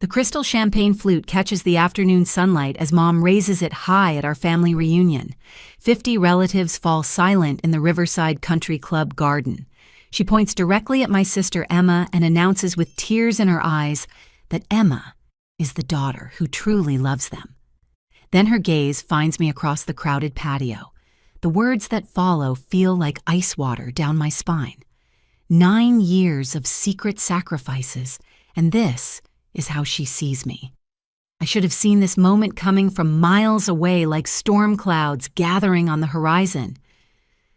The crystal champagne flute catches the afternoon sunlight as Mom raises it high at our family reunion. 50 relatives fall silent in the Riverside Country Club garden. She points directly at my sister Emma and announces with tears in her eyes that Emma is the daughter who truly loves them. Then her gaze finds me across the crowded patio. The words that follow feel like ice water down my spine. 9 years of secret sacrifices, and this is how she sees me. I should have seen this moment coming from miles away like storm clouds gathering on the horizon.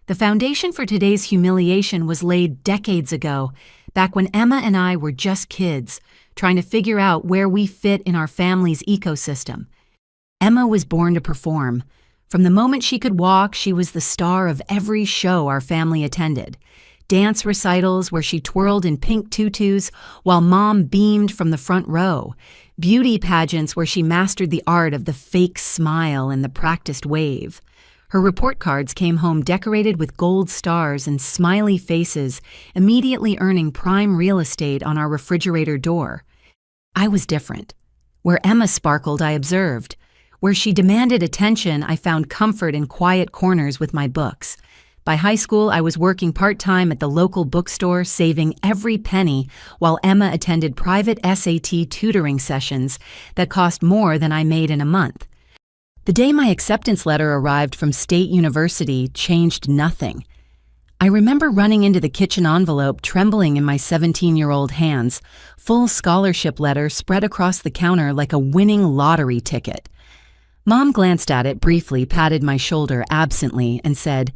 The foundation for today's humiliation was laid decades ago, back when Emma and I were just kids, trying to figure out where we fit in our family's ecosystem. Emma was born to perform. From the moment she could walk, she was the star of every show our family attended. Dance recitals where she twirled in pink tutus while Mom beamed from the front row. Beauty pageants where she mastered the art of the fake smile and the practiced wave. Her report cards came home decorated with gold stars and smiley faces, immediately earning prime real estate on our refrigerator door. I was different. Where Emma sparkled, I observed. Where she demanded attention, I found comfort in quiet corners with my books. By high school, I was working part-time at the local bookstore, saving every penny, while Emma attended private SAT tutoring sessions that cost more than I made in a month. The day my acceptance letter arrived from State University changed nothing. I remember running into the kitchen envelope trembling in my 17-year-old hands, full scholarship letter spread across the counter like a winning lottery ticket. Mom glanced at it briefly, patted my shoulder absently, and said,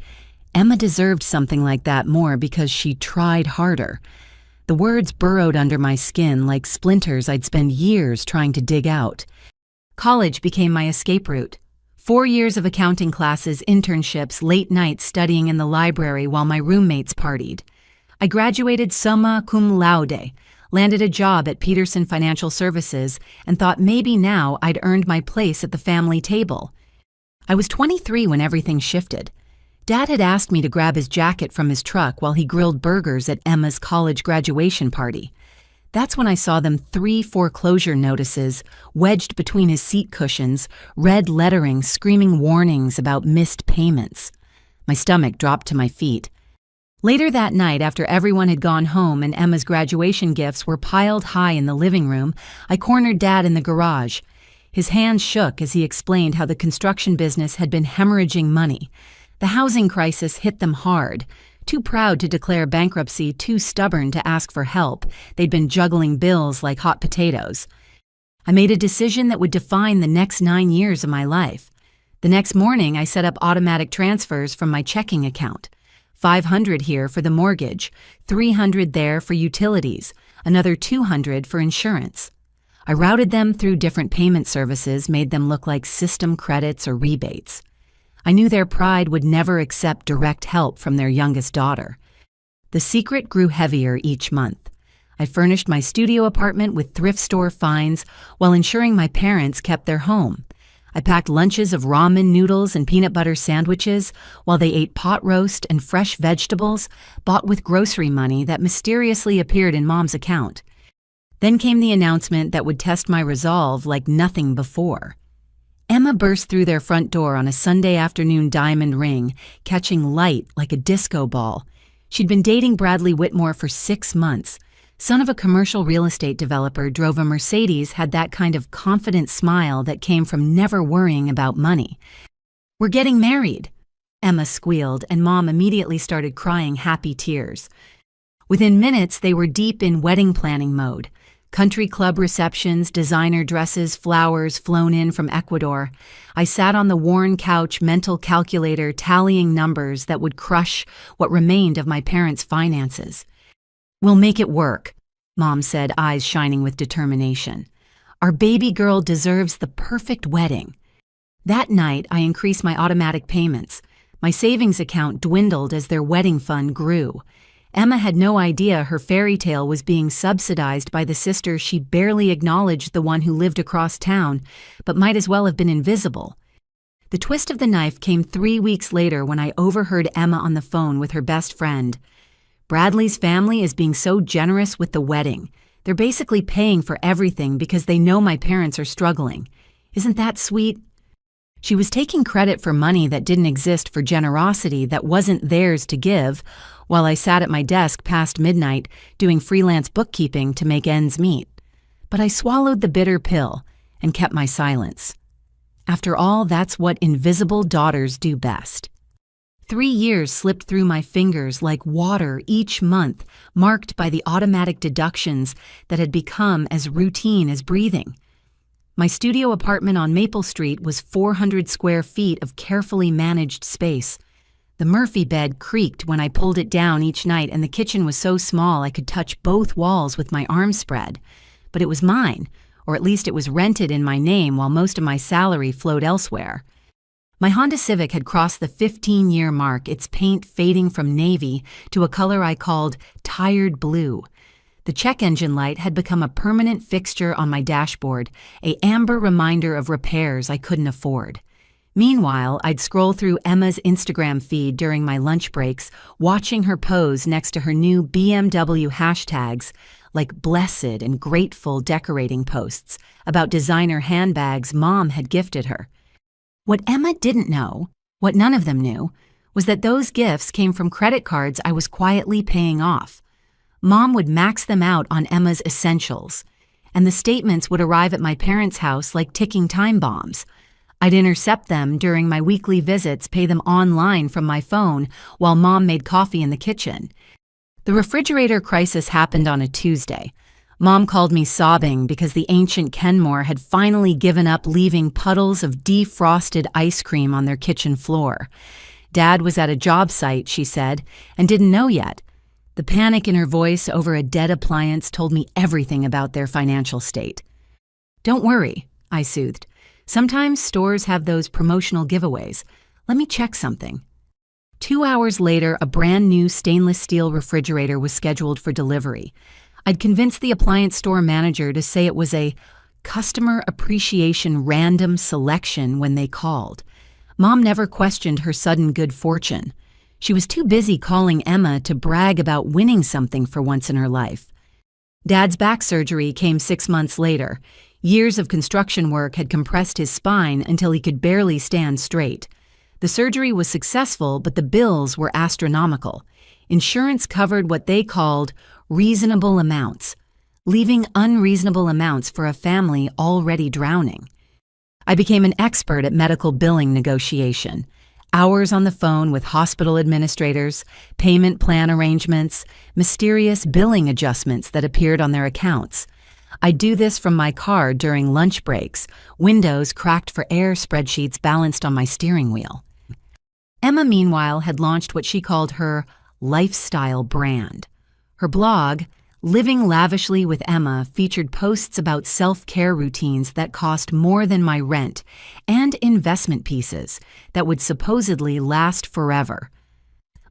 "Emma deserved something like that more because she tried harder." The words burrowed under my skin like splinters I'd spend years trying to dig out. College became my escape route. 4 years of accounting classes, internships, late nights studying in the library while my roommates partied. I graduated summa cum laude, landed a job at Peterson Financial Services, and thought maybe now I'd earned my place at the family table. I was 23 when everything shifted. Dad had asked me to grab his jacket from his truck while he grilled burgers at Emma's college graduation party. That's when I saw them 3 foreclosure notices wedged between his seat cushions, red lettering screaming warnings about missed payments. My stomach dropped to my feet. Later that night, after everyone had gone home and Emma's graduation gifts were piled high in the living room, I cornered Dad in the garage. His hands shook as he explained how the construction business had been hemorrhaging money. The housing crisis hit them hard. Too proud to declare bankruptcy, too stubborn to ask for help, they'd been juggling bills like hot potatoes. I made a decision that would define the next 9 years of my life. The next morning, I set up automatic transfers from my checking account. $500 here for the mortgage, $300 there for utilities, another $200 for insurance. I routed them through different payment services, made them look like system credits or rebates. I knew their pride would never accept direct help from their youngest daughter. The secret grew heavier each month. I furnished my studio apartment with thrift store finds while ensuring my parents kept their home. I packed lunches of ramen noodles and peanut butter sandwiches while they ate pot roast and fresh vegetables bought with grocery money that mysteriously appeared in Mom's account. Then came the announcement that would test my resolve like nothing before. Emma burst through their front door on a Sunday afternoon diamond ring, catching light like a disco ball. She'd been dating Bradley Whitmore for 6 months. Son of a commercial real estate developer, drove a Mercedes, had that kind of confident smile that came from never worrying about money. "We're getting married," Emma squealed, and Mom immediately started crying happy tears. Within minutes, they were deep in wedding planning mode. Country club receptions, designer dresses, flowers flown in from Ecuador. I sat on the worn couch, mental calculator, tallying numbers that would crush what remained of my parents' finances. "We'll make it work," Mom said, eyes shining with determination. "Our baby girl deserves the perfect wedding." That night, I increased my automatic payments. My savings account dwindled as their wedding fund grew. Emma had no idea her fairy tale was being subsidized by the sister she barely acknowledged, the one who lived across town, but might as well have been invisible. The twist of the knife came 3 weeks later when I overheard Emma on the phone with her best friend. "Bradley's family is being so generous with the wedding. They're basically paying for everything because they know my parents are struggling. Isn't that sweet? She was taking credit for money that didn't exist, for generosity that wasn't theirs to give, while I sat at my desk past midnight doing freelance bookkeeping to make ends meet. But I swallowed the bitter pill and kept my silence. After all, that's what invisible daughters do best. 3 years slipped through my fingers like water each month, marked by the automatic deductions that had become as routine as breathing. My studio apartment on Maple Street was 400 square feet of carefully managed space. The Murphy bed creaked when I pulled it down each night, and the kitchen was so small I could touch both walls with my arms spread. But it was mine, or at least it was rented in my name while most of my salary flowed elsewhere. My Honda Civic had crossed the 15-year mark, its paint fading from navy to a color I called tired blue. The check engine light had become a permanent fixture on my dashboard, an amber reminder of repairs I couldn't afford. Meanwhile, I'd scroll through Emma's Instagram feed during my lunch breaks, watching her pose next to her new BMW hashtags, like blessed and grateful decorating posts about designer handbags Mom had gifted her. What Emma didn't know, what none of them knew, was that those gifts came from credit cards I was quietly paying off. Mom would max them out on Emma's essentials, and the statements would arrive at my parents' house like ticking time bombs. I'd intercept them during my weekly visits, pay them online from my phone while Mom made coffee in the kitchen. The refrigerator crisis happened on a Tuesday. Mom called me sobbing because the ancient Kenmore had finally given up, leaving puddles of defrosted ice cream on their kitchen floor. Dad was at a job site, she said, and didn't know yet. The panic in her voice over a dead appliance told me everything about their financial state. "Don't worry," I soothed. "Sometimes stores have those promotional giveaways. Let me check something." 2 hours later, a brand new stainless steel refrigerator was scheduled for delivery. I'd convinced the appliance store manager to say it was a customer appreciation random selection when they called. Mom never questioned her sudden good fortune. She was too busy calling Emma to brag about winning something for once in her life. Dad's back surgery came 6 months later. Years of construction work had compressed his spine until he could barely stand straight. The surgery was successful, but the bills were astronomical. Insurance covered what they called reasonable amounts, leaving unreasonable amounts for a family already drowning. I became an expert at medical billing negotiation. Hours on the phone with hospital administrators, payment plan arrangements, mysterious billing adjustments that appeared on their accounts. I'd do this from my car during lunch breaks, windows cracked for air, spreadsheets balanced on my steering wheel. Emma, meanwhile, had launched what she called her lifestyle brand. Her blog, Living Lavishly with Emma, featured posts about self-care routines that cost more than my rent and investment pieces that would supposedly last forever.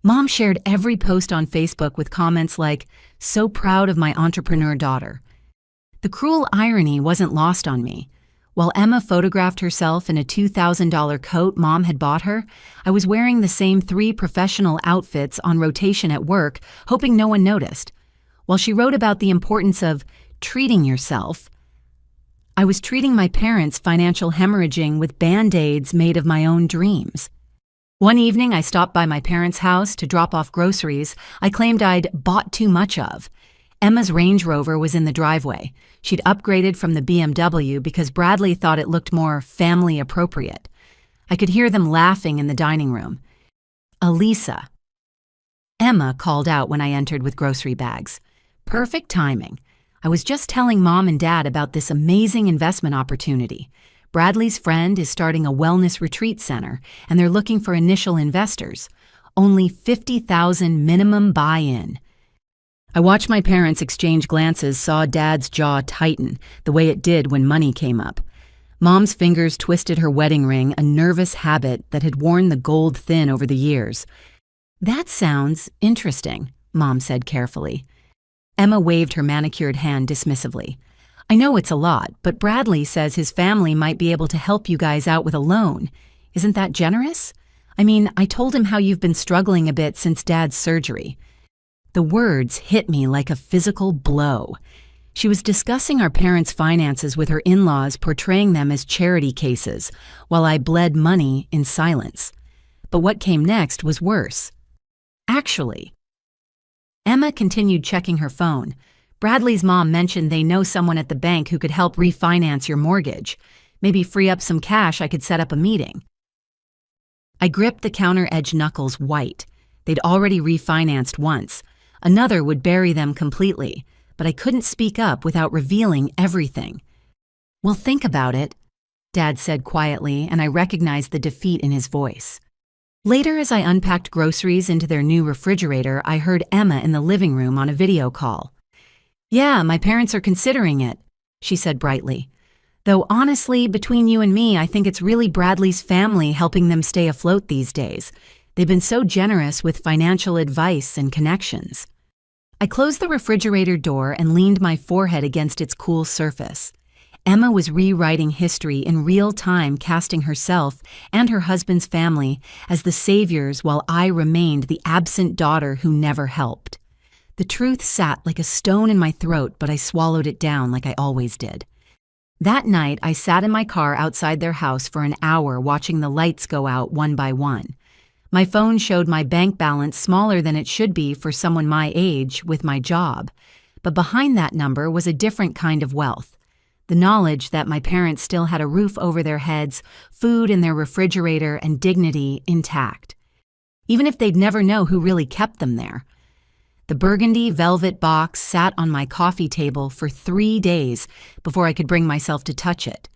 Mom shared every post on Facebook with comments like, "So proud of my entrepreneur daughter." The cruel irony wasn't lost on me. While Emma photographed herself in a $2,000 coat Mom had bought her, I was wearing the same 3 professional outfits on rotation at work, hoping no one noticed. While she wrote about the importance of treating yourself, I was treating my parents' financial hemorrhaging with Band-Aids made of my own dreams. One evening, I stopped by my parents' house to drop off groceries I claimed I'd bought too much of. Emma's Range Rover was in the driveway. She'd upgraded from the BMW because Bradley thought it looked more family appropriate. I could hear them laughing in the dining room. "Elisa," Emma called out when I entered with grocery bags. Perfect timing. I was just telling Mom and Dad about this amazing investment opportunity. Bradley's friend is starting a wellness retreat center, and they're looking for initial investors. Only $50,000 minimum buy-in. I watched my parents exchange glances, saw Dad's jaw tighten, the way it did when money came up. Mom's fingers twisted her wedding ring, a nervous habit that had worn the gold thin over the years. "That sounds interesting," Mom said carefully. Emma waved her manicured hand dismissively. "I know it's a lot, but Bradley says his family might be able to help you guys out with a loan. Isn't that generous? I mean, I told him how you've been struggling a bit since Dad's surgery." The words hit me like a physical blow. She was discussing our parents' finances with her in-laws, portraying them as charity cases, while I bled money in silence. But what came next was worse. Actually, Emma continued checking her phone. Bradley's mom mentioned they know someone at the bank who could help refinance your mortgage. Maybe free up some cash, I could set up a meeting. I gripped the counter-edge knuckles white. They'd already refinanced once. Another would bury them completely, but I couldn't speak up without revealing everything. "Well, think about it," Dad said quietly, and I recognized the defeat in his voice. Later, as I unpacked groceries into their new refrigerator, I heard Emma in the living room on a video call. "Yeah, my parents are considering it," she said brightly. "Though honestly, between you and me, I think it's really Bradley's family helping them stay afloat these days. They've been so generous with financial advice and connections." I closed the refrigerator door and leaned my forehead against its cool surface. Emma was rewriting history in real time, casting herself and her husband's family as the saviors while I remained the absent daughter who never helped. The truth sat like a stone in my throat, but I swallowed it down like I always did. That night, I sat in my car outside their house for an hour watching the lights go out one by one. My phone showed my bank balance smaller than it should be for someone my age with my job, but behind that number was a different kind of wealth. The knowledge that my parents still had a roof over their heads, food in their refrigerator, and dignity intact. Even if they'd never know who really kept them there. The burgundy velvet box sat on my coffee table for 3 days before I could bring myself to touch it.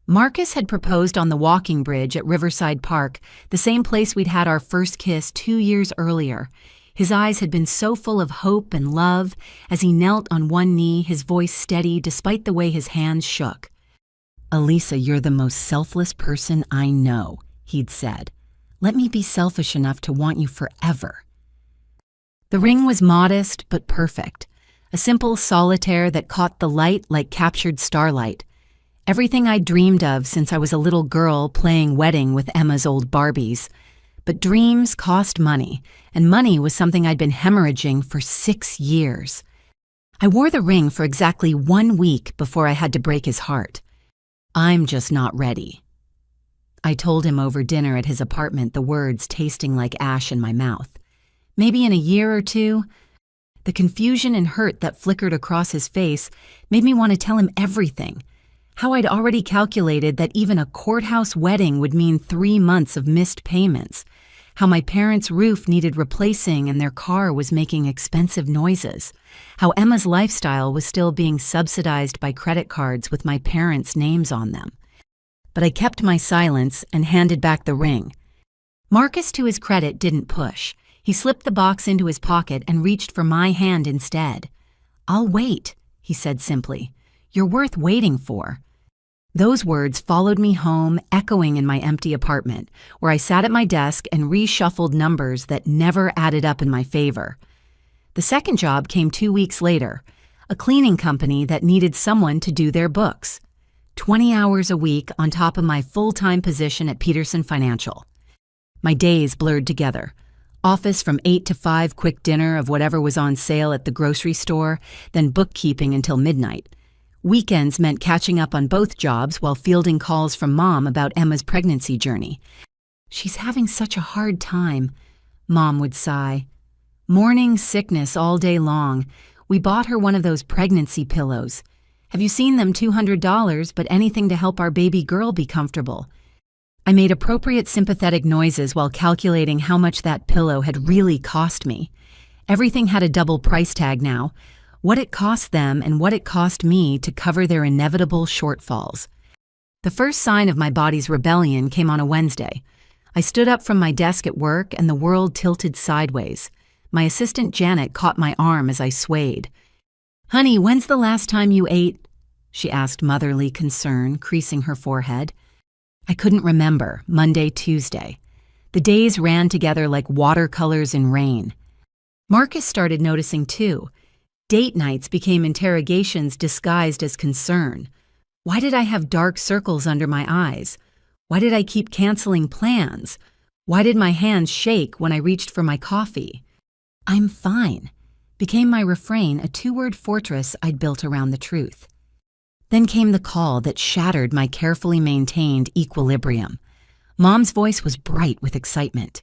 Marcus had proposed on the walking bridge at Riverside Park, the same place we'd had our first kiss 2 years earlier. His eyes had been so full of hope and love as he knelt on one knee, his voice steady despite the way his hands shook. "Elisa, you're the most selfless person I know," he'd said. "Let me be selfish enough to want you forever." The ring was modest but perfect, a simple solitaire that caught the light like captured starlight. Everything I dreamed of since I was a little girl playing wedding with Emma's old Barbies. But dreams cost money, and money was something I'd been hemorrhaging for 6 years. I wore the ring for exactly 1 week before I had to break his heart. "I'm just not ready." I told him over dinner at his apartment, the words tasting like ash in my mouth. Maybe in a year or two. The confusion and hurt that flickered across his face made me want to tell him everything. How I'd already calculated that even a courthouse wedding would mean 3 months of missed payments. How my parents' roof needed replacing and their car was making expensive noises. How Emma's lifestyle was still being subsidized by credit cards with my parents' names on them. But I kept my silence and handed back the ring. Marcus, to his credit, didn't push. He slipped the box into his pocket and reached for my hand instead. "I'll wait," he said simply. "You're worth waiting for." Those words followed me home, echoing in my empty apartment, where I sat at my desk and reshuffled numbers that never added up in my favor. The second job came 2 weeks later, a cleaning company that needed someone to do their books. 20 hours a week on top of my full-time position at Peterson Financial. My days blurred together. Office from 8 to 5, quick dinner of whatever was on sale at the grocery store, then bookkeeping until midnight. Weekends meant catching up on both jobs while fielding calls from Mom about Emma's pregnancy journey. "She's having such a hard time," Mom would sigh. Morning sickness all day long. We bought her one of those pregnancy pillows. Have you seen them? $200, but anything to help our baby girl be comfortable. I made appropriate sympathetic noises while calculating how much that pillow had really cost me. Everything had a double price tag now. What it cost them and what it cost me to cover their inevitable shortfalls. The first sign of my body's rebellion came on a Wednesday. I stood up from my desk at work and the world tilted sideways. My assistant Janet caught my arm as I swayed. "Honey, when's the last time you ate?" she asked, motherly concern creasing her forehead. I couldn't remember. Monday, Tuesday. The days ran together like watercolors in rain. Marcus started noticing too. Date nights became interrogations disguised as concern. Why did I have dark circles under my eyes? Why did I keep canceling plans? Why did my hands shake when I reached for my coffee? "I'm fine." became my refrain, a two-word fortress I'd built around the truth. Then came the call that shattered my carefully maintained equilibrium. Mom's voice was bright with excitement.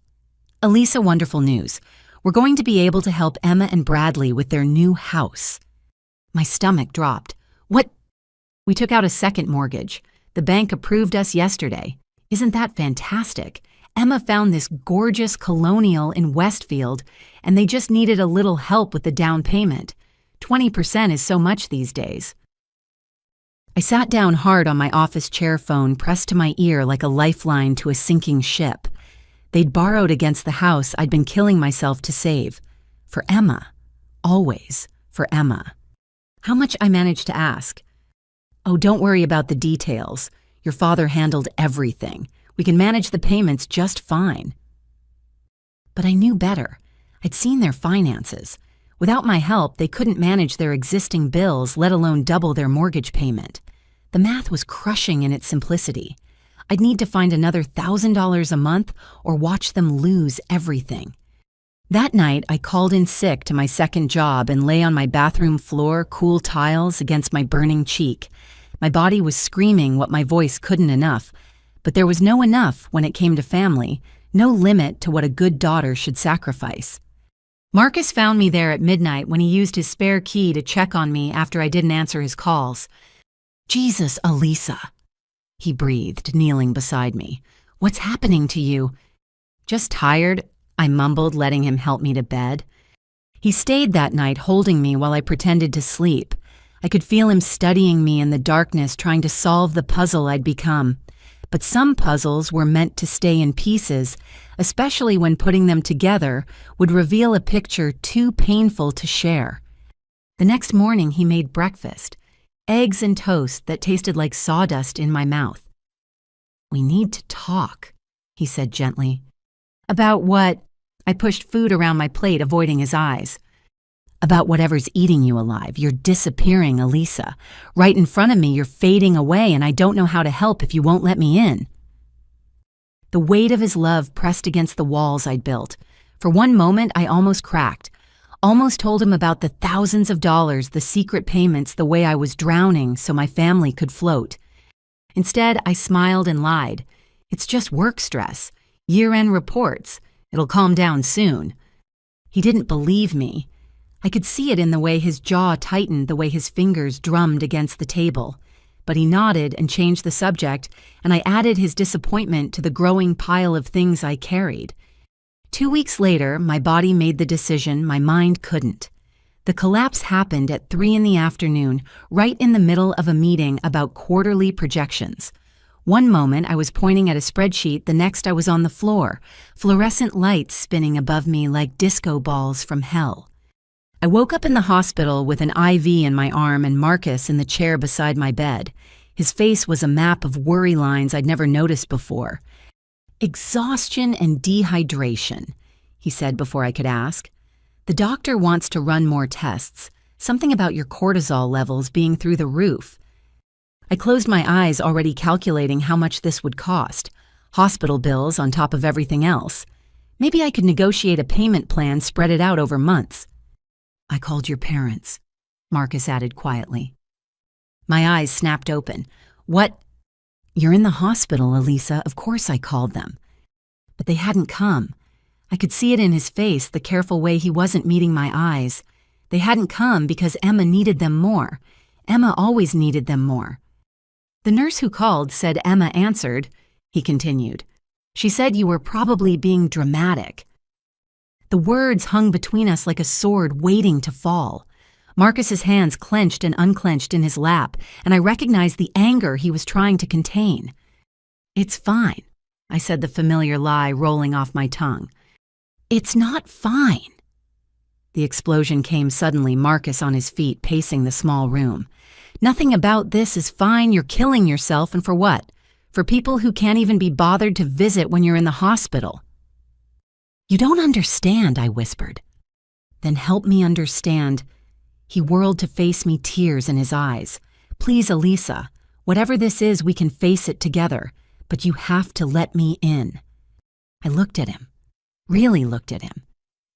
"Elisa, wonderful news. We're going to be able to help Emma and Bradley with their new house." My stomach dropped. "What?" "We took out a second mortgage. The bank approved us yesterday. Isn't that fantastic? Emma found this gorgeous colonial in Westfield, and they just needed a little help with the down payment. 20% is so much these days." I sat down hard on my office chair, phone pressed to my ear like a lifeline to a sinking ship. They'd borrowed against the house I'd been killing myself to save. For Emma. Always for Emma. How much, I managed to ask. "Oh, don't worry about the details. Your father handled everything. We can manage the payments just fine." But I knew better. I'd seen their finances. Without my help, they couldn't manage their existing bills, let alone double their mortgage payment. The math was crushing in its simplicity. I'd need to find another $1,000 a month or watch them lose everything. That night, I called in sick to my second job and lay on my bathroom floor, cool tiles against my burning cheek. My body was screaming what my voice couldn't enough, but there was no enough when it came to family, no limit to what a good daughter should sacrifice. Marcus found me there at midnight when he used his spare key to check on me after I didn't answer his calls. "Jesus, Elisa," he breathed, kneeling beside me. "What's happening to you?" "Just tired," I mumbled, letting him help me to bed. He stayed that night holding me while I pretended to sleep. I could feel him studying me in the darkness, trying to solve the puzzle I'd become. But some puzzles were meant to stay in pieces, especially when putting them together would reveal a picture too painful to share. The next morning he made breakfast, eggs and toast that tasted like sawdust in my mouth. "We need to talk," he said gently. "About what?" I pushed food around my plate, avoiding his eyes. "About whatever's eating you alive. You're disappearing, Elisa. Right in front of me, you're fading away, and I don't know how to help if you won't let me in." The weight of his love pressed against the walls I'd built. For one moment, I almost cracked. Almost told him about the thousands of dollars, the secret payments, the way I was drowning so my family could float. Instead, I smiled and lied. "It's just work stress. Year-end reports. It'll calm down soon." He didn't believe me. I could see it in the way his jaw tightened, the way his fingers drummed against the table. But he nodded and changed the subject, and I added his disappointment to the growing pile of things I carried. 2 weeks later, my body made the decision, my mind couldn't. The collapse happened at 3 in the afternoon, right in the middle of a meeting about quarterly projections. One moment I was pointing at a spreadsheet, the next I was on the floor, fluorescent lights spinning above me like disco balls from hell. I woke up in the hospital with an IV in my arm and Marcus in the chair beside my bed. His face was a map of worry lines I'd never noticed before. "Exhaustion and dehydration," he said before I could ask. "The doctor wants to run more tests, something about your cortisol levels being through the roof." I closed my eyes, already calculating how much this would cost. Hospital bills on top of everything else. Maybe I could negotiate a payment plan, spread it out over months. "I called your parents," Marcus added quietly. My eyes snapped open. "What?" "You're in the hospital, Elisa. Of course I called them." But they hadn't come. I could see it in his face, the careful way he wasn't meeting my eyes. They hadn't come because Emma needed them more. Emma always needed them more. "The nurse who called said Emma answered," he continued. "She said you were probably being dramatic." The words hung between us like a sword waiting to fall. Marcus's hands clenched and unclenched in his lap, and I recognized the anger he was trying to contain. "It's fine," I said, the familiar lie rolling off my tongue. "It's not fine." The explosion came suddenly, Marcus on his feet, pacing the small room. "Nothing about this is fine. You're killing yourself, and for what? For people who can't even be bothered to visit when you're in the hospital." "You don't understand," I whispered. "Then help me understand." He whirled to face me, tears in his eyes. "Please, Elisa, whatever this is, we can face it together, but you have to let me in." I looked at him, really looked at him.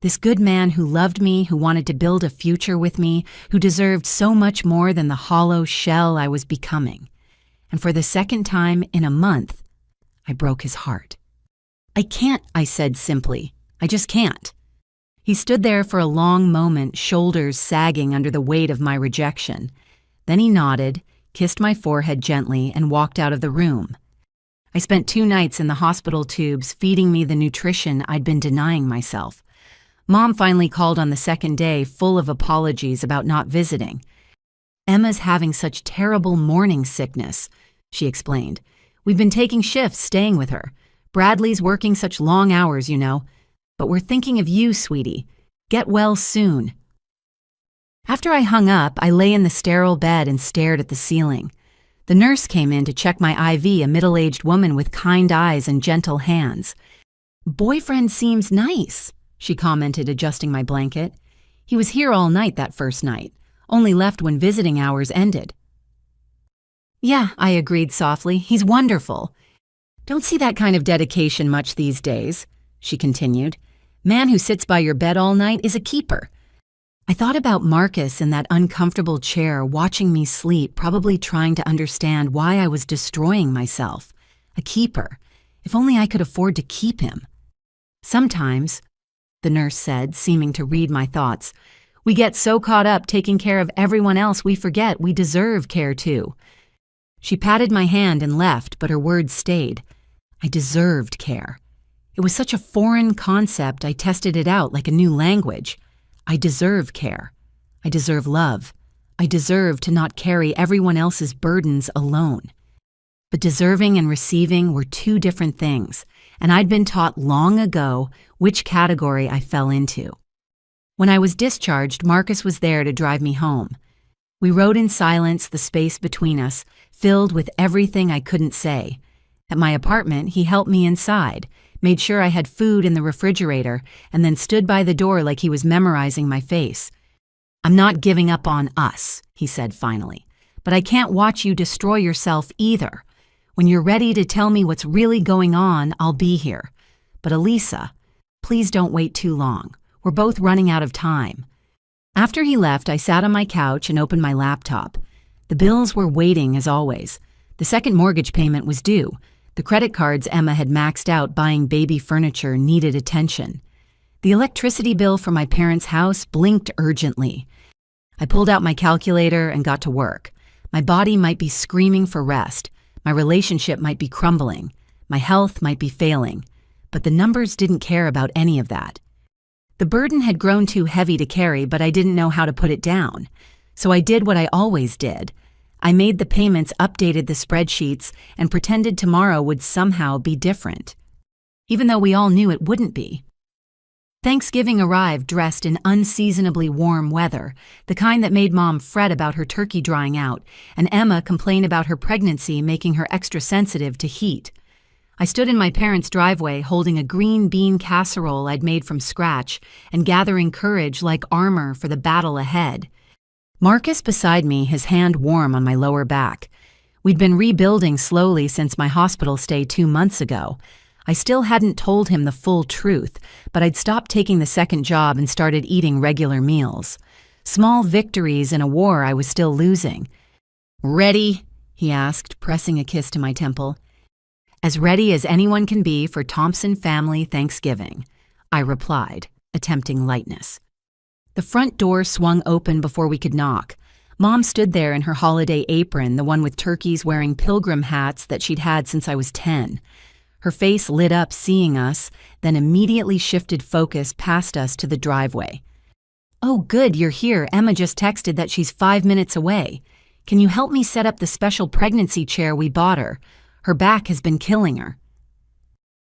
This good man who loved me, who wanted to build a future with me, who deserved so much more than the hollow shell I was becoming. And for the second time in a month, I broke his heart. "I can't," I said simply. "I just can't." He stood there for a long moment, shoulders sagging under the weight of my rejection. Then he nodded, kissed my forehead gently, and walked out of the room. I spent 2 nights in the hospital tubes feeding me the nutrition I'd been denying myself. Mom finally called on the second day, full of apologies about not visiting. "Emma's having such terrible morning sickness," she explained. "We've been taking shifts staying with her. Bradley's working such long hours, you know. But we're thinking of you, sweetie. Get well soon." After I hung up, I lay in the sterile bed and stared at the ceiling. The nurse came in to check my IV, a middle-aged woman with kind eyes and gentle hands. "Boyfriend seems nice," she commented, adjusting my blanket. "He was here all night that first night, only left when visiting hours ended." "Yeah," I agreed softly. "He's wonderful. Don't see that kind of dedication much these days," she continued. "Man who sits by your bed all night is a keeper." I thought about Marcus in that uncomfortable chair, watching me sleep, probably trying to understand why I was destroying myself. A keeper. If only I could afford to keep him. "Sometimes," the nurse said, seeming to read my thoughts, "we get so caught up taking care of everyone else we forget we deserve care too." She patted my hand and left, but her words stayed. I deserved care. It was such a foreign concept, I tested it out like a new language. I deserve care. I deserve love. I deserve to not carry everyone else's burdens alone. But deserving and receiving were 2 different things, and I'd been taught long ago which category I fell into. When I was discharged, Marcus was there to drive me home. We rode in silence, the space between us, filled with everything I couldn't say. At my apartment, he helped me inside, made sure I had food in the refrigerator, and then stood by the door like he was memorizing my face. "I'm not giving up on us," he said finally, "but I can't watch you destroy yourself either. When you're ready to tell me what's really going on, I'll be here. But Elisa, please don't wait too long. We're both running out of time." After he left, I sat on my couch and opened my laptop. The bills were waiting as always. The second mortgage payment was due. The credit cards Emma had maxed out buying baby furniture needed attention. The electricity bill for my parents' house blinked urgently. I pulled out my calculator and got to work. My body might be screaming for rest. My relationship might be crumbling. My health might be failing. But the numbers didn't care about any of that. The burden had grown too heavy to carry, but I didn't know how to put it down. So I did what I always did. I made the payments, updated the spreadsheets, and pretended tomorrow would somehow be different, even though we all knew it wouldn't be. Thanksgiving arrived dressed in unseasonably warm weather, the kind that made Mom fret about her turkey drying out, and Emma complain about her pregnancy making her extra sensitive to heat. I stood in my parents' driveway holding a green bean casserole I'd made from scratch and gathering courage like armor for the battle ahead. Marcus beside me, his hand warm on my lower back. We'd been rebuilding slowly since my hospital stay 2 months ago. I still hadn't told him the full truth, but I'd stopped taking the second job and started eating regular meals. Small victories in a war I was still losing. "Ready?" he asked, pressing a kiss to my temple. "As ready as anyone can be for Thompson family Thanksgiving," I replied, attempting lightness. The front door swung open before we could knock. Mom stood there in her holiday apron, the one with turkeys wearing pilgrim hats that she'd had since I was 10. Her face lit up seeing us, then immediately shifted focus past us to the driveway. "Oh, good, you're here. Emma just texted that she's 5 minutes away. Can you help me set up the special pregnancy chair we bought her? Her back has been killing her."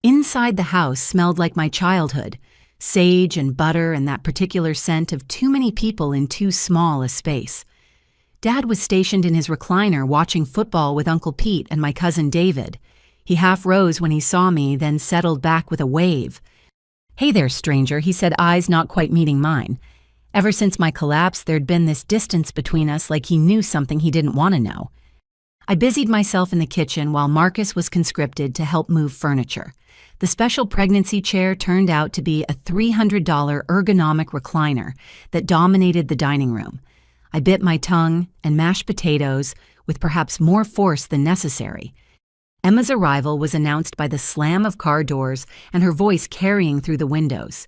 Inside the house smelled like my childhood. Sage and butter and that particular scent of too many people in too small a space. Dad was stationed in his recliner watching football with Uncle Pete and my cousin David. He half rose when he saw me, then settled back with a wave. "Hey there, stranger," he said, eyes not quite meeting mine. Ever since my collapse, there'd been this distance between us like he knew something he didn't want to know. I busied myself in the kitchen while Marcus was conscripted to help move furniture. The special pregnancy chair turned out to be a $300 ergonomic recliner that dominated the dining room. I bit my tongue and mashed potatoes with perhaps more force than necessary. Emma's arrival was announced by the slam of car doors and her voice carrying through the windows.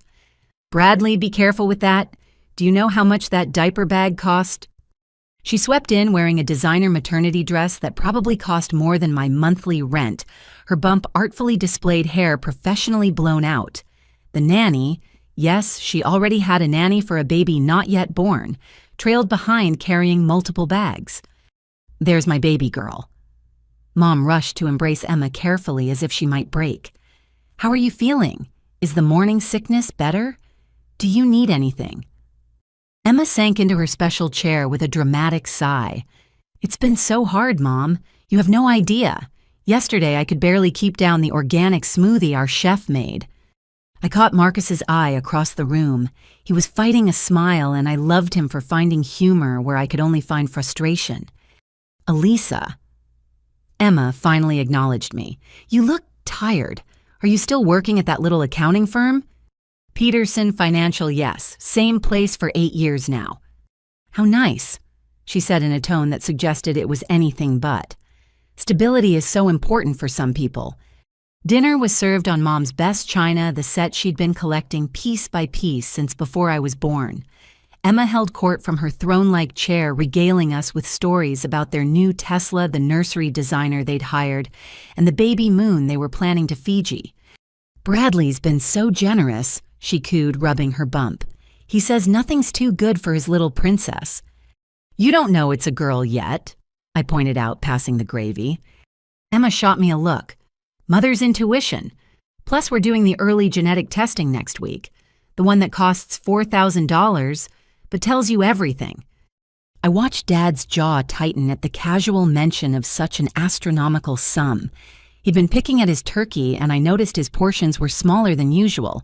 "Bradley, be careful with that. Do you know how much that diaper bag cost?" She swept in wearing a designer maternity dress that probably cost more than my monthly rent, her bump artfully displayed hair professionally blown out. The nanny, yes, she already had a nanny for a baby not yet born, trailed behind carrying multiple bags. "There's my baby girl." Mom rushed to embrace Emma carefully as if she might break. "How are you feeling? Is the morning sickness better? Do you need anything?" Emma sank into her special chair with a dramatic sigh. "It's been so hard, Mom. You have no idea. Yesterday I could barely keep down the organic smoothie our chef made." I caught Marcus's eye across the room. He was fighting a smile, and I loved him for finding humor where I could only find frustration. "Elisa." Emma finally acknowledged me. "You look tired. Are you still working at that little accounting firm?" "Peterson Financial, yes. Same place for 8 years now." "How nice," she said in a tone that suggested it was anything but. Stability is so important for some people. Dinner was served on Mom's best china, the set she'd been collecting piece by piece since before I was born. Emma held court from her throne-like chair, regaling us with stories about their new Tesla, the nursery designer they'd hired, and the baby moon they were planning to Fiji. "Bradley's been so generous," she cooed, rubbing her bump. "He says nothing's too good for his little princess." "You don't know it's a girl yet," I pointed out, passing the gravy. Emma shot me a look. "Mother's intuition. Plus we're doing the early genetic testing next week, the one that costs $4,000, but tells you everything." I watched Dad's jaw tighten at the casual mention of such an astronomical sum. He'd been picking at his turkey, and I noticed his portions were smaller than usual.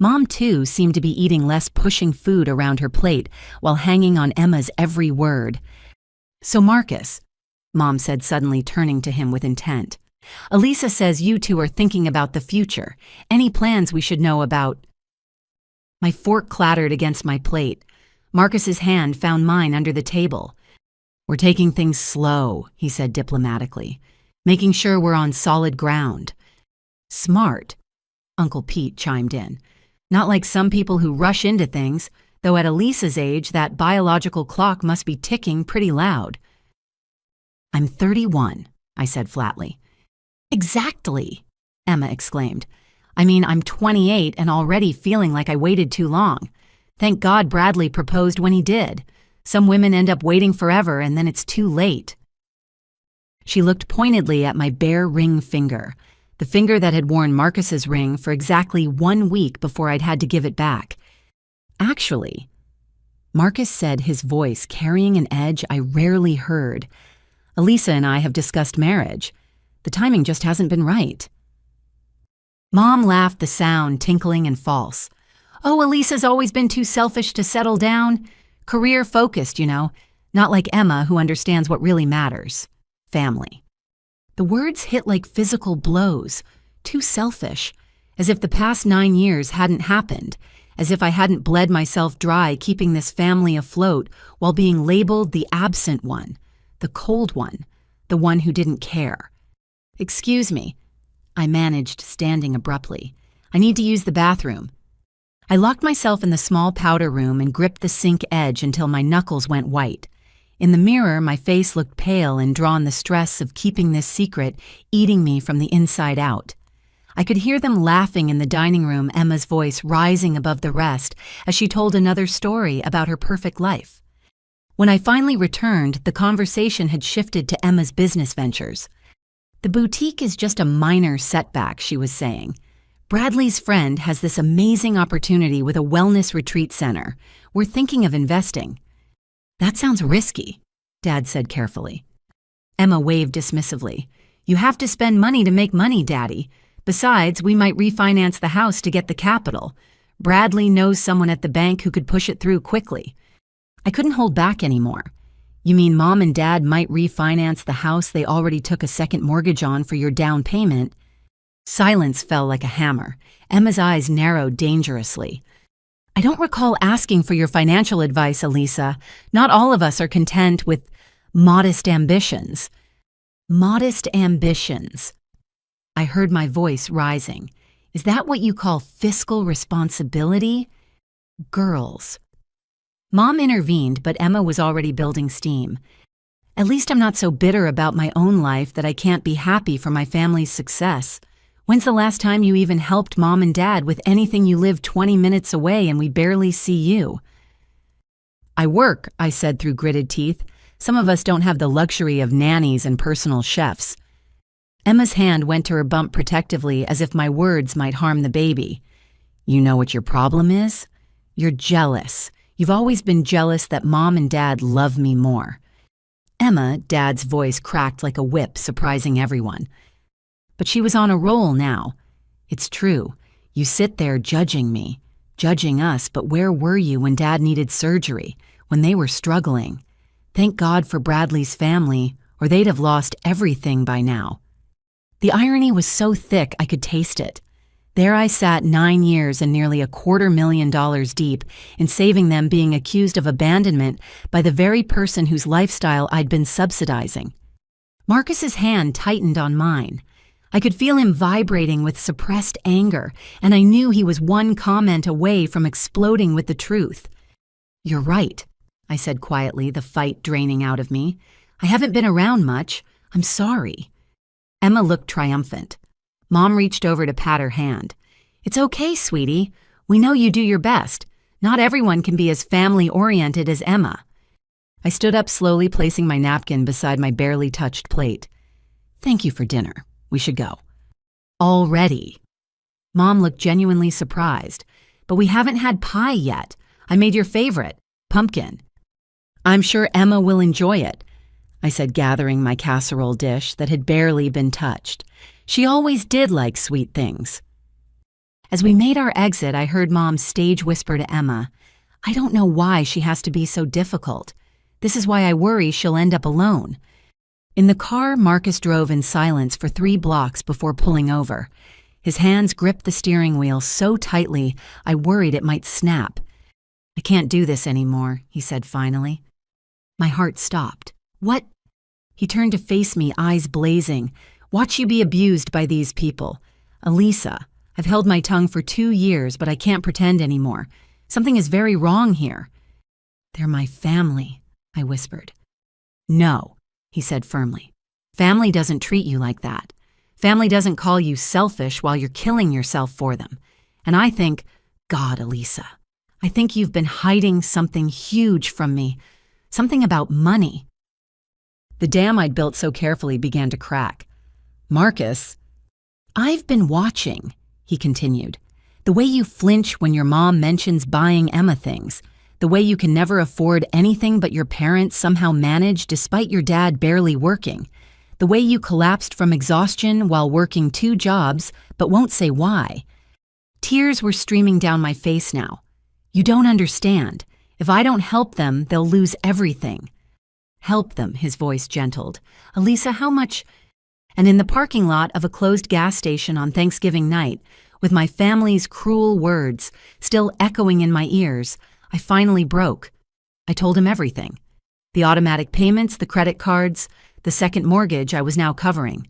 Mom, too, seemed to be eating less, pushing food around her plate while hanging on Emma's every word. "So Marcus," Mom said, suddenly turning to him with intent, "Elisa says you two are thinking about the future. Any plans we should know about?" My fork clattered against my plate. Marcus's hand found mine under the table. "We're taking things slow," he said diplomatically, "making sure we're on solid ground." "Smart," Uncle Pete chimed in. "Not like some people who rush into things, though at Elisa's age that biological clock must be ticking pretty loud." "I'm 31, I said flatly. "Exactly," Emma exclaimed. "I mean, I'm 28 and already feeling like I waited too long. Thank God Bradley proposed when he did. Some women end up waiting forever and then it's too late." She looked pointedly at my bare ring finger, the finger that had worn Marcus's ring for exactly 1 week before I'd had to give it back. "Actually," Marcus said, his voice carrying an edge I rarely heard, "Elisa and I have discussed marriage. The timing just hasn't been right." Mom laughed, the sound tinkling and false. "Oh, Elisa's always been too selfish to settle down. Career-focused, you know. Not like Emma, who understands what really matters. Family." The words hit like physical blows. Too selfish. As if the past 9 years hadn't happened. As if I hadn't bled myself dry keeping this family afloat while being labeled the absent one, the cold one, the one who didn't care. "Excuse me," I managed, standing abruptly. "I need to use the bathroom." I locked myself in the small powder room and gripped the sink edge until my knuckles went white. In the mirror, my face looked pale and drawn, the stress of keeping this secret eating me from the inside out. I could hear them laughing in the dining room, Emma's voice rising above the rest as she told another story about her perfect life. When I finally returned, the conversation had shifted to Emma's business ventures. "The boutique is just a minor setback," she was saying. "Bradley's friend has this amazing opportunity with a wellness retreat center. We're thinking of investing." "That sounds risky," Dad said carefully. Emma waved dismissively. "You have to spend money to make money, Daddy. Besides, we might refinance the house to get the capital. Bradley knows someone at the bank who could push it through quickly." I couldn't hold back anymore. You mean Mom and Dad might refinance the house they already took a second mortgage on for your down payment? Silence fell like a hammer. Emma's eyes narrowed dangerously. I don't recall asking for your financial advice, Elisa. Not all of us are content with modest ambitions. Modest ambitions. I heard my voice rising. Is that what you call fiscal responsibility? Girls. Mom intervened, but Emma was already building steam. At least I'm not so bitter about my own life that I can't be happy for my family's success. When's the last time you even helped Mom and Dad with anything? You live 20 minutes away and we barely see you. I work, I said through gritted teeth. Some of us don't have the luxury of nannies and personal chefs. Emma's hand went to her bump protectively as if my words might harm the baby. You know what your problem is? You're jealous. You've always been jealous that Mom and Dad love me more. Emma, Dad's voice cracked like a whip, surprising everyone. But she was on a roll now. It's true. You sit there judging me, judging us, but where were you when Dad needed surgery, when they were struggling? Thank God for Bradley's family, or they'd have lost everything by now. The irony was so thick I could taste it. There I sat 9 years and nearly $250,000 deep in saving them being accused of abandonment by the very person whose lifestyle I'd been subsidizing. Marcus's hand tightened on mine. I could feel him vibrating with suppressed anger, and I knew he was one comment away from exploding with the truth. You're right, I said quietly, the fight draining out of me. I haven't been around much. I'm sorry. Emma looked triumphant. Mom reached over to pat her hand. It's okay, sweetie. We know you do your best. Not everyone can be as family-oriented as Emma. I stood up slowly, placing my napkin beside my barely touched plate. Thank you for dinner. We should go. Already? Mom looked genuinely surprised. But we haven't had pie yet. I made your favorite, pumpkin. I'm sure Emma will enjoy it, I said, gathering my casserole dish that had barely been touched. She always did like sweet things. As we made our exit, I heard Mom stage whisper to Emma, I don't know why she has to be so difficult. This is why I worry she'll end up alone. In the car, Marcus drove in silence for 3 blocks before pulling over. His hands gripped the steering wheel so tightly, I worried it might snap. I can't do this anymore, he said finally. My heart stopped. What? He turned to face me, eyes blazing. Watch you be abused by these people. Elisa, I've held my tongue for 2 years, but I can't pretend anymore. Something is very wrong here. They're my family, I whispered. No, he said firmly. Family doesn't treat you like that. Family doesn't call you selfish while you're killing yourself for them. And I think, God, Elisa, I think you've been hiding something huge from me. Something about money. The dam I'd built so carefully began to crack. Marcus, I've been watching, he continued. The way you flinch when your mom mentions buying Emma things. The way you can never afford anything but your parents somehow manage despite your dad barely working. The way you collapsed from exhaustion while working 2 jobs but won't say why. Tears were streaming down my face now. You don't understand. If I don't help them, they'll lose everything. Help them, his voice gentled. Elisa, how much? And in the parking lot of a closed gas station on Thanksgiving night, with my family's cruel words still echoing in my ears, I finally broke. I told him everything. The automatic payments, the credit cards, the second mortgage I was now covering.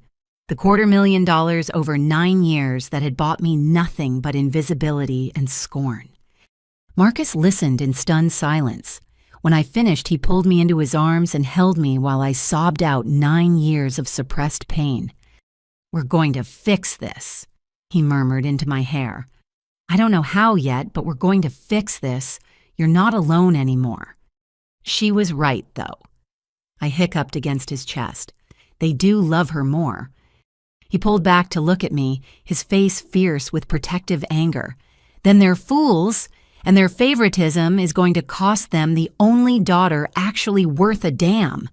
The $250,000 over 9 years that had bought me nothing but invisibility and scorn. Marcus listened in stunned silence. When I finished, he pulled me into his arms and held me while I sobbed out 9 years of suppressed pain. We're going to fix this, he murmured into my hair. I don't know how yet, but we're going to fix this. You're not alone anymore. She was right, though. I hiccuped against his chest. They do love her more. He pulled back to look at me, his face fierce with protective anger. Then they're fools, and their favoritism is going to cost them the only daughter actually worth a damn.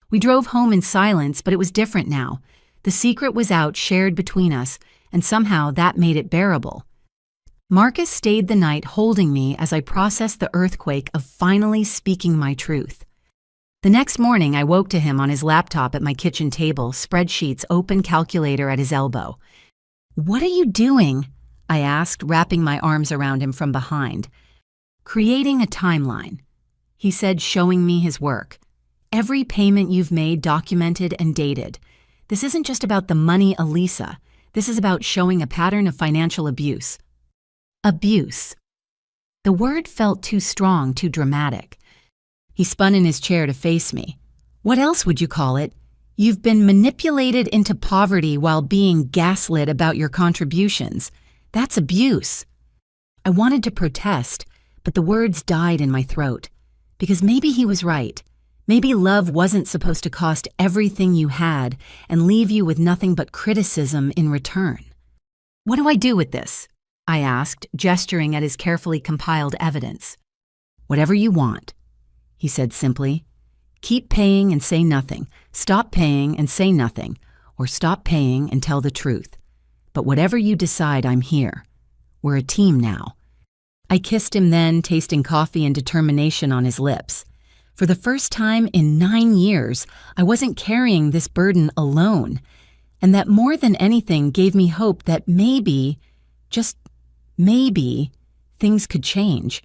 We drove home in silence, but it was different now. The secret was out, shared between us, and somehow that made it bearable. Marcus stayed the night holding me as I processed the earthquake of finally speaking my truth. The next morning, I woke to him on his laptop at my kitchen table, spreadsheets open, calculator at his elbow. "What are you doing?" I asked, wrapping my arms around him from behind. "Creating a timeline," he said, showing me his work. "Every payment you've made documented and dated. This isn't just about the money, Elisa. This is about showing a pattern of financial abuse." Abuse. The word felt too strong, too dramatic. He spun in his chair to face me. "What else would you call it? You've been manipulated into poverty while being gaslit about your contributions. That's abuse." I wanted to protest, but the words died in my throat. Because maybe he was right. Maybe love wasn't supposed to cost everything you had and leave you with nothing but criticism in return. "What do I do with this?" I asked, gesturing at his carefully compiled evidence. "Whatever you want," he said simply. "Keep paying and say nothing. Stop paying and say nothing. Or stop paying and tell the truth. But whatever you decide, I'm here. We're a team now." I kissed him then, tasting coffee and determination on his lips. For the first time in 9 years, I wasn't carrying this burden alone. And that more than anything gave me hope that maybe, just maybe, things could change.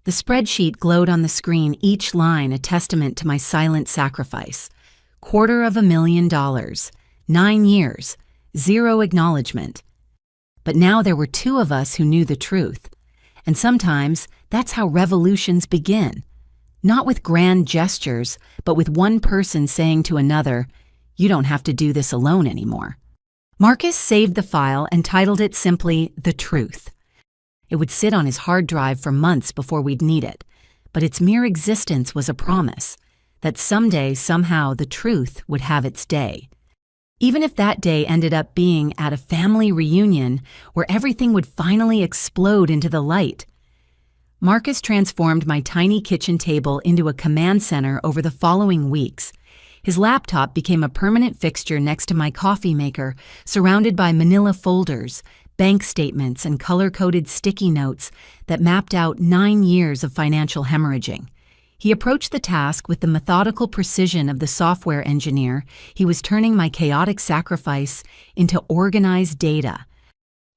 The spreadsheet glowed on the screen, each line a testament to my silent sacrifice. $250,000, 9 years, 0 acknowledgement. But now there were 2 of us who knew the truth. And sometimes that's how revolutions begin. Not with grand gestures, but with one person saying to another, "You don't have to do this alone anymore." Marcus saved the file and titled it simply "The Truth." It would sit on his hard drive for months before we'd need it, but its mere existence was a promise that someday, somehow, the truth would have its day. Even if that day ended up being at a family reunion where everything would finally explode into the light. Marcus transformed my tiny kitchen table into a command center over the following weeks. His laptop became a permanent fixture next to my coffee maker, surrounded by manila folders, bank statements, and color-coded sticky notes that mapped out 9 years of financial hemorrhaging. He approached the task with the methodical precision of the software engineer. He was turning my chaotic sacrifice into organized data.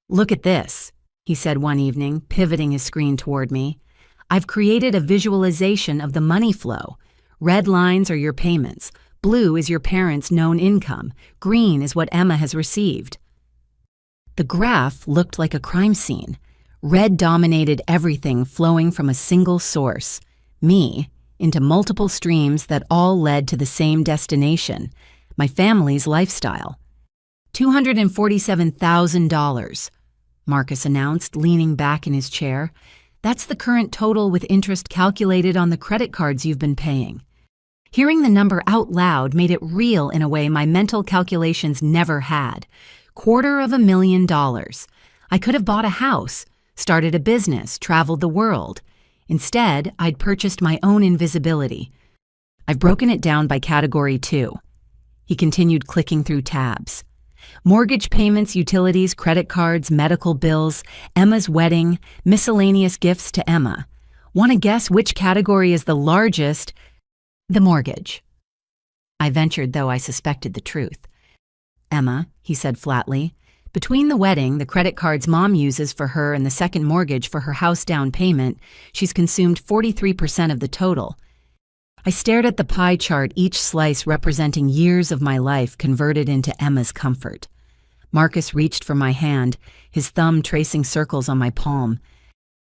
"Look at this," he said one evening, pivoting his screen toward me. "I've created a visualization of the money flow. Red lines are your payments. Blue is your parents' known income. Green is what Emma has received." The graph looked like a crime scene. Red dominated everything, flowing from a single source, me, into multiple streams that all led to the same destination, my family's lifestyle. $247,000, Marcus announced, leaning back in his chair. "That's the current total with interest calculated on the credit cards you've been paying." Hearing the number out loud made it real in a way my mental calculations never had. $250,000. I could have bought a house, started a business, traveled the world. Instead, I'd purchased my own invisibility. "I've broken it down by category too." He continued clicking through tabs. "Mortgage payments, utilities, credit cards, medical bills, Emma's wedding, miscellaneous gifts to Emma. Want to guess which category is the largest?" "The mortgage." I ventured, though I suspected the truth. "Emma," he said flatly. "Between the wedding, the credit cards Mom uses for her, and the second mortgage for her house down payment, she's consumed 43% of the total." I stared at the pie chart, each slice representing years of my life converted into Emma's comfort. Marcus reached for my hand, his thumb tracing circles on my palm.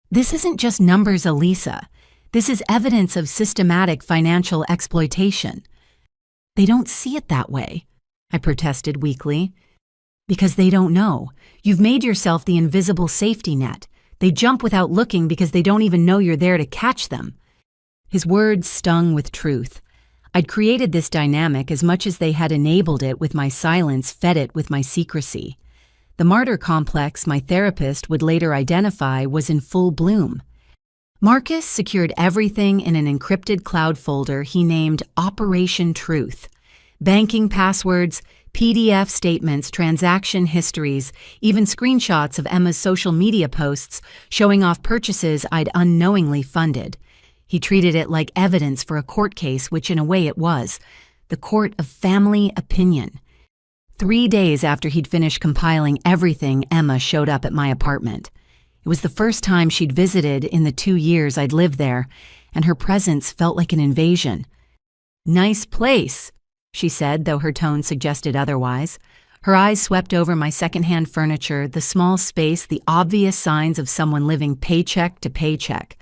"This isn't just numbers, Elisa. This is evidence of systematic financial exploitation." "They don't see it that way," I protested weakly. "Because they don't know. You've made yourself the invisible safety net. They jump without looking because they don't even know you're there to catch them." His words stung with truth. I'd created this dynamic as much as they had enabled it with my silence, fed it with my secrecy. The martyr complex my therapist would later identify was in full bloom. Marcus secured everything in an encrypted cloud folder he named Operation Truth. Banking passwords, PDF statements, transaction histories, even screenshots of Emma's social media posts showing off purchases I'd unknowingly funded. He treated it like evidence for a court case, which in a way it was. The court of family opinion. 3 days after he'd finished compiling everything, Emma showed up at my apartment. It was the first time she'd visited in the 2 years I'd lived there, and her presence felt like an invasion. "Nice place," she said, though her tone suggested otherwise. Her eyes swept over my secondhand furniture, the small space, the obvious signs of someone living paycheck to paycheck.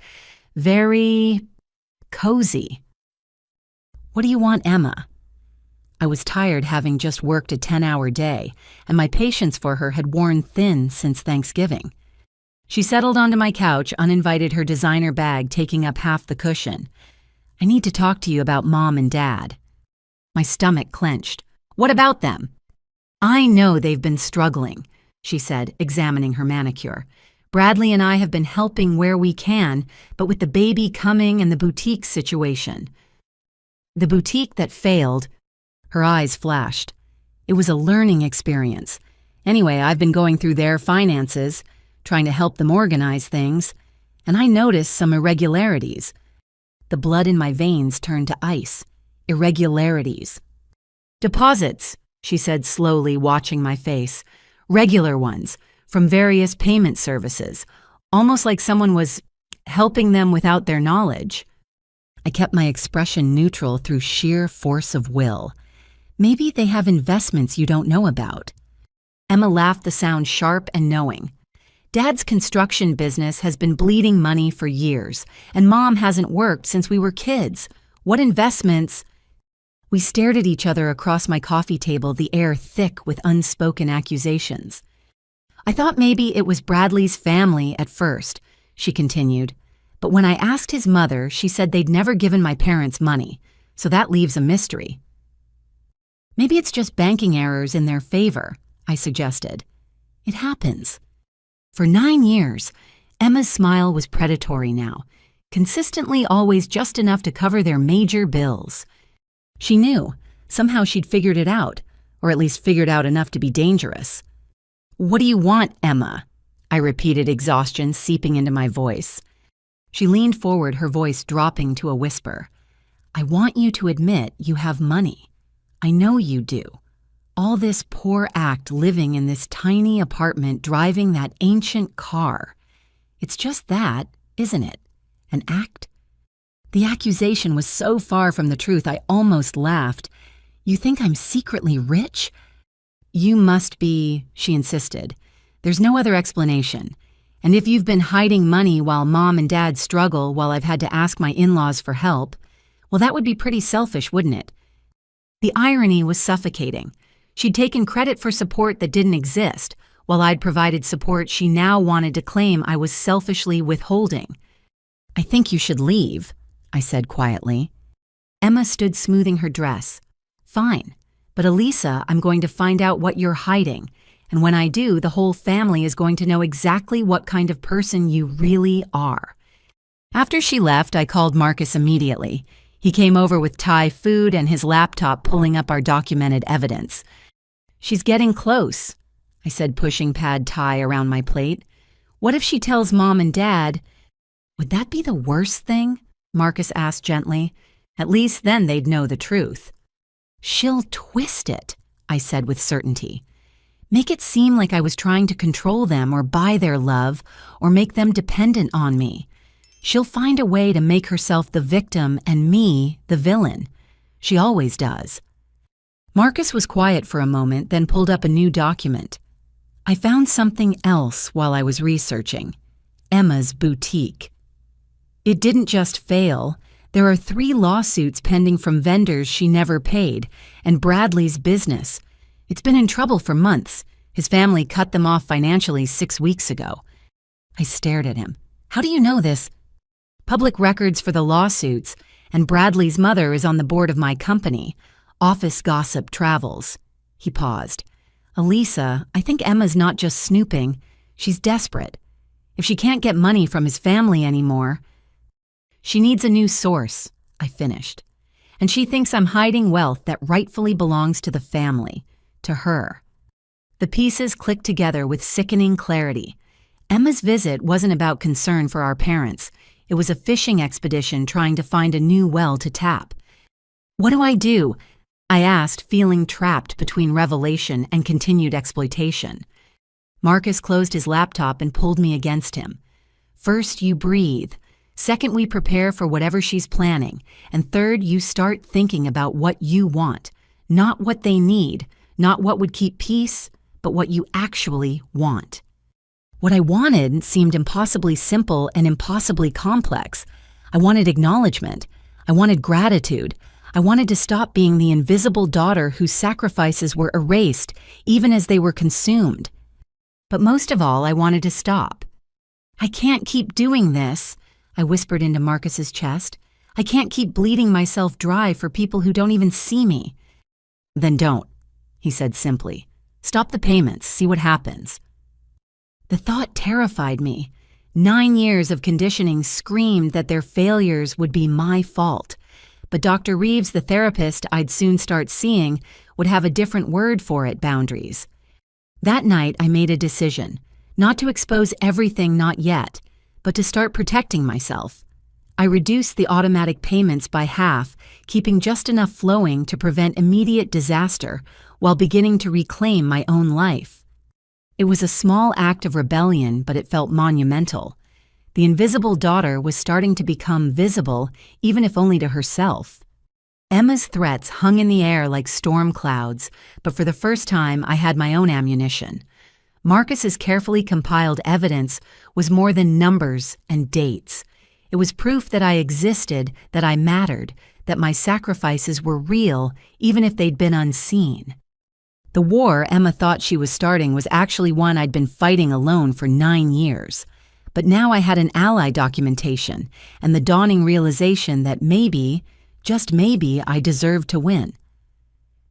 Very cozy. "What do you want, Emma?" I was tired, having just worked a 10-hour day, and my patience for her had worn thin since Thanksgiving. She settled onto my couch, uninvited, her designer bag taking up half the cushion. "I need to talk to you about Mom and Dad." My stomach clenched. "What about them?" "I know they've been struggling," she said, examining her manicure. "Bradley and I have been helping where we can, but with the baby coming and the boutique situation." "The boutique that failed," her eyes flashed. "It was a learning experience. Anyway, I've been going through their finances, trying to help them organize things, and I noticed some irregularities." The blood in my veins turned to ice. Irregularities. "Deposits," she said slowly, watching my face. "Regular ones, from various payment services, almost like someone was helping them without their knowledge." I kept my expression neutral through sheer force of will. "Maybe they have investments you don't know about." Emma laughed, the sound sharp and knowing. "Dad's construction business has been bleeding money for years, and Mom hasn't worked since we were kids. What investments?" We stared at each other across my coffee table, the air thick with unspoken accusations. "I thought maybe it was Bradley's family at first," she continued. "But when I asked his mother, she said they'd never given my parents money, so that leaves a mystery." "Maybe it's just banking errors in their favor," I suggested. "It happens." For 9 years, Emma's smile was predatory now, consistently always just enough to cover their major bills. She knew. Somehow she'd figured it out, or at least figured out enough to be dangerous. "What do you want, Emma?" I repeated, exhaustion seeping into my voice. She leaned forward, her voice dropping to a whisper. "I want you to admit you have money. I know you do. All this poor act living in this tiny apartment driving that ancient car. It's just that, isn't it? An act?" The accusation was so far from the truth I almost laughed. "You think I'm secretly rich?" "You must be," she insisted. "There's no other explanation. And if you've been hiding money while Mom and Dad struggle while I've had to ask my in-laws for help, well, that would be pretty selfish, wouldn't it?" The irony was suffocating. She'd taken credit for support that didn't exist, while I'd provided support she now wanted to claim I was selfishly withholding. "I think you should leave," I said quietly. Emma stood smoothing her dress. "Fine, but Elisa, I'm going to find out what you're hiding, and when I do, the whole family is going to know exactly what kind of person you really are." After she left, I called Marcus immediately. He came over with Thai food and his laptop pulling up our documented evidence. "She's getting close," I said, pushing pad Thai around my plate. "What if she tells Mom and Dad?" "Would that be the worst thing?" Marcus asked gently. "At least then they'd know the truth." "She'll twist it," I said with certainty. "Make it seem like I was trying to control them or buy their love or make them dependent on me. She'll find a way to make herself the victim and me the villain. She always does." Marcus was quiet for a moment, then pulled up a new document. I found something else while I was researching. Emma's boutique. It didn't just fail. There are 3 lawsuits pending from vendors she never paid, and Bradley's business. It's been in trouble for months. His family cut them off financially 6 weeks ago. I stared at him. "How do you know this?" "Public records for the lawsuits, and Bradley's mother is on the board of my company. Office gossip travels." He paused. "Elisa, I think Emma's not just snooping. She's desperate. If she can't get money from his family anymore, she needs a new source," I finished. "And she thinks I'm hiding wealth that rightfully belongs to the family, to her." The pieces clicked together with sickening clarity. Emma's visit wasn't about concern for our parents. It was a fishing expedition trying to find a new well to tap. "What do I do?" I asked, feeling trapped between revelation and continued exploitation. Marcus closed his laptop and pulled me against him. "First, you breathe. Second, we prepare for whatever she's planning. And third, you start thinking about what you want. Not what they need, not what would keep peace, but what you actually want." What I wanted seemed impossibly simple and impossibly complex. I wanted acknowledgement. I wanted gratitude. I wanted to stop being the invisible daughter whose sacrifices were erased, even as they were consumed. But most of all, I wanted to stop. "I can't keep doing this," I whispered into Marcus's chest. "I can't keep bleeding myself dry for people who don't even see me." "Then don't," he said simply. "Stop the payments, see what happens." The thought terrified me. 9 years of conditioning screamed that their failures would be my fault. But Dr. Reeves, the therapist I'd soon start seeing, would have a different word for it: boundaries. That night, I made a decision, not to expose everything not yet, but to start protecting myself. I reduced the automatic payments by half, keeping just enough flowing to prevent immediate disaster while beginning to reclaim my own life. It was a small act of rebellion, but it felt monumental. The invisible daughter was starting to become visible, even if only to herself. Emma's threats hung in the air like storm clouds, but for the first time I had my own ammunition. Marcus's carefully compiled evidence was more than numbers and dates. It was proof that I existed, that I mattered, that my sacrifices were real, even if they'd been unseen. The war Emma thought she was starting was actually one I'd been fighting alone for 9 years. But now I had an ally documentation and the dawning realization that maybe, just maybe, I deserved to win.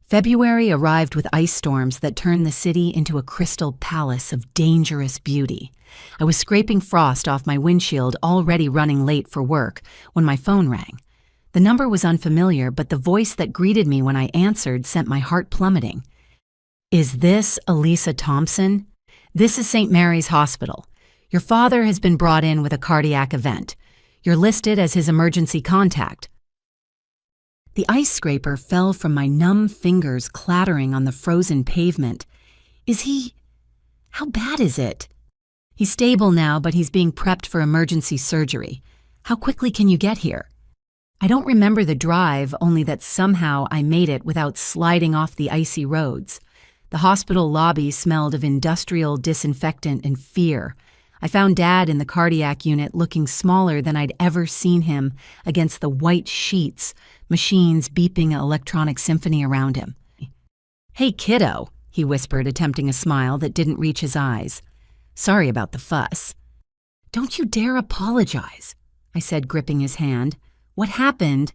February arrived with ice storms that turned the city into a crystal palace of dangerous beauty. I was scraping frost off my windshield, already running late for work, when my phone rang. The number was unfamiliar, but the voice that greeted me when I answered sent my heart plummeting. "Is this Elisa Thompson? This is St. Mary's Hospital. Your father has been brought in with a cardiac event. You're listed as his emergency contact." The ice scraper fell from my numb fingers, clattering on the frozen pavement. "Is he... How bad is it?" "He's stable now, but he's being prepped for emergency surgery. How quickly can you get here?" I don't remember the drive, only that somehow I made it without sliding off the icy roads. The hospital lobby smelled of industrial disinfectant and fear. I found Dad in the cardiac unit, looking smaller than I'd ever seen him against the white sheets, machines beeping an electronic symphony around him. "Hey, kiddo," he whispered, attempting a smile that didn't reach his eyes. "Sorry about the fuss." "Don't you dare apologize," I said, gripping his hand. "What happened?"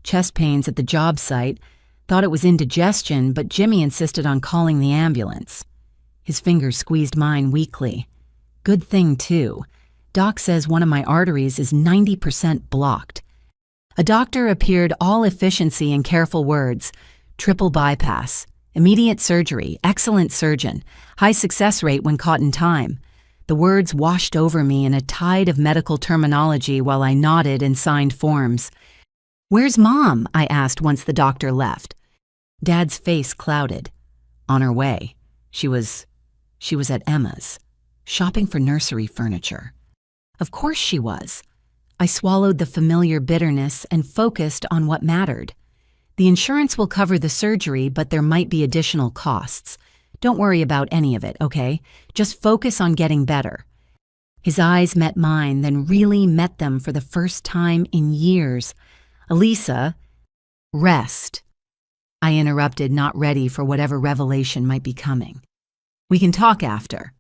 "Chest pains at the job site. Thought it was indigestion, but Jimmy insisted on calling the ambulance." His fingers squeezed mine weakly. "Good thing, too. Doc says one of my arteries is 90% blocked." A doctor appeared, all efficiency and careful words. "Triple bypass. Immediate surgery. Excellent surgeon. High success rate when caught in time." The words washed over me in a tide of medical terminology while I nodded and signed forms. "Where's Mom?" I asked once the doctor left. Dad's face clouded. "On her way. She was at Emma's, shopping for nursery furniture." Of course she was. I swallowed the familiar bitterness and focused on what mattered. "The insurance will cover the surgery, but there might be additional costs. Don't worry about any of it, okay? Just focus on getting better." His eyes met mine, then really met them for the first time in years. "Elisa..." "Rest," I interrupted, not ready for whatever revelation might be coming. "We can talk after."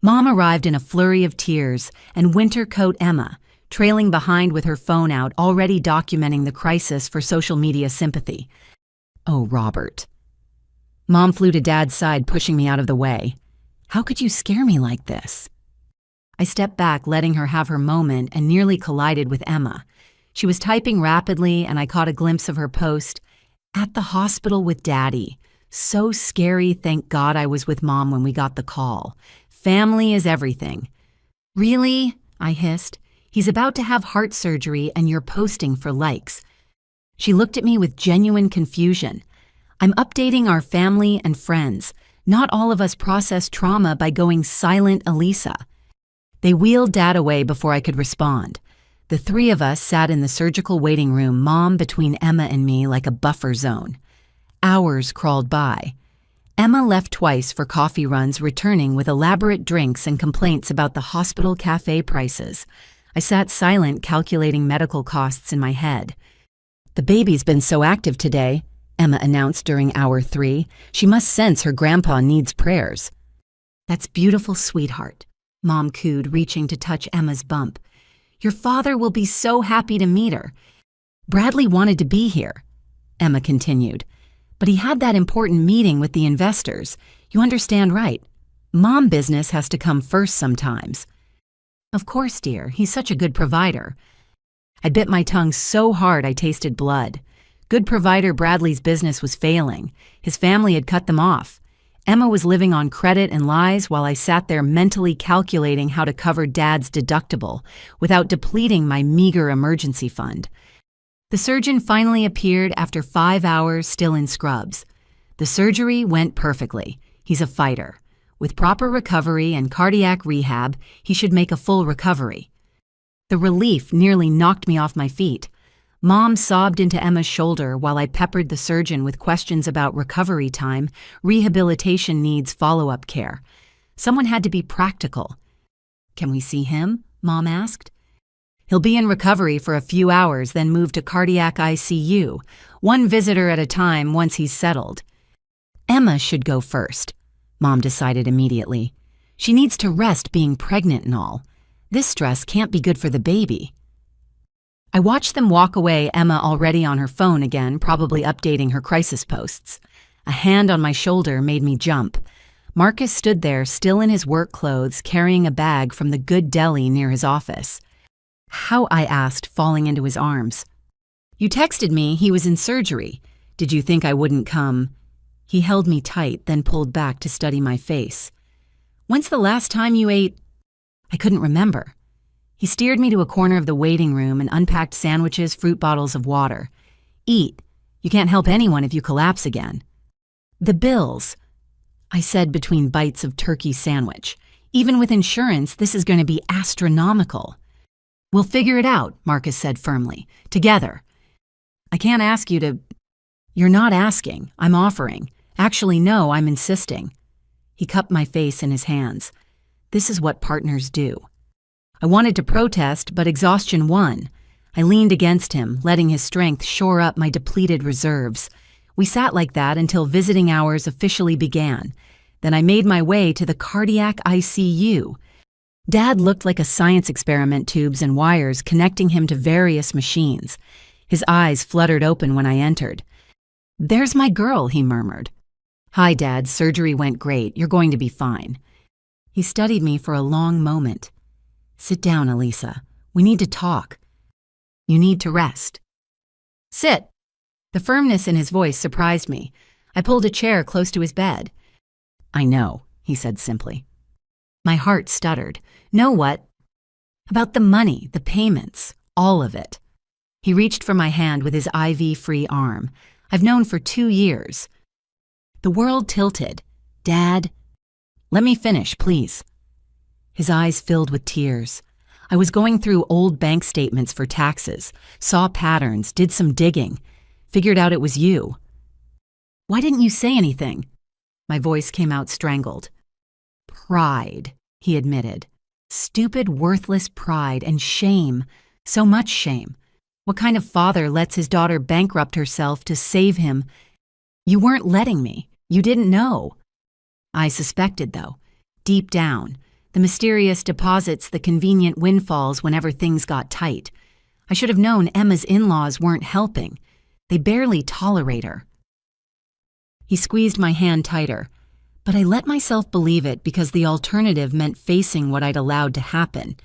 Mom arrived in a flurry of tears, and winter coat Emma, trailing behind with her phone out, already documenting the crisis for social media sympathy. "Oh, Robert." Mom flew to Dad's side, pushing me out of the way. "How could you scare me like this?" I stepped back, letting her have her moment, and nearly collided with Emma. She was typing rapidly, and I caught a glimpse of her post. "At the hospital with Daddy. So scary, thank God I was with Mom when we got the call. Family is everything." "Really?" I hissed. He's about to have heart surgery and you're posting for likes. She looked at me with genuine confusion. I'm updating our family and friends. Not all of us process trauma by going silent, Elisa. They wheeled Dad away before I could respond. The three of us sat in the surgical waiting room, Mom between Emma and me like a buffer zone. Hours crawled by. Emma left twice for coffee runs, returning with elaborate drinks and complaints about the hospital cafe prices. I sat silent, calculating medical costs in my head. "The baby's been so active today," Emma announced during hour 3. "She must sense her grandpa needs prayers." "That's beautiful, sweetheart," Mom cooed, reaching to touch Emma's bump. "Your father will be so happy to meet her. Bradley wanted to be here," Emma continued, "but he had that important meeting with the investors. You understand, right? Mom business has to come first sometimes." "Of course, dear. He's such a good provider." I bit my tongue so hard I tasted blood. Good provider Bradley's business was failing. His family had cut them off. Emma was living on credit and lies while I sat there mentally calculating how to cover Dad's deductible without depleting my meager emergency fund. The surgeon finally appeared after 5 hours still in scrubs. The surgery went perfectly. He's a fighter. With proper recovery and cardiac rehab, he should make a full recovery. The relief nearly knocked me off my feet. Mom sobbed into Emma's shoulder while I peppered the surgeon with questions about recovery time, rehabilitation needs, follow-up care. Someone had to be practical. "Can we see him?" Mom asked. "He'll be in recovery for a few hours, then move to cardiac ICU, one visitor at a time once he's settled." "Emma should go first," Mom decided immediately. "She needs to rest being pregnant and all. This stress can't be good for the baby." I watched them walk away, Emma already on her phone again, probably updating her crisis posts. A hand on my shoulder made me jump. Marcus stood there, still in his work clothes, carrying a bag from the good deli near his office. "How?" I asked, falling into his arms. "You texted me he was in surgery. Did you think I wouldn't come?" He held me tight, then pulled back to study my face. "When's the last time you ate?" I couldn't remember. He steered me to a corner of the waiting room and unpacked sandwiches, fruit bottles of water. "Eat. You can't help anyone if you collapse again." "The bills," I said between bites of turkey sandwich. "Even with insurance, this is going to be astronomical." "We'll figure it out," Marcus said firmly. "Together." "I can't ask you to—" "You're not asking. I'm offering. Actually, no, I'm insisting." He cupped my face in his hands. This is what partners do. I wanted to protest, but exhaustion won. I leaned against him, letting his strength shore up my depleted reserves. We sat like that until visiting hours officially began. Then I made my way to the cardiac ICU. Dad looked like a science experiment, tubes and wires connecting him to various machines. His eyes fluttered open when I entered. "There's my girl," he murmured. "Hi, Dad. Surgery went great. You're going to be fine." He studied me for a long moment. "Sit down, Elisa. We need to talk. You need to rest." "Sit." The firmness in his voice surprised me. I pulled a chair close to his bed. "I know," he said simply. My heart stuttered. "Know what?" "About the money, the payments, all of it." He reached for my hand with his IV-free arm. "I've known for 2 years." The world tilted. "Dad." "Let me finish, please." His eyes filled with tears. I was going through old bank statements for taxes, saw patterns, did some digging, figured out it was you. "Why didn't you say anything?" My voice came out strangled. "Pride," he admitted. "Stupid, worthless pride and shame. So much shame. What kind of father lets his daughter bankrupt herself to save him? You weren't letting me. You didn't know." I suspected, though. Deep down. The mysterious deposits, the convenient windfalls whenever things got tight. I should have known Emma's in-laws weren't helping. They barely tolerate her. He squeezed my hand tighter, but I let myself believe it because the alternative meant facing what I'd allowed to happen.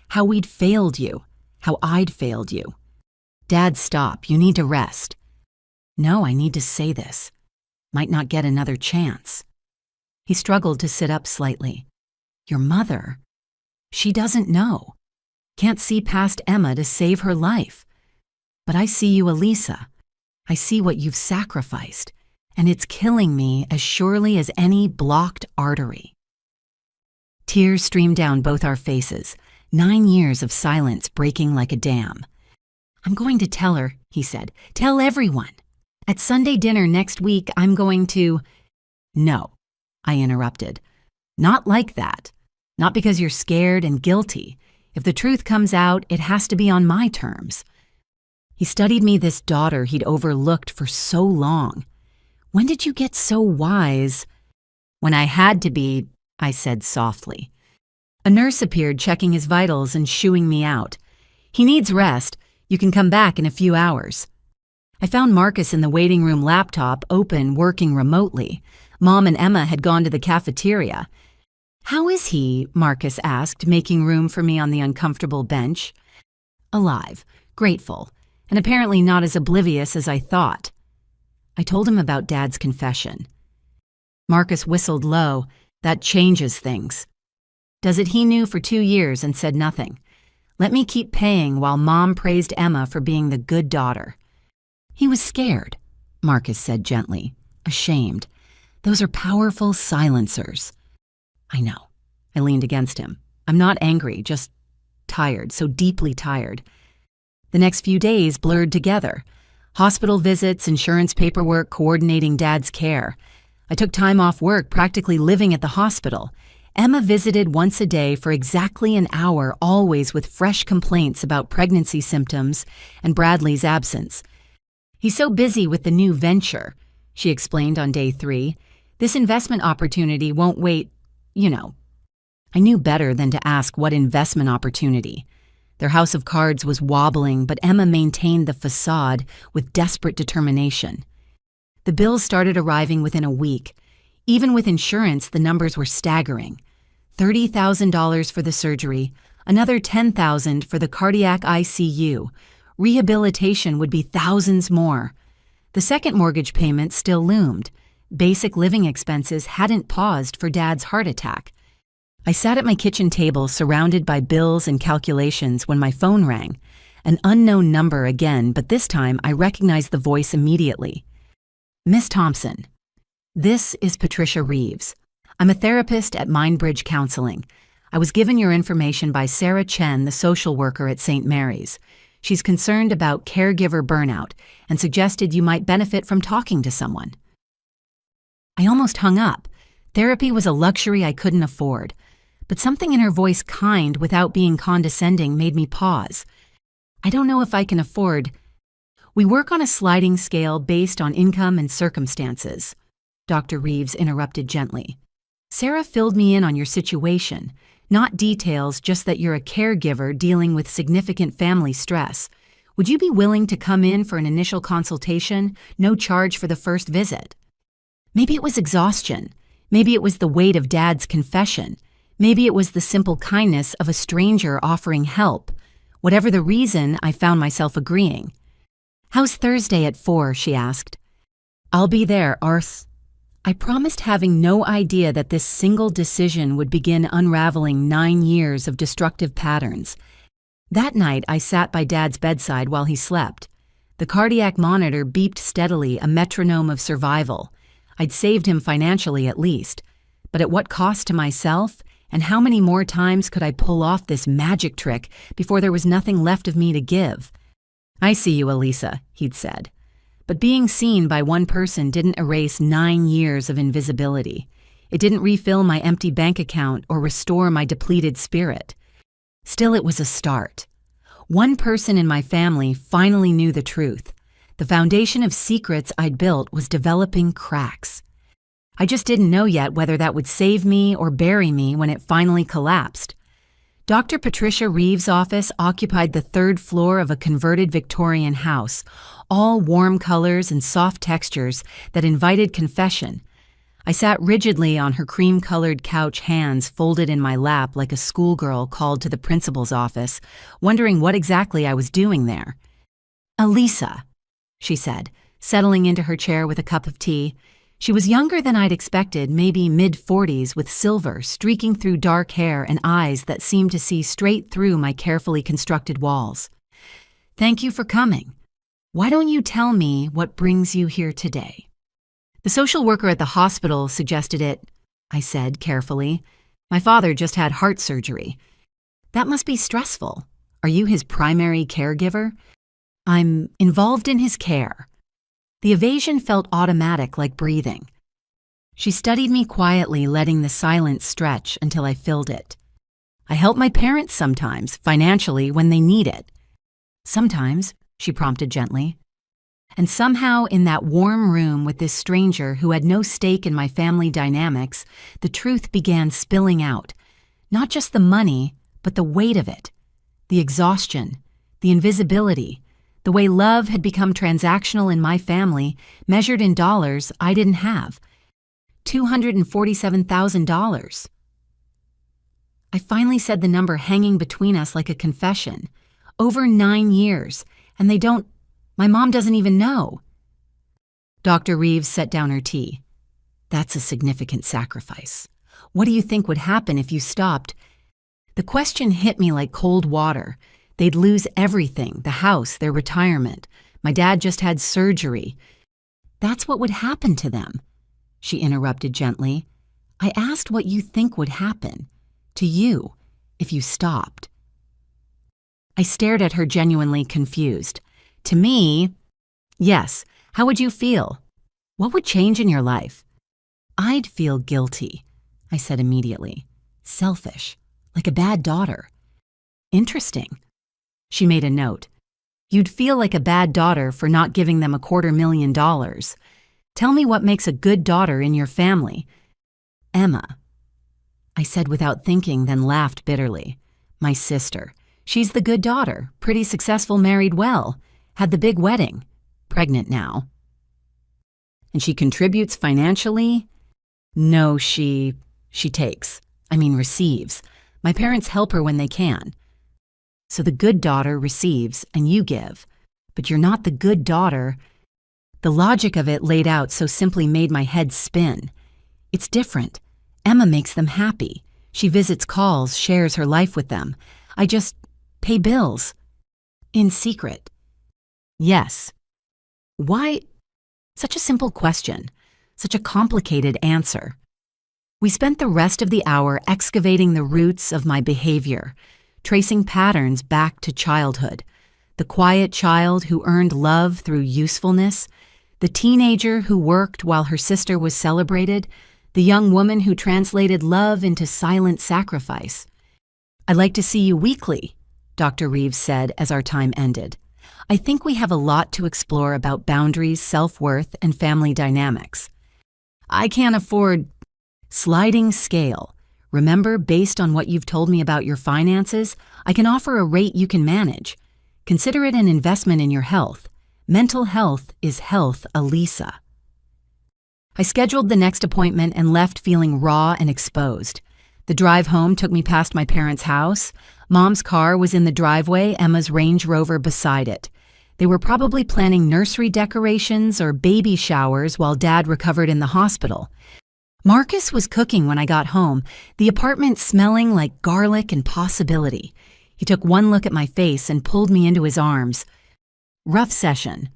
How we'd failed you. How I'd failed you. "Dad, stop. You need to rest." "No, I need to say this. Might not get another chance." He struggled to sit up slightly. "Your mother? She doesn't know." Can't see past Emma to save her life. But I see you, Elisa. I see what you've sacrificed, and it's killing me as surely as any blocked artery." Tears streamed down both our faces, 9 years of silence breaking like a dam. "I'm going to tell her," he said. "Tell everyone. At Sunday dinner next week, I'm going to—" "No," I interrupted. "Not like that. Not because you're scared and guilty. If the truth comes out, it has to be on my terms." He studied me, this daughter he'd overlooked for so long. "When did you get so wise?" "When I had to be," I said softly. A nurse appeared, checking his vitals and shooing me out. "He needs rest. You can come back in a few hours." I found Marcus in the waiting room, laptop open, working remotely. Mom and Emma had gone to the cafeteria. "How is he?" Marcus asked, making room for me on the uncomfortable bench. "Alive, grateful, and apparently not as oblivious as I thought." I told him about Dad's confession. Marcus whistled low. "That changes things." "Does it? He knew for 2 years and said nothing. Let me keep paying while Mom praised Emma for being the good daughter." "He was scared," Marcus said gently, ashamed. "Those are powerful silencers." "I know." I leaned against him. "I'm not angry, just tired, so deeply tired." The next few days blurred together. Hospital visits, insurance paperwork, coordinating Dad's care. I took time off work, practically living at the hospital. Emma visited once a day for exactly an hour, always with fresh complaints about pregnancy symptoms and Bradley's absence. "He's so busy with the new venture," she explained on day 3. "This investment opportunity won't wait, you know." I knew better than to ask what investment opportunity. Their house of cards was wobbling, but Emma maintained the facade with desperate determination. The bills started arriving within a week. Even with insurance, the numbers were staggering. $30,000 for the surgery, another $10,000 for the cardiac ICU. Rehabilitation would be thousands more. The second mortgage payment still loomed. Basic living expenses hadn't paused for Dad's heart attack. I sat at my kitchen table, surrounded by bills and calculations, when my phone rang. An unknown number again, but this time I recognized the voice immediately. "Miss Thompson, this is Patricia Reeves. I'm a therapist at Mindbridge Counseling. I was given your information by Sarah Chen, the social worker at St. Mary's. She's concerned about caregiver burnout and suggested you might benefit from talking to someone." I almost hung up. Therapy was a luxury I couldn't afford. But something in her voice, kind without being condescending, made me pause. "I don't know if I can afford—" "We work on a sliding scale based on income and circumstances," Dr. Reeves interrupted gently. "Sarah filled me in on your situation. Not details, just that you're a caregiver dealing with significant family stress. Would you be willing to come in for an initial consultation? No charge for the first visit." Maybe it was exhaustion. Maybe it was the weight of Dad's confession. Maybe it was the simple kindness of a stranger offering help. Whatever the reason, I found myself agreeing. "How's Thursday at 4?" she asked. "I'll be there, Arth." I promised having no idea that this single decision would begin unraveling 9 years of destructive patterns. That night, I sat by Dad's bedside while he slept. The cardiac monitor beeped steadily, a metronome of survival. I'd saved him financially at least. But at what cost to myself? And how many more times could I pull off this magic trick before there was nothing left of me to give? "I see you, Elisa," he'd said. But being seen by one person didn't erase 9 years of invisibility. It didn't refill my empty bank account or restore my depleted spirit. Still, it was a start. One person in my family finally knew the truth. The foundation of secrets I'd built was developing cracks. I just didn't know yet whether that would save me or bury me when it finally collapsed. Dr. Patricia Reeves' office occupied the 3rd floor of a converted Victorian house, all warm colors and soft textures that invited confession. I sat rigidly on her cream-colored couch, hands folded in my lap like a schoolgirl called to the principal's office, wondering what exactly I was doing there. "Elisa," she said, settling into her chair with a cup of tea. She was younger than I'd expected, maybe mid-40s, with silver streaking through dark hair and eyes that seemed to see straight through my carefully constructed walls. "Thank you for coming. Why don't you tell me what brings you here today?" "The social worker at the hospital suggested it," I said carefully. "My father just had heart surgery." "That must be stressful. Are you his primary caregiver?" "I'm involved in his care." The evasion felt automatic, like breathing. She studied me quietly, letting the silence stretch until I filled it. "I help my parents sometimes, financially, when they need it." "Sometimes," she prompted gently. And somehow, in that warm room with this stranger who had no stake in my family dynamics, the truth began spilling out. Not just the money, but the weight of it. The exhaustion, the invisibility, the way love had become transactional in my family, measured in dollars I didn't have. $247,000. I finally said the number hanging between us like a confession. Over 9 years, and my mom doesn't even know. Dr. Reeves set down her tea. "That's a significant sacrifice. What do you think would happen if you stopped?" The question hit me like cold water. They'd lose everything, the house, their retirement. My dad just had surgery. "That's what would happen to them," she interrupted gently. "I asked what you think would happen to you if you stopped." I stared at her, genuinely confused. "To me, yes. How would you feel? What would change in your life?" "I'd feel guilty," I said immediately. "Selfish, like a bad daughter." "Interesting." She made a note. "You'd feel like a bad daughter for not giving them $250,000. Tell me what makes a good daughter in your family." "Emma," I said without thinking, then laughed bitterly. "My sister. She's the good daughter, pretty successful, married well, had the big wedding, pregnant now." "And she contributes financially?" "No, she receives. My parents help her when they can." "So the good daughter receives and you give, but you're not the good daughter." The logic of it laid out so simply made my head spin. "It's different. Emma makes them happy. She visits, calls, shares her life with them. I just pay bills. In secret." "Yes." "Why?" Such a simple question, such a complicated answer. We spent the rest of the hour excavating the roots of my behavior, tracing patterns back to childhood. The quiet child who earned love through usefulness, the teenager who worked while her sister was celebrated, the young woman who translated love into silent sacrifice. "I'd like to see you weekly," Dr. Reeves said as our time ended. "I think we have a lot to explore about boundaries, self-worth, and family dynamics." "I can't afford—" "Sliding scale. Remember, based on what you've told me about your finances, I can offer a rate you can manage. Consider it an investment in your health. Mental health is health, Elisa." I scheduled the next appointment and left feeling raw and exposed. The drive home took me past my parents' house. Mom's car was in the driveway, Emma's Range Rover beside it. They were probably planning nursery decorations or baby showers while Dad recovered in the hospital. Marcus was cooking when I got home, the apartment smelling like garlic and possibility. He took one look at my face and pulled me into his arms. "Rough session."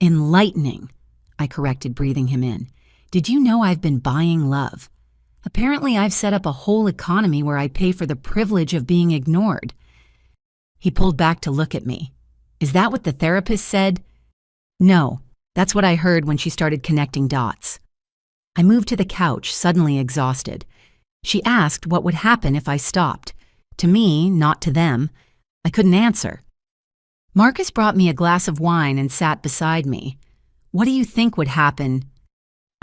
"Enlightening," I corrected, breathing him in. "Did you know I've been buying love? Apparently I've set up a whole economy where I pay for the privilege of being ignored." He pulled back to look at me. "Is that what the therapist said?" "No, that's what I heard when she started connecting dots." I moved to the couch, suddenly exhausted. She asked what would happen if I stopped. To me, not to them. I couldn't answer. Marcus brought me a glass of wine and sat beside me. "What do you think would happen?"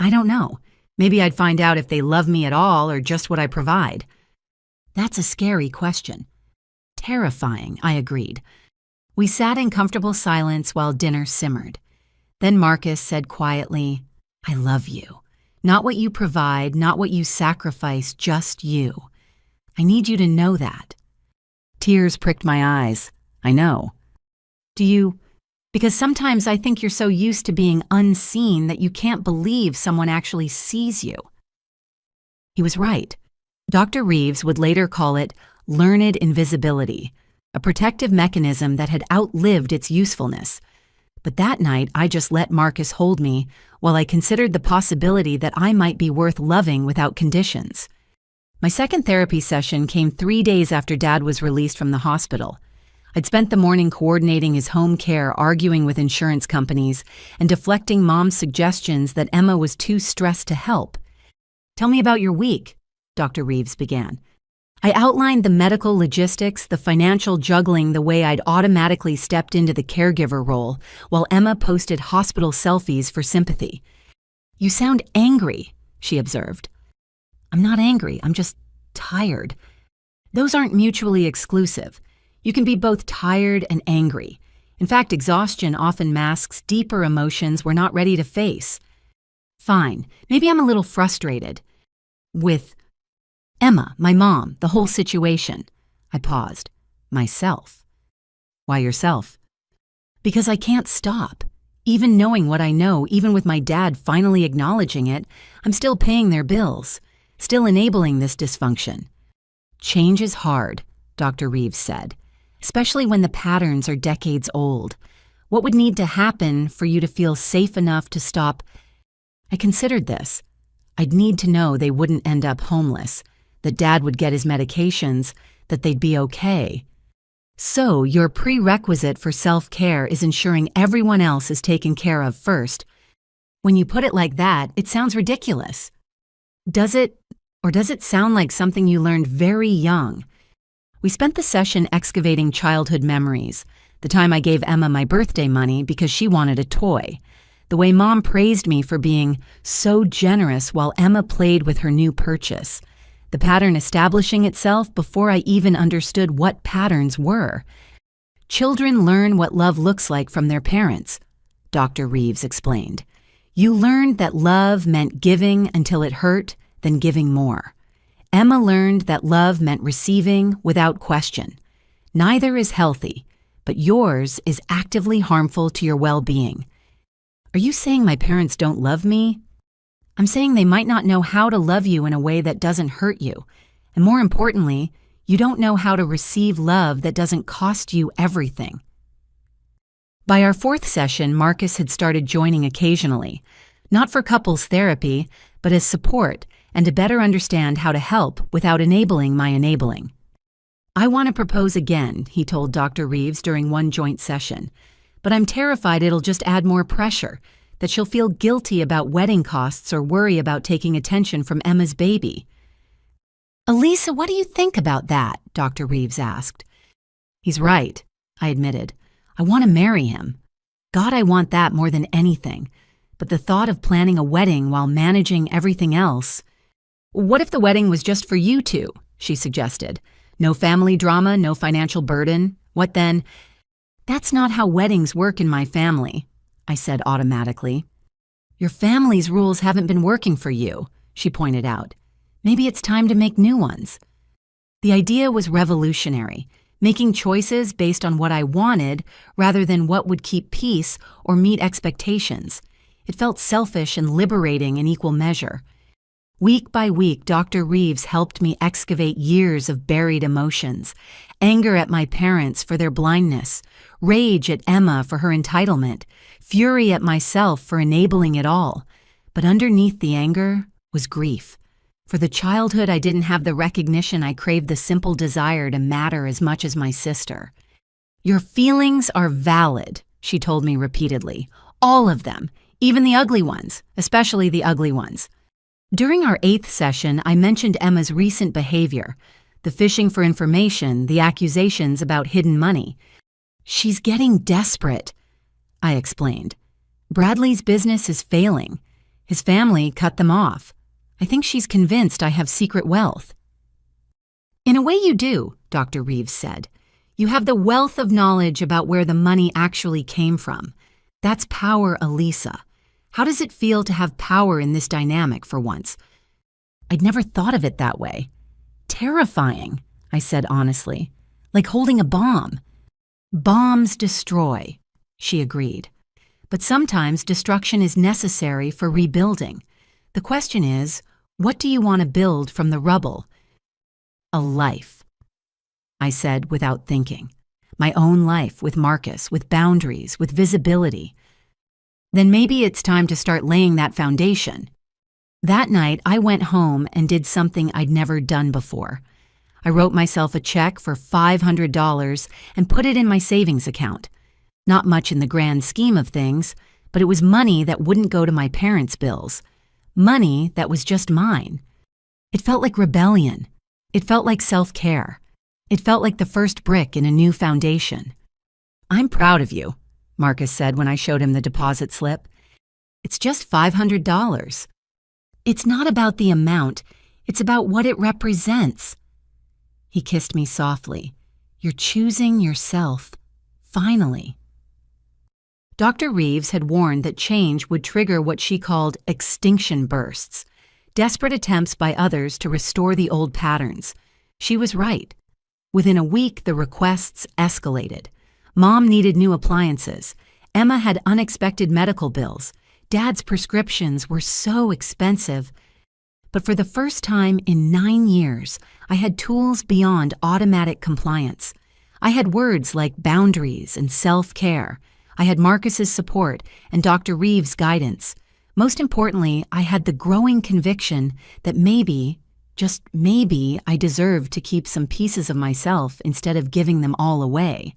"I don't know. Maybe I'd find out if they love me at all or just what I provide." "That's a scary question." "Terrifying," I agreed. We sat in comfortable silence while dinner simmered. Then Marcus said quietly, "I love you. Not what you provide, not what you sacrifice, just you. I need you to know that." Tears pricked my eyes. "I know." "Do you Because sometimes I think you're so used to being unseen that you can't believe someone actually sees you." He was right. Dr. Reeves would later call it learned invisibility, a protective mechanism that had outlived its usefulness. But that night, I just let Marcus hold me while I considered the possibility that I might be worth loving without conditions. My second therapy session came 3 days after Dad was released from the hospital. I'd spent the morning coordinating his home care, arguing with insurance companies, and deflecting Mom's suggestions that Emma was too stressed to help. "Tell me about your week," Dr. Reeves began. I outlined the medical logistics, the financial juggling, the way I'd automatically stepped into the caregiver role, while Emma posted hospital selfies for sympathy. "You sound angry," she observed. "I'm not angry, I'm just tired." Those aren't mutually exclusive. You can be both tired and angry. In fact, exhaustion often masks deeper emotions we're not ready to face. "Fine, maybe I'm a little frustrated with Emma, my mom, the whole situation." I paused. "Myself." "Why yourself?" "Because I can't stop. Even knowing what I know, even with my dad finally acknowledging it, I'm still paying their bills, still enabling this dysfunction." "Change is hard," Dr. Reeves said, "especially when the patterns are decades old. What would need to happen for you to feel safe enough to stop?" I considered this. I'd need to know they wouldn't end up homeless, that Dad would get his medications, that they'd be okay. "So your prerequisite for self-care is ensuring everyone else is taken care of first. When you put it like that, it sounds ridiculous." Does it sound like something you learned very young? We spent the session excavating childhood memories, the time I gave Emma my birthday money because she wanted a toy, the way Mom praised me for being so generous while Emma played with her new purchase, the pattern establishing itself before I even understood what patterns were. "Children learn what love looks like from their parents," Dr. Reeves explained. "You learned that love meant giving until it hurt, then giving more. Emma learned that love meant receiving without question. Neither is healthy, but yours is actively harmful to your well-being." "Are you saying my parents don't love me?" "I'm saying they might not know how to love you in a way that doesn't hurt you. And more importantly, you don't know how to receive love that doesn't cost you everything." By our fourth session, Marcus had started joining occasionally, not for couples therapy, but as support and to better understand how to help without enabling my enabling. "I want to propose again," he told Dr. Reeves during one joint session, "but I'm terrified it'll just add more pressure, that she'll feel guilty about wedding costs or worry about taking attention from Emma's baby." "Elisa, what do you think about that?" Dr. Reeves asked. "He's right," I admitted. "I want to marry him. God, I want that more than anything. But the thought of planning a wedding while managing everything else—" "What if the wedding was just for you two?" she suggested. "No family drama, no financial burden. What then?" "That's not how weddings work in my family," I said automatically. "Your family's rules haven't been working for you," she pointed out. "Maybe it's time to make new ones." The idea was revolutionary, making choices based on what I wanted rather than what would keep peace or meet expectations. It felt selfish and liberating in equal measure. Week by week, Dr. Reeves helped me excavate years of buried emotions, anger at my parents for their blindness, rage at Emma for her entitlement, fury at myself for enabling it all. But underneath the anger was grief. For the childhood I didn't have the recognition I craved, the simple desire to matter as much as my sister. "Your feelings are valid," she told me repeatedly. "All of them, even the ugly ones, especially the ugly ones." During our 8th session, I mentioned Emma's recent behavior, the fishing for information, the accusations about hidden money. "She's getting desperate," I explained. "Bradley's business is failing. His family cut them off. I think she's convinced I have secret wealth." "In a way you do," Dr. Reeves said. "You have the wealth of knowledge about where the money actually came from. That's power, Elisa. How does it feel to have power in this dynamic for once?" "I'd never thought of it that way." "Terrifying," I said honestly. "Like holding a bomb." "Bombs destroy," She agreed. But sometimes destruction is necessary for rebuilding. The question is, what do you want to build from the rubble? A life, I said without thinking. My own life with Marcus, with boundaries, with visibility. Then maybe it's time to start laying that foundation. That night, I went home and did something I'd never done before. I wrote myself a check for $500 and put it in my savings account. Not much in the grand scheme of things, but it was money that wouldn't go to my parents' bills. Money that was just mine. It felt like rebellion. It felt like self-care. It felt like the first brick in a new foundation. "I'm proud of you," Marcus said when I showed him the deposit slip. "It's just $500. It's not about the amount, it's about what it represents." He kissed me softly. "You're choosing yourself. Finally." Dr. Reeves had warned that change would trigger what she called extinction bursts, desperate attempts by others to restore the old patterns. She was right. Within a week, the requests escalated. Mom needed new appliances. Emma had unexpected medical bills. Dad's prescriptions were so expensive. But for the first time in 9 years, I had tools beyond automatic compliance. I had words like boundaries and self-care. I had Marcus's support and Dr. Reeves' guidance. Most importantly, I had the growing conviction that maybe, just maybe, I deserved to keep some pieces of myself instead of giving them all away.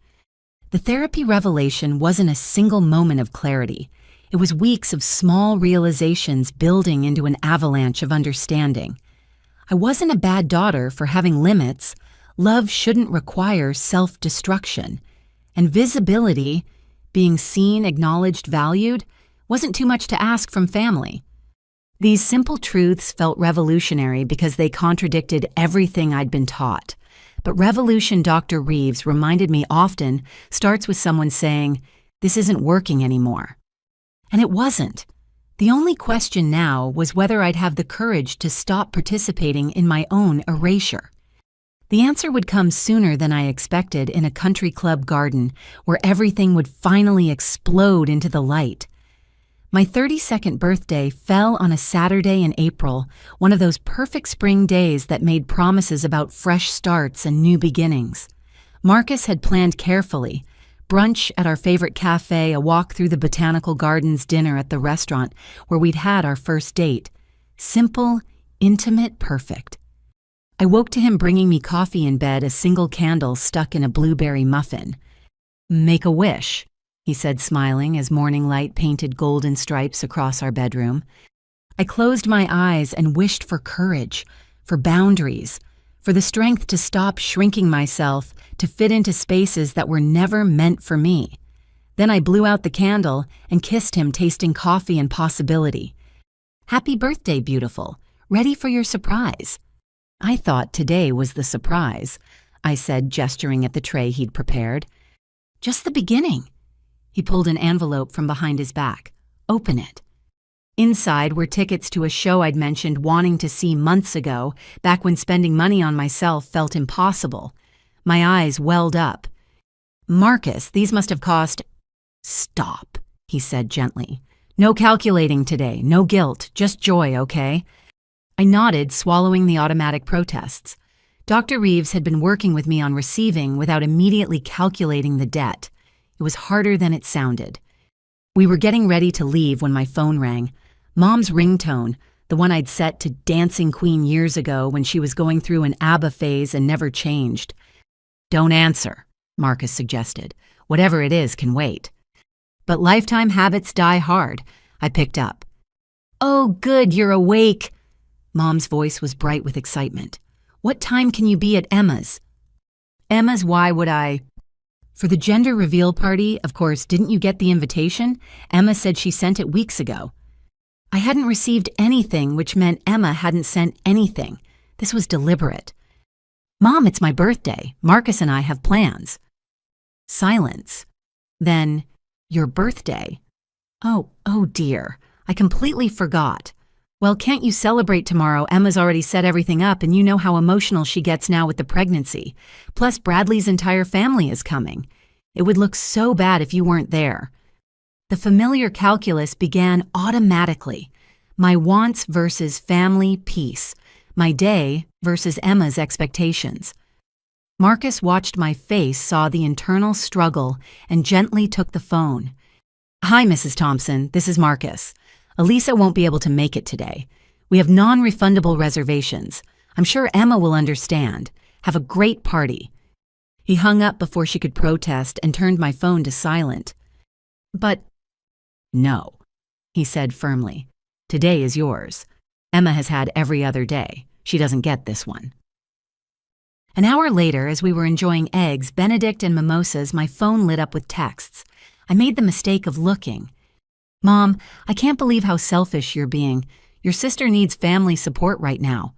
The therapy revelation wasn't a single moment of clarity. It was weeks of small realizations building into an avalanche of understanding. I wasn't a bad daughter for having limits. Love shouldn't require self-destruction. And visibility, being seen, acknowledged, valued, wasn't too much to ask from family. These simple truths felt revolutionary because they contradicted everything I'd been taught. But revolution, Dr. Reeves reminded me often, starts with someone saying, "This isn't working anymore." And it wasn't. The only question now was whether I'd have the courage to stop participating in my own erasure. The answer would come sooner than I expected in a country club garden where everything would finally explode into the light. My 32nd birthday fell on a Saturday in April, one of those perfect spring days that made promises about fresh starts and new beginnings. Marcus had planned carefully. Brunch at our favorite cafe, a walk through the botanical gardens, dinner at the restaurant where we'd had our first date. Simple, intimate, perfect. I woke to him bringing me coffee in bed, a single candle stuck in a blueberry muffin. "Make a wish," he said, smiling as morning light painted golden stripes across our bedroom. I closed my eyes and wished for courage, for boundaries, for the strength to stop shrinking myself to fit into spaces that were never meant for me. Then I blew out the candle and kissed him, tasting coffee and possibility. "Happy birthday, beautiful. Ready for your surprise." I thought today was the surprise, I said, gesturing at the tray he'd prepared. "Just the beginning." He pulled an envelope from behind his back. "Open it." Inside were tickets to a show I'd mentioned wanting to see months ago, back when spending money on myself felt impossible. My eyes welled up. "Marcus, these must have cost—" "Stop," he said gently. "No calculating today, no guilt, just joy, okay?" I nodded, swallowing the automatic protests. Dr. Reeves had been working with me on receiving without immediately calculating the debt. It was harder than it sounded. We were getting ready to leave when my phone rang. Mom's ringtone, the one I'd set to Dancing Queen years ago when she was going through an ABBA phase and never changed. "Don't answer," Marcus suggested. "Whatever it is can wait." But lifetime habits die hard. I picked up. "Oh, good, you're awake." Mom's voice was bright with excitement. "What time can you be at Emma's?" "Emma's, why would I?" "For the gender reveal party, of course. Didn't you get the invitation? Emma said she sent it weeks ago." I hadn't received anything, which meant Emma hadn't sent anything. This was deliberate. "Mom, it's my birthday. Marcus and I have plans." Silence. Then, "Your birthday?" Oh dear. I completely forgot. "Well, can't you celebrate tomorrow? Emma's already set everything up and you know how emotional she gets now with the pregnancy. Plus, Bradley's entire family is coming." It would look so bad if you weren't there. The familiar calculus began automatically. My wants versus family peace. My day versus Emma's expectations. Marcus watched my face, saw the internal struggle, and gently took the phone. "Hi, Mrs. Thompson. This is Marcus. Elisa won't be able to make it today. We have non-refundable reservations. I'm sure Emma will understand. Have a great party." He hung up before she could protest and turned my phone to silent. "But no," he said firmly. "Today is yours. Emma has had every other day. She doesn't get this one." An hour later, as we were enjoying eggs, Benedict, and mimosas, my phone lit up with texts. I made the mistake of looking. "Mom, I can't believe how selfish you're being. Your sister needs family support right now."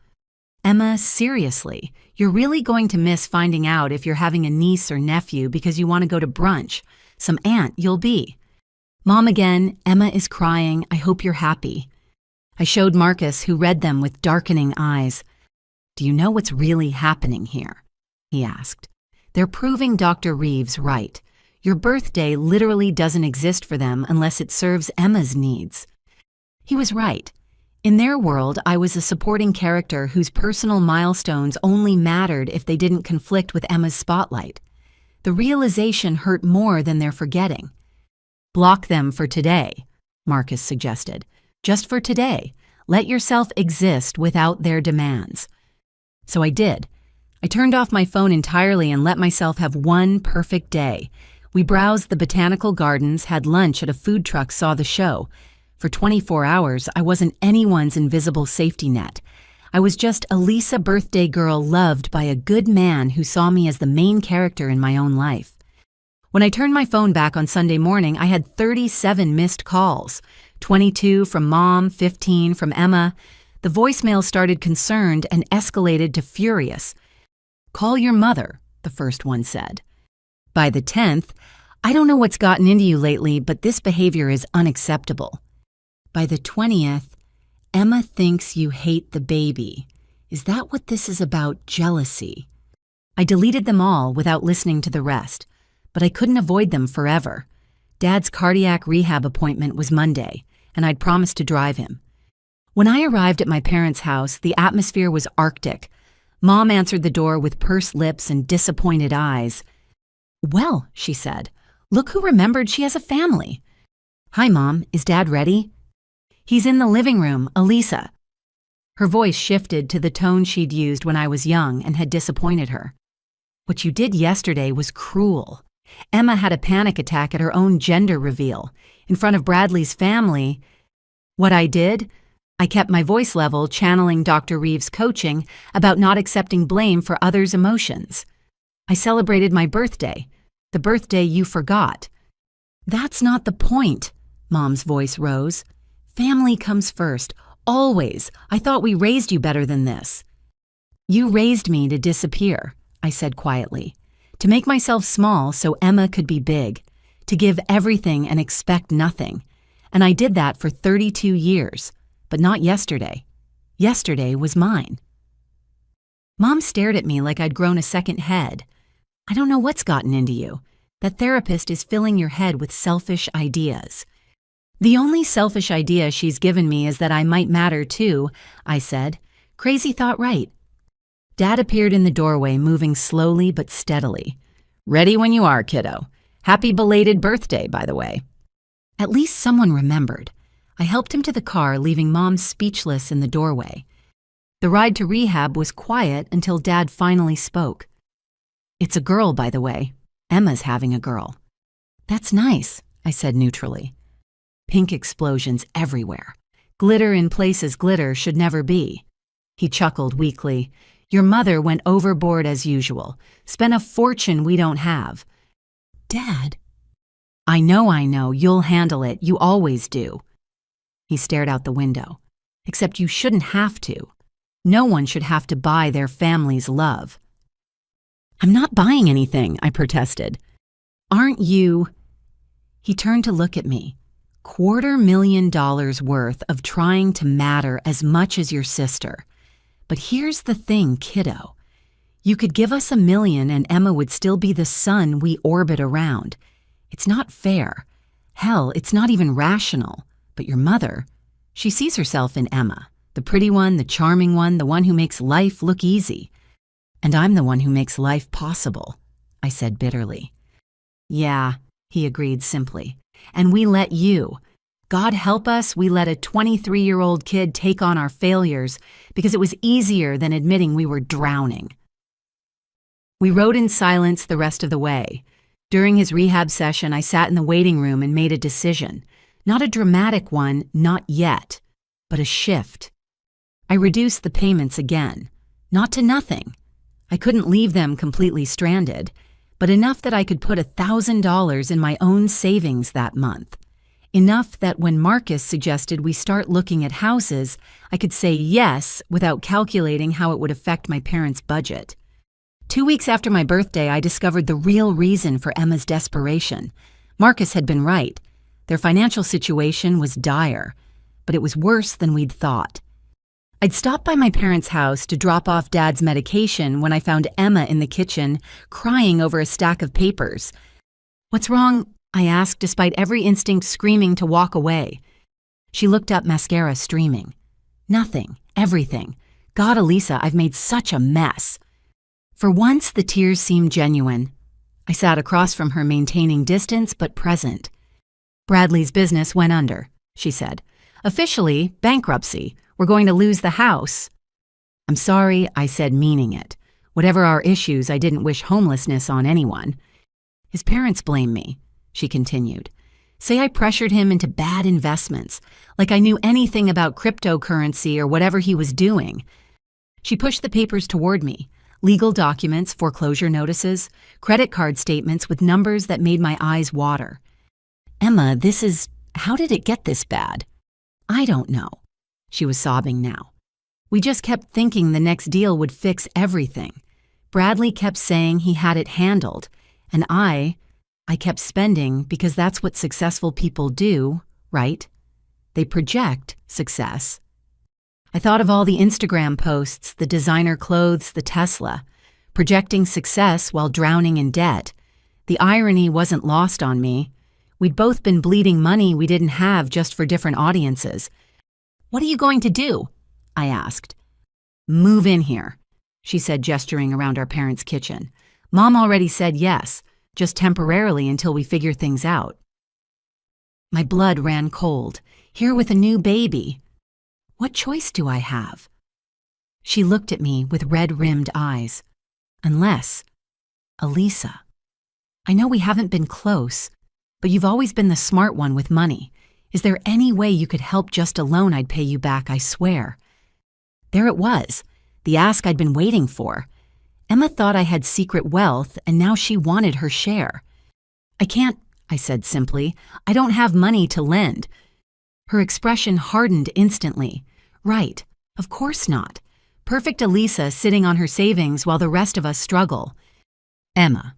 "Emma, seriously, you're really going to miss finding out if you're having a niece or nephew because you want to go to brunch. Some aunt you'll be." "Mom again, Emma is crying. I hope you're happy." I showed Marcus, who read them with darkening eyes. "Do you know what's really happening here?" he asked. "They're proving Dr. Reeves right. Your birthday literally doesn't exist for them unless it serves Emma's needs." He was right. In their world, I was a supporting character whose personal milestones only mattered if they didn't conflict with Emma's spotlight. The realization hurt more than their forgetting. "Block them for today," Marcus suggested. "Just for today. Let yourself exist without their demands." So I did. I turned off my phone entirely and let myself have one perfect day. We browsed the botanical gardens, had lunch at a food truck, saw the show. For 24 hours, I wasn't anyone's invisible safety net. I was just a Lisa birthday girl loved by a good man who saw me as the main character in my own life. When I turned my phone back on Sunday morning, I had 37 missed calls. 22 from Mom, 15 from Emma. The voicemail started concerned and escalated to furious. "Call your mother," the first one said. By the 10th, "I don't know what's gotten into you lately, but this behavior is unacceptable." By the 20th, "Emma thinks you hate the baby. Is that what this is about, jealousy?" I deleted them all without listening to the rest, but I couldn't avoid them forever. Dad's cardiac rehab appointment was Monday, and I'd promised to drive him. When I arrived at my parents' house, the atmosphere was arctic. Mom answered the door with pursed lips and disappointed eyes. "Well," she said, "look who remembered she has a family." "Hi, Mom. Is Dad ready?" "He's in the living room, Elisa." Her voice shifted to the tone she'd used when I was young and had disappointed her. "What you did yesterday was cruel. Emma had a panic attack at her own gender reveal. In front of Bradley's family." "What I did? I kept my voice level, channeling Dr. Reeves' coaching about not accepting blame for others' emotions. I celebrated my birthday, the birthday you forgot." "That's not the point," Mom's voice rose. "Family comes first, always. I thought we raised you better than this." "You raised me to disappear," I said quietly, "to make myself small so Emma could be big, to give everything and expect nothing. And I did that for 32 years, but not yesterday. Yesterday was mine." Mom stared at me like I'd grown a second head. "I don't know what's gotten into you. That therapist is filling your head with selfish ideas." "The only selfish idea she's given me is that I might matter too," I said. "Crazy thought, right?" Dad appeared in the doorway, moving slowly but steadily. "Ready when you are, kiddo. Happy belated birthday, by the way." At least someone remembered. I helped him to the car, leaving Mom speechless in the doorway. The ride to rehab was quiet until Dad finally spoke. "It's a girl, by the way. Emma's having a girl." "That's nice," I said neutrally. Pink explosions everywhere. Glitter in places glitter should never be. He chuckled weakly. "Your mother went overboard as usual. Spent a fortune we don't have." "Dad." I know. You'll handle it. You always do." He stared out the window. "Except you shouldn't have to. No one should have to buy their family's love." "I'm not buying anything," I protested. "Aren't you?" He turned to look at me. $250,000 worth of trying to matter as much as your sister. But here's the thing, kiddo. You could give us $1 million and Emma would still be the sun we orbit around. It's not fair. Hell, it's not even rational. But your mother, she sees herself in Emma, the pretty one, the charming one, the one who makes life look easy. And I'm the one who makes life possible, I said bitterly. Yeah, he agreed simply. And we let you. God help us, we let a 23-year-old kid take on our failures because it was easier than admitting we were drowning. We rode in silence the rest of the way. During his rehab session, I sat in the waiting room and made a decision. Not a dramatic one, not yet, but a shift. I reduced the payments again. Not to nothing. I couldn't leave them completely stranded, but enough that I could put $1,000 in my own savings that month. Enough that when Marcus suggested we start looking at houses, I could say yes without calculating how it would affect my parents' budget. 2 weeks after my birthday, I discovered the real reason for Emma's desperation. Marcus had been right. Their financial situation was dire, but it was worse than we'd thought. I'd stopped by my parents' house to drop off Dad's medication when I found Emma in the kitchen, crying over a stack of papers. "What's wrong?" I asked, despite every instinct screaming to walk away. She looked up, mascara streaming. "Nothing. Everything. God, Elisa, I've made such a mess." For once, the tears seemed genuine. I sat across from her, maintaining distance but present. "Bradley's business went under," she said. "Officially, bankruptcy. We're going to lose the house." "I'm sorry," I said, meaning it. Whatever our issues, I didn't wish homelessness on anyone. "His parents blame me," she continued. "Say I pressured him into bad investments, like I knew anything about cryptocurrency or whatever he was doing." She pushed the papers toward me. Legal documents, foreclosure notices, credit card statements with numbers that made my eyes water. "Emma, how did it get this bad?" "I don't know." She was sobbing now. "We just kept thinking the next deal would fix everything. Bradley kept saying he had it handled, and I kept spending because that's what successful people do, right? They project success. I thought of all the Instagram posts, the designer clothes, the Tesla, projecting success while drowning in debt. The irony wasn't lost on me. We'd both been bleeding money we didn't have just for different audiences. "What are you going to do?" I asked. "Move in here," she said, gesturing around our parents' kitchen. "Mom already said yes, just temporarily until we figure things out." My blood ran cold. Here with a new baby. What choice do I have? She looked at me with red-rimmed eyes. "Unless, Elisa, I know we haven't been close, but you've always been the smart one with money. Is there any way you could help just a loan? I'd pay you back, I swear." There it was, the ask I'd been waiting for. Emma thought I had secret wealth, and now she wanted her share. "I can't," I said simply. "I don't have money to lend." Her expression hardened instantly. Right, of course not. Perfect Elisa sitting on her savings while the rest of us struggle. "Emma."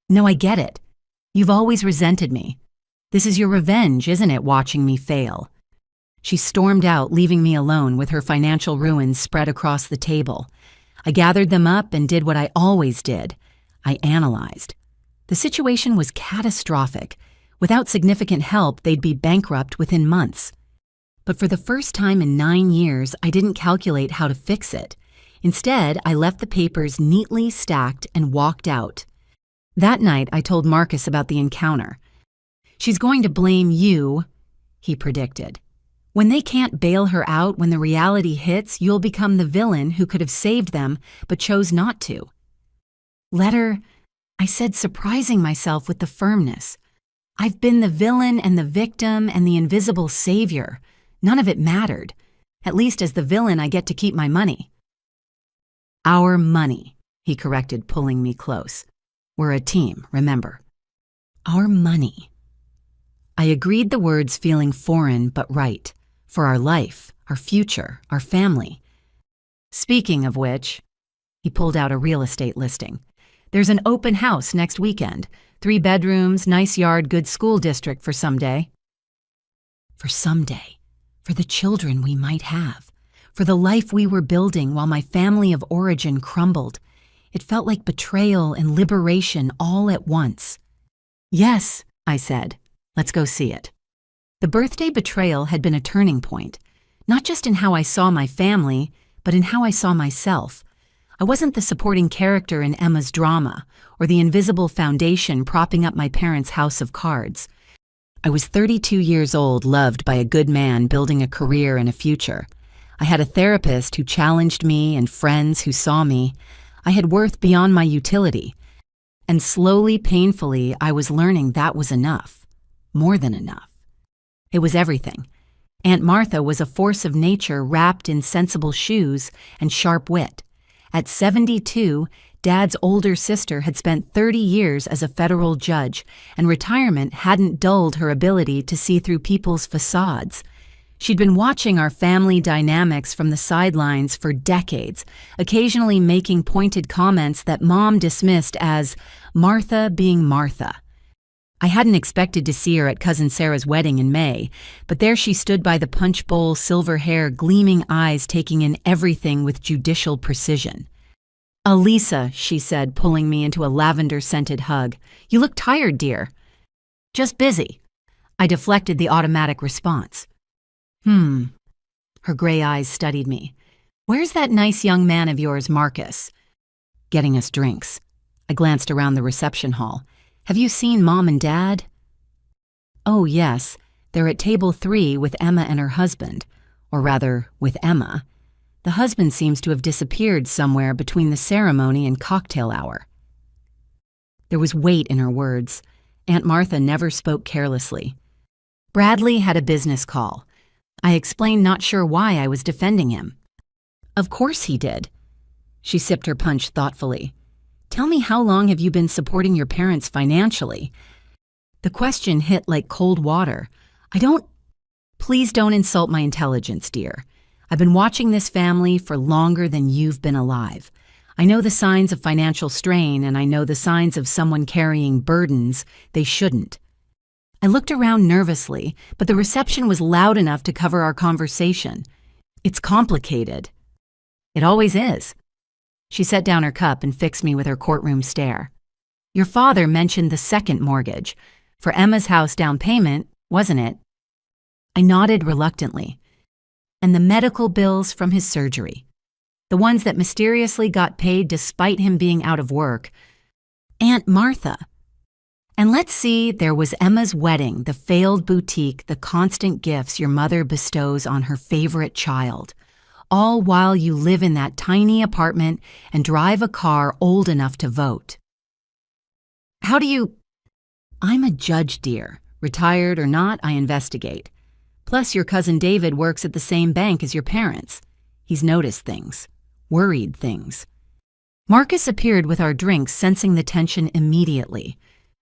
"No, I get it. You've always resented me. This is your revenge, isn't it, watching me fail?" She stormed out, leaving me alone with her financial ruins spread across the table. I gathered them up and did what I always did. I analyzed. The situation was catastrophic. Without significant help, they'd be bankrupt within months. But for the first time in 9 years, I didn't calculate how to fix it. Instead, I left the papers neatly stacked and walked out. That night, I told Marcus about the encounter. "She's going to blame you," he predicted. "When they can't bail her out, when the reality hits, you'll become the villain who could have saved them but chose not to." "Let her," I said, surprising myself with the firmness. "I've been the villain and the victim and the invisible savior. None of it mattered. At least as the villain, I get to keep my money." "Our money," he corrected, pulling me close. "We're a team, remember." "Our money." I agreed, the words feeling foreign but right. For our life, our future, our family. "Speaking of which," he pulled out a real estate listing. "There's an open house next weekend. 3 bedrooms, nice yard, good school district for someday." For someday. For the children we might have. For the life we were building while my family of origin crumbled. It felt like betrayal and liberation all at once. "Yes," I said. "Let's go see it." The birthday betrayal had been a turning point, not just in how I saw my family, but in how I saw myself. I wasn't the supporting character in Emma's drama, or the invisible foundation propping up my parents' house of cards. I was 32 years old, loved by a good man, building a career and a future. I had a therapist who challenged me and friends who saw me. I had worth beyond my utility. And slowly, painfully, I was learning that was enough. More than enough. It was everything. Aunt Martha was a force of nature wrapped in sensible shoes and sharp wit. At 72, Dad's older sister had spent 30 years as a federal judge, and retirement hadn't dulled her ability to see through people's facades. She'd been watching our family dynamics from the sidelines for decades, occasionally making pointed comments that Mom dismissed as Martha being Martha. I hadn't expected to see her at Cousin Sarah's wedding in May, but there she stood by the punch bowl, silver hair, gleaming eyes taking in everything with judicial precision. "Elisa," she said, pulling me into a lavender-scented hug. "You look tired, dear." "Just busy." I deflected the automatic response. Her gray eyes studied me. "Where's that nice young man of yours, Marcus?" "Getting us drinks." I glanced around the reception hall. "Have you seen Mom and Dad?" "Oh, yes. They're at table 3 with Emma and her husband. Or rather, with Emma. The husband seems to have disappeared somewhere between the ceremony and cocktail hour." There was weight in her words. Aunt Martha never spoke carelessly. "Bradley had a business call." I explained, not sure why I was defending him. "Of course he did." She sipped her punch thoughtfully. "Tell me, how long have you been supporting your parents financially?" The question hit like cold water. Please don't insult my intelligence, dear. I've been watching this family for longer than you've been alive. I know the signs of financial strain, and I know the signs of someone carrying burdens they shouldn't. I looked around nervously, but the reception was loud enough to cover our conversation. "It's complicated." "It always is." She set down her cup and fixed me with her courtroom stare. "Your father mentioned the second mortgage. For Emma's house down payment, wasn't it?" I nodded reluctantly. "And the medical bills from his surgery. The ones that mysteriously got paid despite him being out of work. Aunt Martha. And let's see, there was Emma's wedding, the failed boutique, the constant gifts your mother bestows on her favorite child. All while you live in that tiny apartment and drive a car old enough to vote. How do you—" "I'm a judge, dear. Retired or not, I investigate. Plus, your cousin David works at the same bank as your parents. He's noticed things. Worried things." Marcus appeared with our drinks, sensing the tension immediately.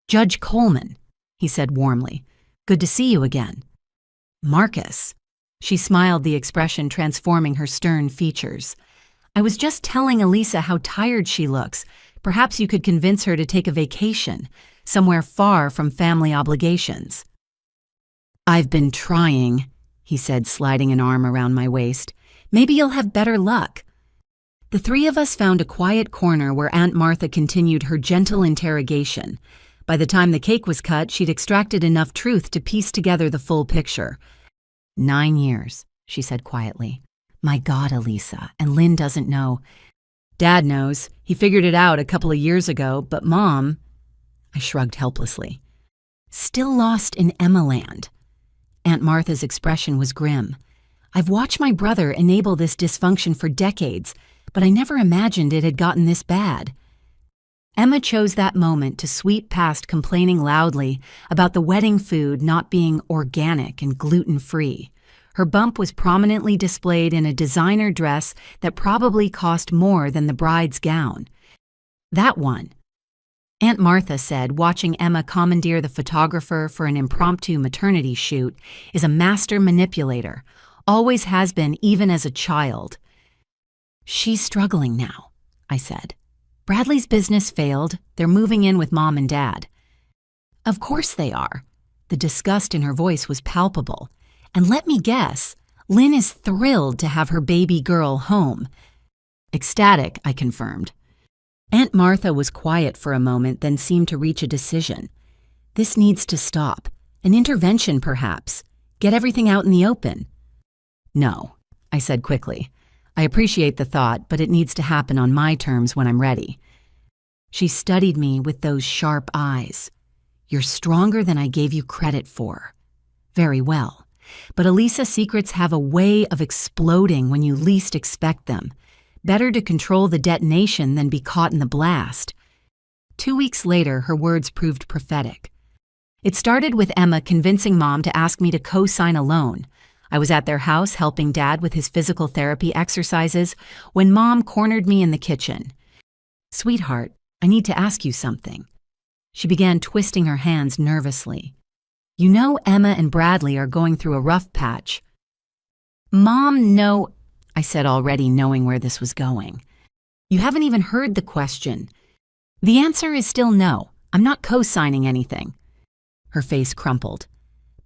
"Judge Coleman," he said warmly. "Good to see you again." "Marcus." She smiled, the expression transforming her stern features. "I was just telling Elisa how tired she looks. Perhaps you could convince her to take a vacation, somewhere far from family obligations." "I've been trying," he said, sliding an arm around my waist. "Maybe you'll have better luck." The three of us found a quiet corner where Aunt Martha continued her gentle interrogation. By the time the cake was cut, she'd extracted enough truth to piece together the full picture. 9 years, she said quietly. "My God, Elisa, and Lynn doesn't know." "Dad knows. He figured it out a couple of years ago, but Mom—" I shrugged helplessly. "Still lost in Emma-land." Aunt Martha's expression was grim. "I've watched my brother enable this dysfunction for decades, but I never imagined it had gotten this bad." Emma chose that moment to sweep past complaining loudly about the wedding food not being organic and gluten-free. Her bump was prominently displayed in a designer dress that probably cost more than the bride's gown. "That one," Aunt Martha said, watching Emma commandeer the photographer for an impromptu maternity shoot, "is a master manipulator. Always has been, even as a child." "She's struggling now," I said. "Bradley's business failed. They're moving in with Mom and Dad." "Of course they are." The disgust in her voice was palpable. "And let me guess, Lynn is thrilled to have her baby girl home." "Ecstatic," I confirmed. Aunt Martha was quiet for a moment, then seemed to reach a decision. This needs to stop. An intervention, perhaps. Get everything out in the open. No, I said quickly. I appreciate the thought, but it needs to happen on my terms when I'm ready. She studied me with those sharp eyes. You're stronger than I gave you credit for. Very well. But Elisa secrets have a way of exploding when you least expect them. Better to control the detonation than be caught in the blast. 2 weeks later, her words proved prophetic. It started with Emma convincing Mom to ask me to co-sign a loan. I was at their house helping Dad with his physical therapy exercises when Mom cornered me in the kitchen. Sweetheart, I need to ask you something. She began twisting her hands nervously. You know Emma and Bradley are going through a rough patch. Mom, no, I said, already knowing where this was going. You haven't even heard the question. The answer is still no. I'm not co-signing anything. Her face crumpled.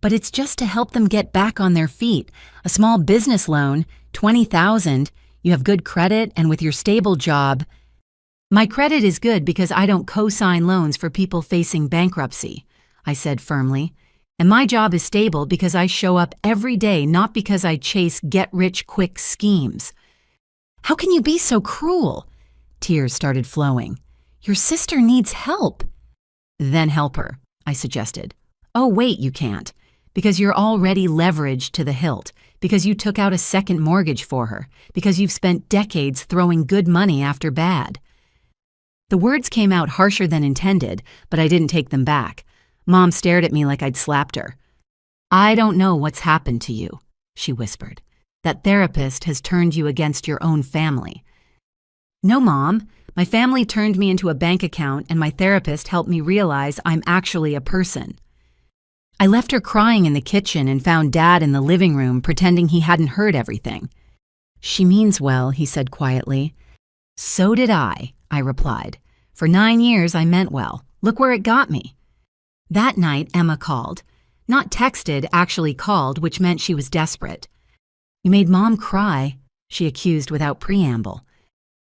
But it's just to help them get back on their feet. A small business loan, $20,000. You have good credit, and with your stable job. My credit is good because I don't co-sign loans for people facing bankruptcy, I said firmly. And my job is stable because I show up every day, not because I chase get-rich-quick schemes. How can you be so cruel? Tears started flowing. Your sister needs help. Then help her, I suggested. Oh, wait, you can't. Because you're already leveraged to the hilt. Because you took out a second mortgage for her. Because you've spent decades throwing good money after bad. The words came out harsher than intended, but I didn't take them back. Mom stared at me like I'd slapped her. I don't know what's happened to you, she whispered. That therapist has turned you against your own family. No, Mom. My family turned me into a bank account and my therapist helped me realize I'm actually a person. I left her crying in the kitchen and found Dad in the living room pretending he hadn't heard everything. She means well, he said quietly. So did I replied. For 9 years I meant well. Look where it got me. That night, Emma called. Not texted, actually called, which meant she was desperate. You made Mom cry, she accused without preamble.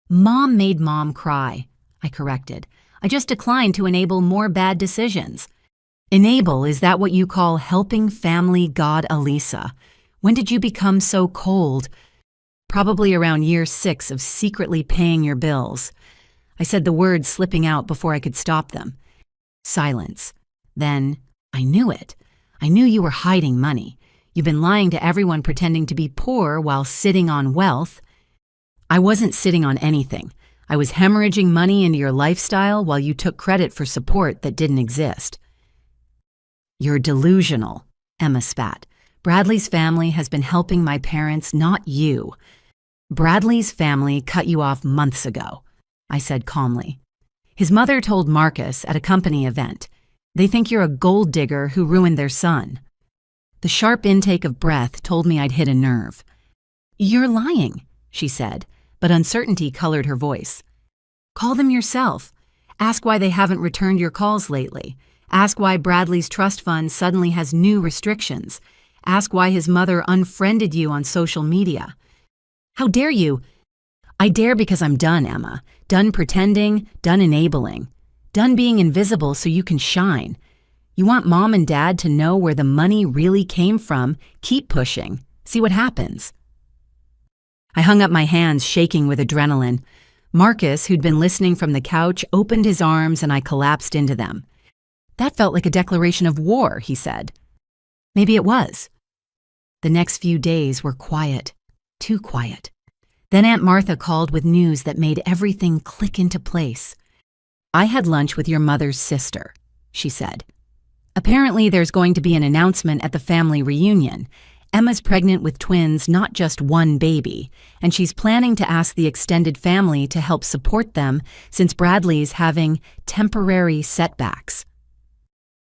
Mom made Mom cry, I corrected. I just declined to enable more bad decisions. Enable, is that what you call helping family God, Elisa? When did you become so cold? Probably around year 6 of secretly paying your bills. I said the words slipping out before I could stop them. Silence. Then, I knew it. I knew you were hiding money. You've been lying to everyone pretending to be poor while sitting on wealth. I wasn't sitting on anything. I was hemorrhaging money into your lifestyle while you took credit for support that didn't exist. You're delusional, Emma spat. Bradley's family has been helping my parents, not you. Bradley's family cut you off months ago, I said calmly. His mother told Marcus at a company event. They think you're a gold digger who ruined their son. The sharp intake of breath told me I'd hit a nerve. You're lying, she said, but uncertainty colored her voice. Call them yourself. Ask why they haven't returned your calls lately. Ask why Bradley's trust fund suddenly has new restrictions. Ask why his mother unfriended you on social media. How dare you? I dare because I'm done, Emma. Done pretending, done enabling. Done being invisible so you can shine. You want Mom and Dad to know where the money really came from? Keep pushing. See what happens. I hung up my hands, shaking with adrenaline. Marcus, who'd been listening from the couch, opened his arms and I collapsed into them. That felt like a declaration of war, he said. Maybe it was. The next few days were quiet. Too quiet. Then Aunt Martha called with news that made everything click into place. I had lunch with your mother's sister, she said. Apparently there's going to be an announcement at the family reunion. Emma's pregnant with twins, not just one baby, and she's planning to ask the extended family to help support them since Bradley's having temporary setbacks.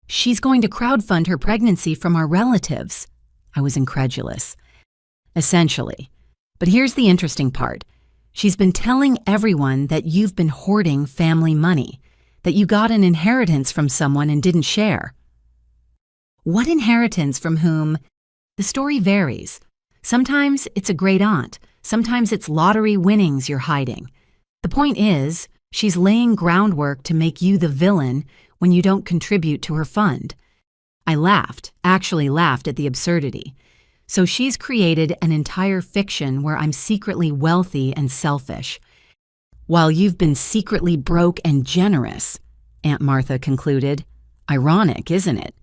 She's going to crowdfund her pregnancy from our relatives. I was incredulous. Essentially. But here's the interesting part. She's been telling everyone that you've been hoarding family money, that you got an inheritance from someone and didn't share. What inheritance from whom? The story varies. Sometimes it's a great aunt. Sometimes it's lottery winnings you're hiding. The point is, She's laying groundwork to make you the villain when you don't contribute to her fund. I laughed, actually laughed at the absurdity. So she's created an entire fiction where I'm secretly wealthy and selfish, while you've been secretly broke and generous, Aunt Martha concluded. Ironic, isn't it?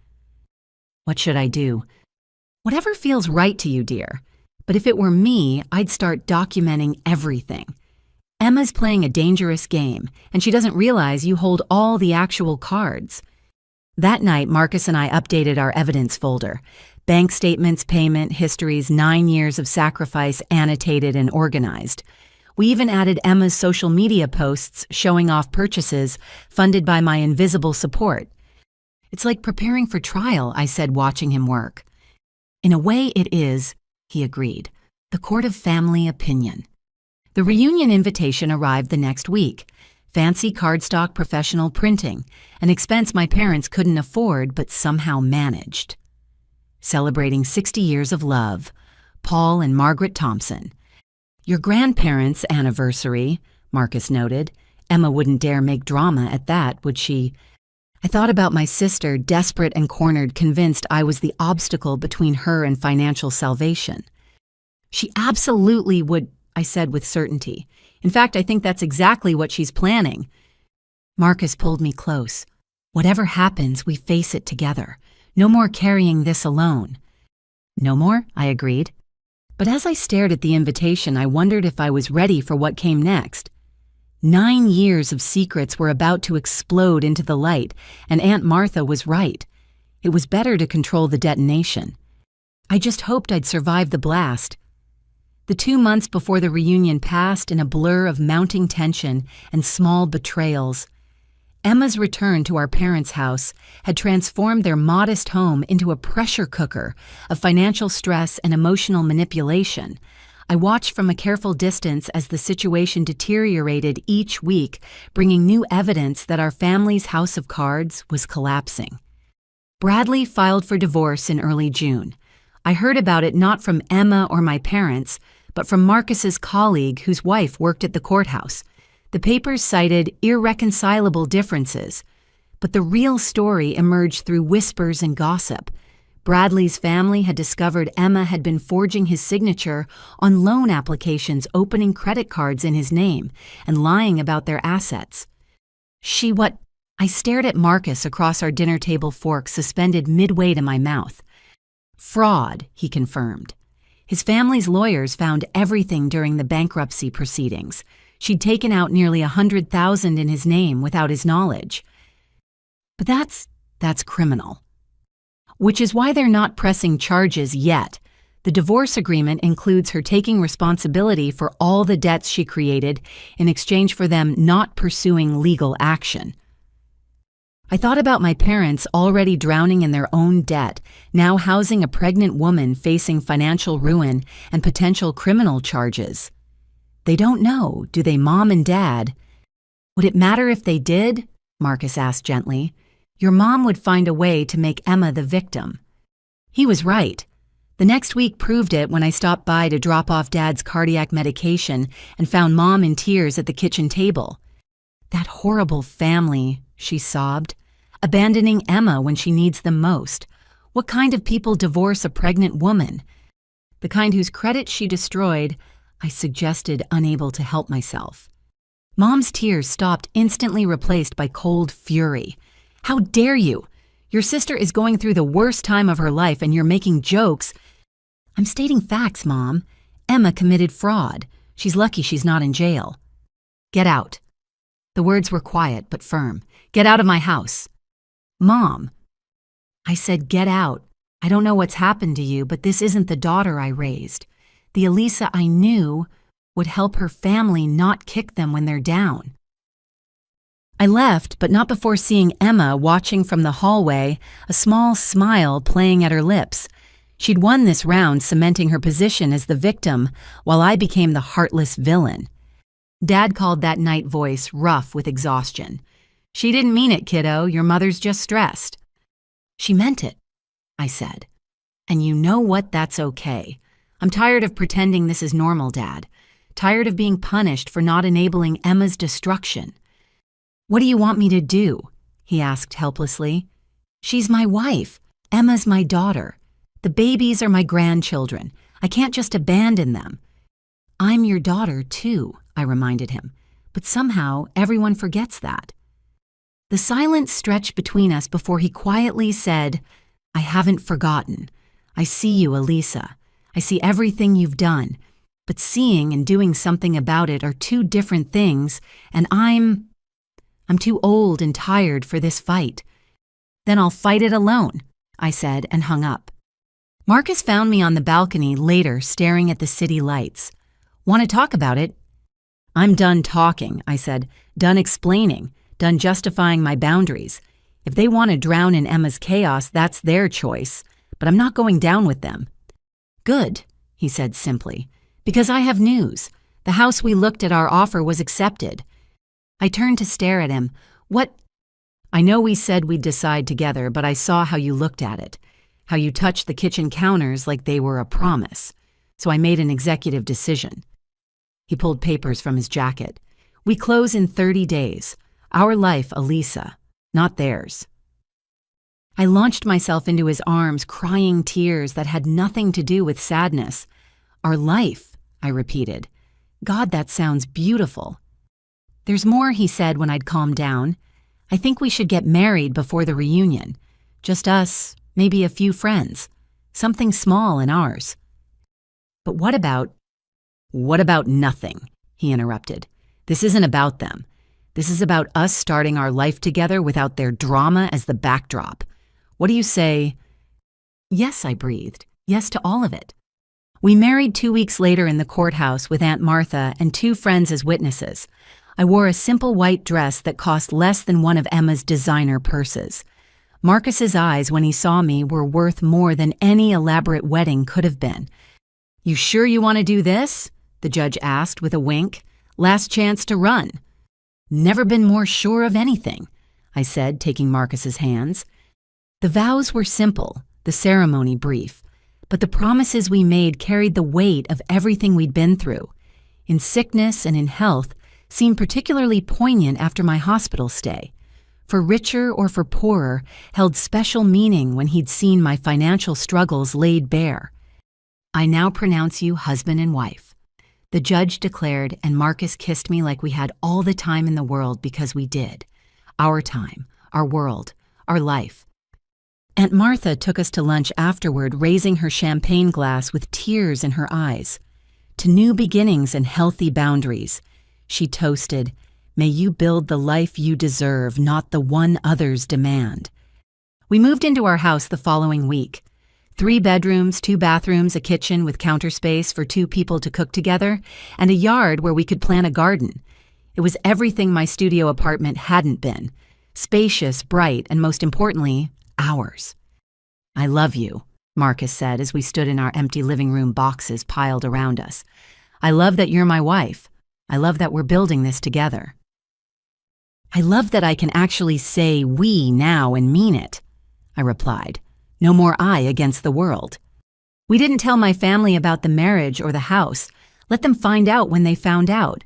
What should I do? Whatever feels right to you, dear. But if it were me, I'd start documenting everything. Emma's playing a dangerous game, and she doesn't realize you hold all the actual cards. That night, Marcus and I updated our evidence folder. Bank statements, payment histories, 9 years of sacrifice annotated and organized. We even added Emma's social media posts showing off purchases funded by my invisible support. It's like preparing for trial, I said, watching him work. In a way it is, he agreed. The court of family opinion. The reunion invitation arrived the next week. Fancy cardstock professional printing, an expense my parents couldn't afford but somehow managed. Celebrating 60 years of love, Paul and Margaret Thompson. Your grandparents' anniversary, Marcus noted. Emma wouldn't dare make drama at that, would she? I thought about my sister, desperate and cornered, convinced I was the obstacle between her and financial salvation. She absolutely would, I said with certainty. In fact, I think that's exactly what she's planning. Marcus pulled me close. Whatever happens, we face it together. No more carrying this alone. No more, I agreed. But as I stared at the invitation, I wondered if I was ready for what came next. 9 years of secrets were about to explode into the light, and Aunt Martha was right. It was better to control the detonation. I just hoped I'd survive the blast. The 2 months before the reunion passed in a blur of mounting tension and small betrayals. Emma's return to our parents' house had transformed their modest home into a pressure cooker of financial stress and emotional manipulation. I watched from a careful distance as the situation deteriorated each week, bringing new evidence that our family's house of cards was collapsing. Bradley filed for divorce in early June. I heard about it not from Emma or my parents, but from Marcus's colleague whose wife worked at the courthouse. The papers cited irreconcilable differences, but the real story emerged through whispers and gossip. Bradley's family had discovered Emma had been forging his signature on loan applications, opening credit cards in his name, and lying about their assets. I stared at Marcus across our dinner table fork suspended midway to my mouth. Fraud, he confirmed. His family's lawyers found everything during the bankruptcy proceedings. She'd taken out nearly $100,000 in his name without his knowledge. But that's criminal. Which is why they're not pressing charges yet. The divorce agreement includes her taking responsibility for all the debts she created in exchange for them not pursuing legal action. I thought about my parents already drowning in their own debt, now housing a pregnant woman facing financial ruin and potential criminal charges. They don't know, do they, Mom and Dad? Would it matter if they did? Marcus asked gently. Your mom would find a way to make Emma the victim. He was right. The next week proved it when I stopped by to drop off Dad's cardiac medication and found Mom in tears at the kitchen table. That horrible family, she sobbed, abandoning Emma when she needs them most. What kind of people divorce a pregnant woman? The kind whose credit she destroyed, I suggested, unable to help myself. Mom's tears stopped, instantly replaced by cold fury. How dare you? Your sister is going through the worst time of her life and you're making jokes. I'm stating facts, Mom. Emma committed fraud. She's lucky she's not in jail. Get out. The words were quiet but firm. Get out of my house. Mom. I said, get out. I don't know what's happened to you, but this isn't the daughter I raised. The Elisa I knew would help her family not kick them when they're down. I left, but not before seeing Emma watching from the hallway, a small smile playing at her lips. She'd won this round, cementing her position as the victim, while I became the heartless villain. Dad called that night voice rough with exhaustion. She didn't mean it, kiddo. Your mother's just stressed. She meant it, I said. And you know what? That's okay. I'm tired of pretending this is normal, Dad. Tired of being punished for not enabling Emma's destruction. "What do you want me to do?" he asked helplessly. "She's my wife. Emma's my daughter. The babies are my grandchildren. I can't just abandon them." "I'm your daughter, too," I reminded him, but somehow everyone forgets that. The silence stretched between us before he quietly said, "I haven't forgotten. I see you, Elisa. I see everything you've done, but seeing and doing something about it are two different things, and I'm too old and tired for this fight." "Then I'll fight it alone," I said and hung up. Marcus found me on the balcony later staring at the city lights. "Want to talk about it?" "I'm done talking," I said, "done explaining, done justifying my boundaries. If they want to drown in Emma's chaos, that's their choice, but I'm not going down with them." "Good," he said simply, "because I have news. The house we looked at, our offer was accepted." I turned to stare at him. "What?" "I know we said we'd decide together, but I saw how you looked at it, how you touched the kitchen counters like they were a promise. So I made an executive decision." He pulled papers from his jacket. "We close in 30 days. Our life, Elisa, not theirs." I launched myself into his arms, crying tears that had nothing to do with sadness. "Our life," I repeated. "God, that sounds beautiful." "There's more," he said when I'd calmed down. "I think we should get married before the reunion. Just us, maybe a few friends. Something small and ours." "But what about—" "What about nothing?" he interrupted. "This isn't about them. This is about us starting our life together without their drama as the backdrop. What do you say?" "Yes," I breathed. "Yes to all of it." We married 2 weeks later in the courthouse with Aunt Martha and 2 friends as witnesses. I wore a simple white dress that cost less than one of Emma's designer purses. Marcus's eyes when he saw me were worth more than any elaborate wedding could have been. "You sure you want to do this?" the judge asked with a wink. "Last chance to run." "Never been more sure of anything," I said, taking Marcus's hands. The vows were simple, the ceremony brief, but the promises we made carried the weight of everything we'd been through. In sickness and in health, seemed particularly poignant after my hospital stay. For richer or for poorer, held special meaning when he'd seen my financial struggles laid bare. "I now pronounce you husband and wife," the judge declared, and Marcus kissed me like we had all the time in the world because we did. Our time, our world, our life. Aunt Martha took us to lunch afterward, raising her champagne glass with tears in her eyes. "To new beginnings and healthy boundaries," she toasted. "May you build the life you deserve, not the one others demand." We moved into our house the following week. 3 bedrooms, 2 bathrooms, a kitchen with counter space for 2 people to cook together, and a yard where we could plant a garden. It was everything my studio apartment hadn't been. Spacious, bright, and most importantly, ours. "I love you," Marcus said as we stood in our empty living room boxes piled around us. "I love that you're my wife. I love that we're building this together." "I love that I can actually say we now and mean it," I replied. "No more I against the world." We didn't tell my family about the marriage or the house. Let them find out when they found out.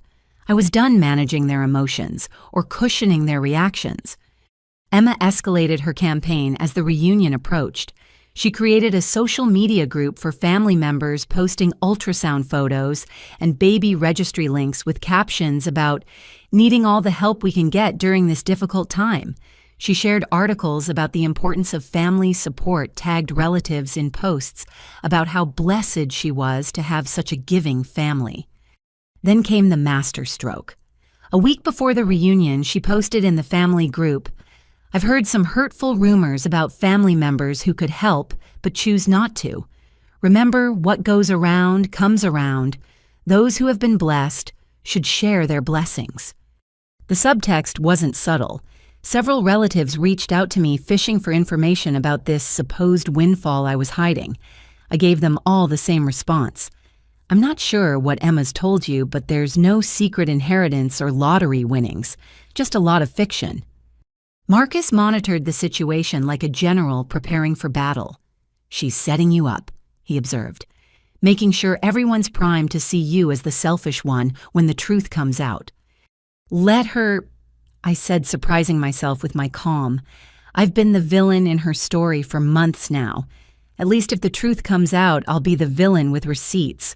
I was done managing their emotions or cushioning their reactions. Emma escalated her campaign as the reunion approached. She created a social media group for family members posting ultrasound photos and baby registry links with captions about needing all the help we can get during this difficult time. She shared articles about the importance of family support, tagged relatives in posts about how blessed she was to have such a giving family. Then came the masterstroke. A week before the reunion, she posted in the family group, "I've heard some hurtful rumors about family members who could help but choose not to. Remember, what goes around comes around. Those who have been blessed should share their blessings." The subtext wasn't subtle. Several relatives reached out to me fishing for information about this supposed windfall I was hiding. I gave them all the same response. "I'm not sure what Emma's told you, but there's no secret inheritance or lottery winnings, just a lot of fiction." Marcus monitored the situation like a general preparing for battle. "She's setting you up," he observed, "making sure everyone's primed to see you as the selfish one when the truth comes out. Let her—" I said, surprising myself with my calm. I've been the villain in her story for months now. At least if the truth comes out, I'll be the villain with receipts.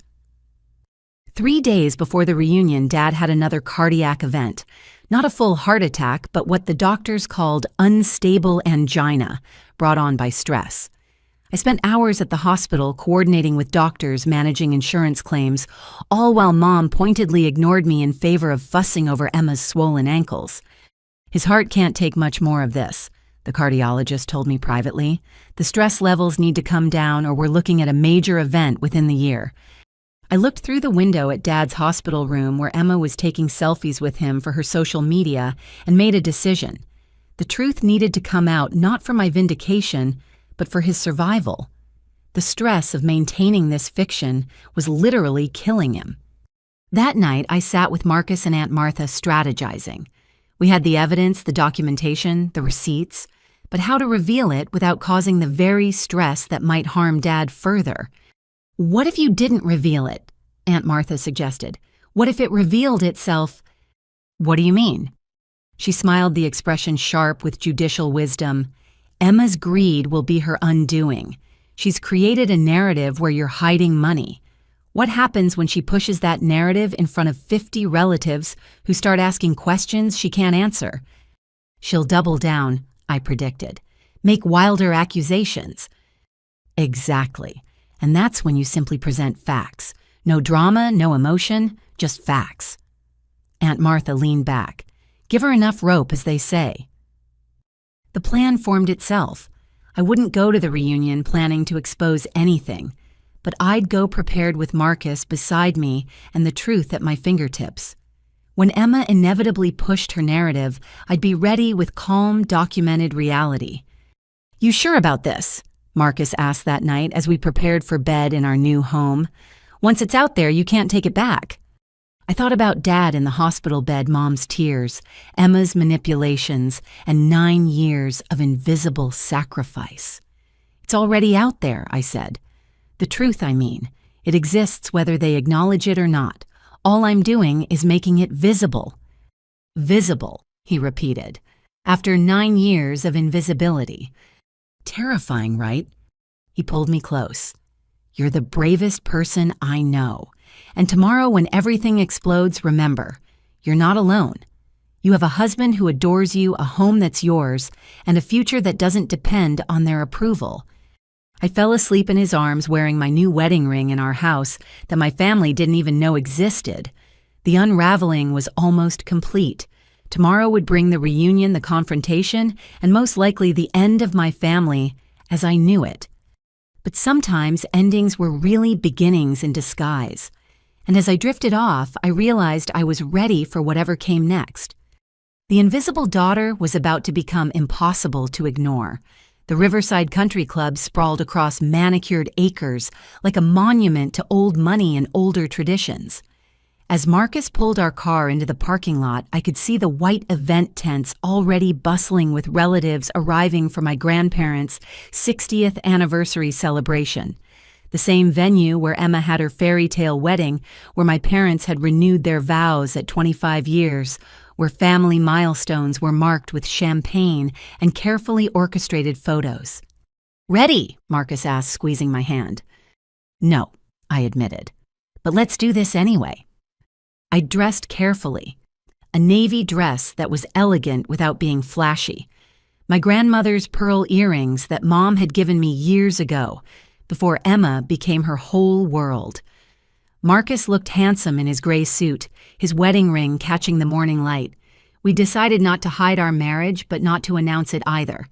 3 days before the reunion, Dad had another cardiac event. Not a full heart attack, but what the doctors called unstable angina, brought on by stress. I spent hours at the hospital coordinating with doctors, managing insurance claims, all while Mom pointedly ignored me in favor of fussing over Emma's swollen ankles. His heart can't take much more of this, the cardiologist told me privately. The stress levels need to come down or we're looking at a major event within the year. I looked through the window at Dad's hospital room where Emma was taking selfies with him for her social media and made a decision. The truth needed to come out not for my vindication, but for his survival. The stress of maintaining this fiction was literally killing him. That night, I sat with Marcus and Aunt Martha strategizing. We had the evidence, the documentation, the receipts, but how to reveal it without causing the very stress that might harm Dad further? What if you didn't reveal it? Aunt Martha suggested. What if it revealed itself? What do you mean? She smiled, the expression sharp with judicial wisdom. Emma's greed will be her undoing. She's created a narrative where you're hiding money. What happens when she pushes that narrative in front of 50 relatives who start asking questions she can't answer? She'll double down, I predicted. Make wilder accusations. Exactly. And that's when you simply present facts. No drama, no emotion, just facts. Aunt Martha leaned back. Give her enough rope, as they say. The plan formed itself. I wouldn't go to the reunion planning to expose anything, but I'd go prepared with Marcus beside me and the truth at my fingertips. When Emma inevitably pushed her narrative, I'd be ready with calm, documented reality. You sure about this? Marcus asked that night as we prepared for bed in our new home. Once it's out there, you can't take it back. I thought about Dad in the hospital bed, Mom's tears, Emma's manipulations, and 9 years of invisible sacrifice. It's already out there, I said. The truth, I mean. It exists whether they acknowledge it or not. All I'm doing is making it visible. Visible, he repeated, after 9 years of invisibility. Terrifying, right? He pulled me close. You're the bravest person I know. And tomorrow when everything explodes, remember, you're not alone. You have a husband who adores you, a home that's yours, and a future that doesn't depend on their approval. I fell asleep in his arms wearing my new wedding ring in our house that my family didn't even know existed. The unraveling was almost complete. Tomorrow would bring the reunion, the confrontation, and most likely the end of my family as I knew it. But sometimes endings were really beginnings in disguise. And as I drifted off, I realized I was ready for whatever came next. The invisible daughter was about to become impossible to ignore. The Riverside Country Club sprawled across manicured acres like a monument to old money and older traditions. As Marcus pulled our car into the parking lot, I could see the white event tents already bustling with relatives arriving for my grandparents' 60th anniversary celebration. The same venue where Emma had her fairy tale wedding, where my parents had renewed their vows at 25 years, where family milestones were marked with champagne and carefully orchestrated photos. Ready? Marcus asked, squeezing my hand. No, I admitted. But let's do this anyway. I dressed carefully. A navy dress that was elegant without being flashy. My grandmother's pearl earrings that Mom had given me years ago, before Emma became her whole world. Marcus looked handsome in his gray suit, his wedding ring catching the morning light. We decided not to hide our marriage, but not to announce it either.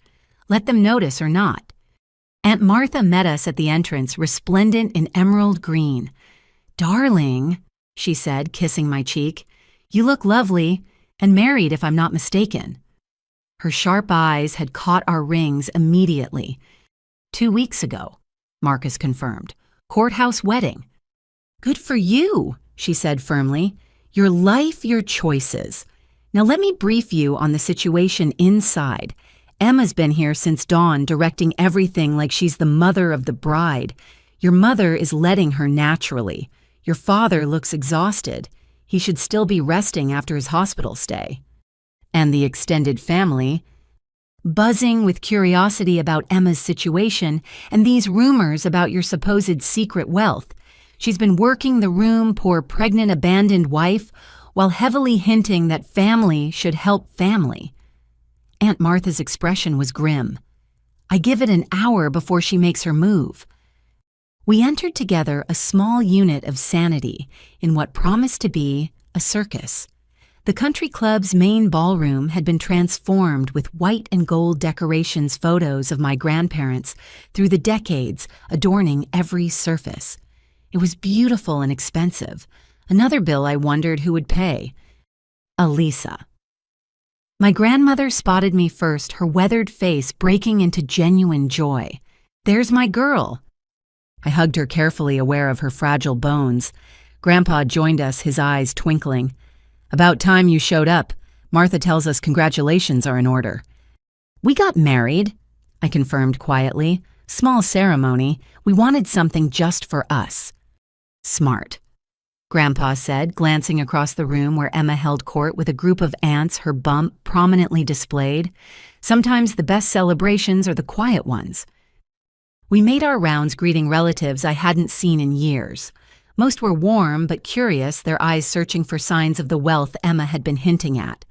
Let them notice or not. Aunt Martha met us at the entrance, resplendent in emerald green. Darling, she said, kissing my cheek, you look lovely, and married if I'm not mistaken. Her sharp eyes had caught our rings immediately. 2 weeks ago. Marcus confirmed. Courthouse wedding. Good for you, she said firmly. Your life, your choices. Now let me brief you on the situation inside. Emma's been here since dawn, directing everything like she's the mother of the bride. Your mother is letting her naturally. Your father looks exhausted. He should still be resting after his hospital stay. and the extended family, buzzing with curiosity about Emma's situation and these rumors about your supposed secret wealth. She's been working the room, poor pregnant abandoned wife, while heavily hinting that family should help family. Aunt Martha's expression was grim. I give it an hour before she makes her move. We entered together a small unit of sanity in what promised to be a circus. The country club's main ballroom had been transformed with white and gold decorations, photos of my grandparents through the decades adorning every surface. It was beautiful and expensive. Another bill I wondered who would pay. Elisa. My grandmother spotted me first, her weathered face breaking into genuine joy. "There's my girl." I hugged her carefully, aware of her fragile bones. Grandpa joined us, his eyes twinkling. "About time you showed up. Martha tells us congratulations are in order." "We got married," I confirmed quietly. "Small ceremony. We wanted something just for us." "Smart," Grandpa said, glancing across the room where Emma held court with a group of aunts, her bump prominently displayed. Sometimes the best celebrations are the quiet ones. We made our rounds greeting relatives I hadn't seen in years. Most were warm but curious, their eyes searching for signs of the wealth Emma had been hinting at.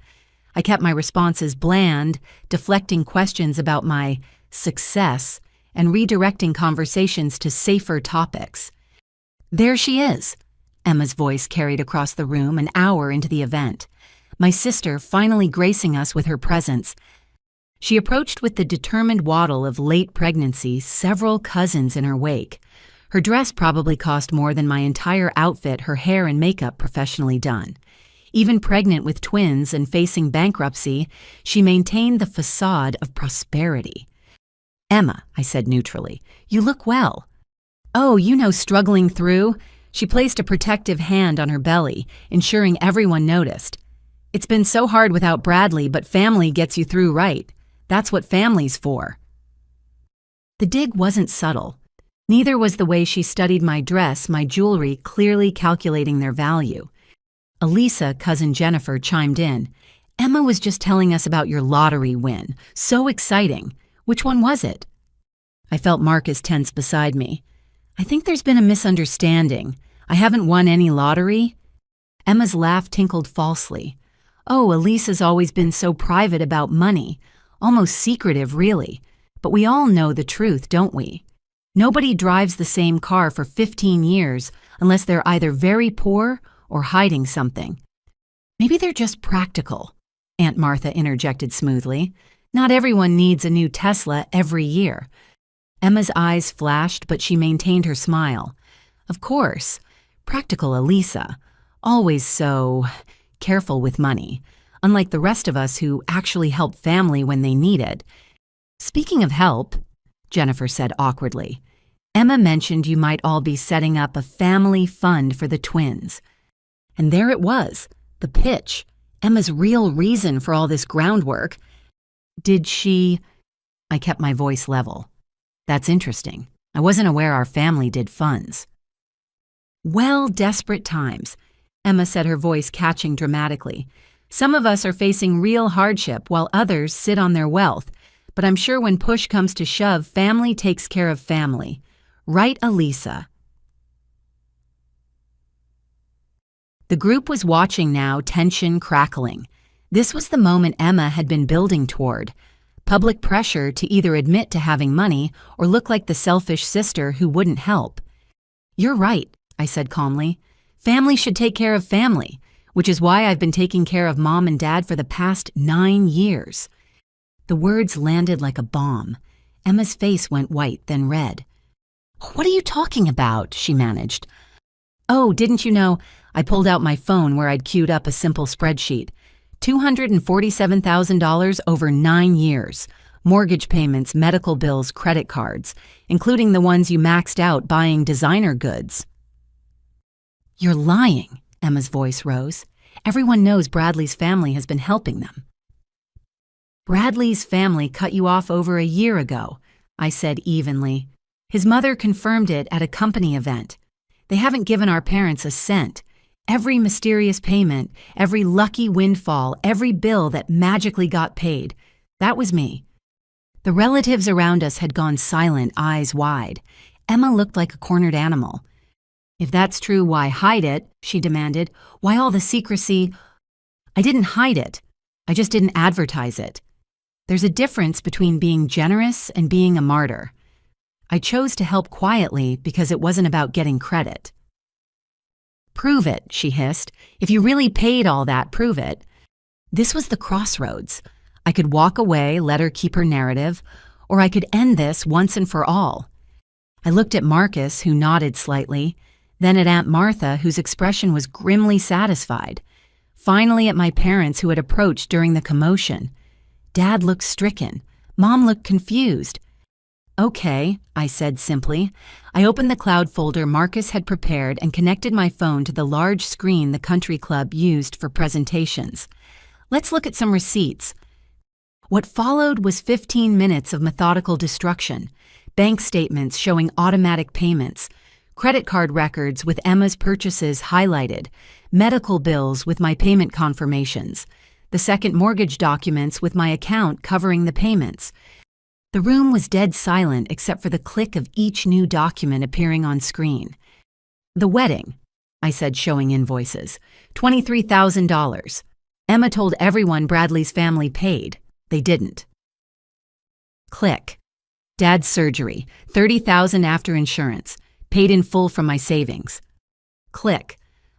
I kept my responses bland, deflecting questions about my success and redirecting conversations to safer topics. "There she is," Emma's voice carried across the room an hour into the event. My sister finally gracing us with her presence. She approached with the determined waddle of late pregnancy, several cousins in her wake. Her dress probably cost more than my entire outfit, her hair and makeup professionally done. Even pregnant with twins and facing bankruptcy, she maintained the facade of prosperity. "Emma," I said neutrally, "you look well." "Oh, struggling through." She placed a protective hand on her belly, ensuring everyone noticed. "It's been so hard without Bradley, but family gets you through, right? That's what family's for." The dig wasn't subtle. Neither was the way she studied my dress, my jewelry, clearly calculating their value. Elisa, cousin Jennifer, chimed in. "Emma was just telling us about your lottery win. So exciting. Which one was it?" I felt Marcus tense beside me. "I think there's been a misunderstanding. I haven't won any lottery." Emma's laugh tinkled falsely. "Oh, Elisa's always been so private about money. Almost secretive, really. But we all know the truth, don't we? Nobody drives the same car for 15 years unless they're either very poor or hiding something." "Maybe they're just practical," Aunt Martha interjected smoothly. "Not everyone needs a new Tesla every year." Emma's eyes flashed, but she maintained her smile. "Of course, practical Elisa. Always so careful with money, unlike the rest of us who actually help family when they need it." "Speaking of help," Jennifer said awkwardly, "Emma mentioned you might all be setting up a family fund for the twins." And there it was, the pitch, Emma's real reason for all this groundwork. "Did she—" I kept my voice level. "That's interesting. I wasn't aware our family did funds." "Well, desperate times," Emma said, her voice catching dramatically. "Some of us are facing real hardship while others sit on their wealth. But I'm sure when push comes to shove, family takes care of family. Right, Elisa?" The group was watching now, tension crackling. This was the moment Emma had been building toward. Public pressure to either admit to having money or look like the selfish sister who wouldn't help. "You're right," I said calmly. "Family should take care of family, which is why I've been taking care of Mom and Dad for the past 9 years. The words landed like a bomb. Emma's face went white, then red. "What are you talking about?" she managed. "Oh, didn't you know?" I pulled out my phone where I'd queued up a simple spreadsheet. $247,000 over 9 years. Mortgage payments, medical bills, credit cards, including the ones you maxed out buying designer goods. "You're lying," Emma's voice rose. "Everyone knows Bradley's family has been helping them." "Bradley's family cut you off over a year ago," I said evenly. "His mother confirmed it at a company event. They haven't given our parents a cent. Every mysterious payment, every lucky windfall, every bill that magically got paid. That was me. The relatives around us had gone silent, eyes wide. Emma looked like a cornered animal. "If that's true, why hide it?" she demanded. "Why all the secrecy?" "I didn't hide it. I just didn't advertise it. There's a difference between being generous and being a martyr. I chose to help quietly because it wasn't about getting credit." "Prove it," she hissed. "If you really paid all that, prove it." This was the crossroads. I could walk away, let her keep her narrative, or I could end this once and for all. I looked at Marcus, who nodded slightly, then at Aunt Martha, whose expression was grimly satisfied. Finally at my parents, who had approached during the commotion. Dad looked stricken. Mom looked confused. "Okay," I said simply. I opened the cloud folder Marcus had prepared and connected my phone to the large screen the country club used for presentations. "Let's look at some receipts." What followed was 15 minutes of methodical destruction. Bank statements showing automatic payments, credit card records with Emma's purchases highlighted, medical bills with my payment confirmations, the second mortgage documents with my account covering the payments. The room was dead silent except for the click of each new document appearing on screen. "The wedding," I said, showing invoices. $23,000. Emma told everyone Bradley's family paid. They didn't. Click. Dad's surgery, $30,000 after insurance, paid in full from my savings. Click.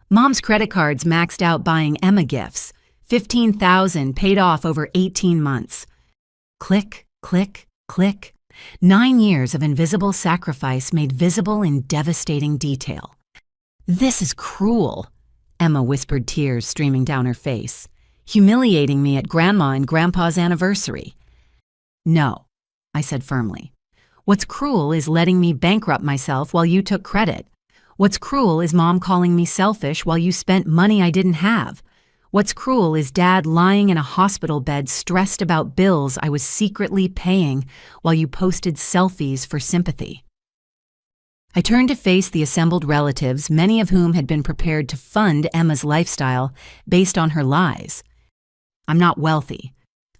Mom's credit cards maxed out buying Emma gifts, $15,000 paid off over 18 months. Click, click, click. 9 years of invisible sacrifice made visible in devastating detail. "This is cruel," Emma whispered, tears streaming down her face. "Humiliating me at Grandma and Grandpa's anniversary." "No," I said firmly. "What's cruel is letting me bankrupt myself while you took credit. What's cruel is Mom calling me selfish while you spent money I didn't have. What's cruel is Dad lying in a hospital bed stressed about bills I was secretly paying while you posted selfies for sympathy." I turned to face the assembled relatives, many of whom had been prepared to fund Emma's lifestyle based on her lies. "I'm not wealthy.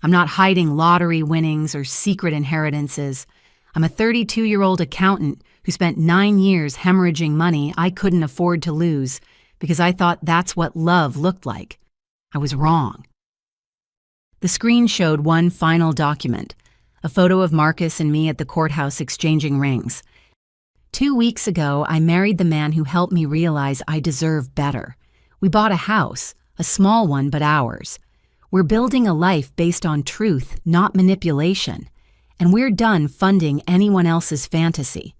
I'm not hiding lottery winnings or secret inheritances. I'm a 32-year-old accountant who spent 9 years hemorrhaging money I couldn't afford to lose because I thought that's what love looked like. I was wrong." The screen showed one final document, a photo of Marcus and me at the courthouse exchanging rings. 2 weeks ago, I married the man who helped me realize I deserve better. We bought a house, a small one but ours. We're building a life based on truth, not manipulation, and we're done funding anyone else's fantasy.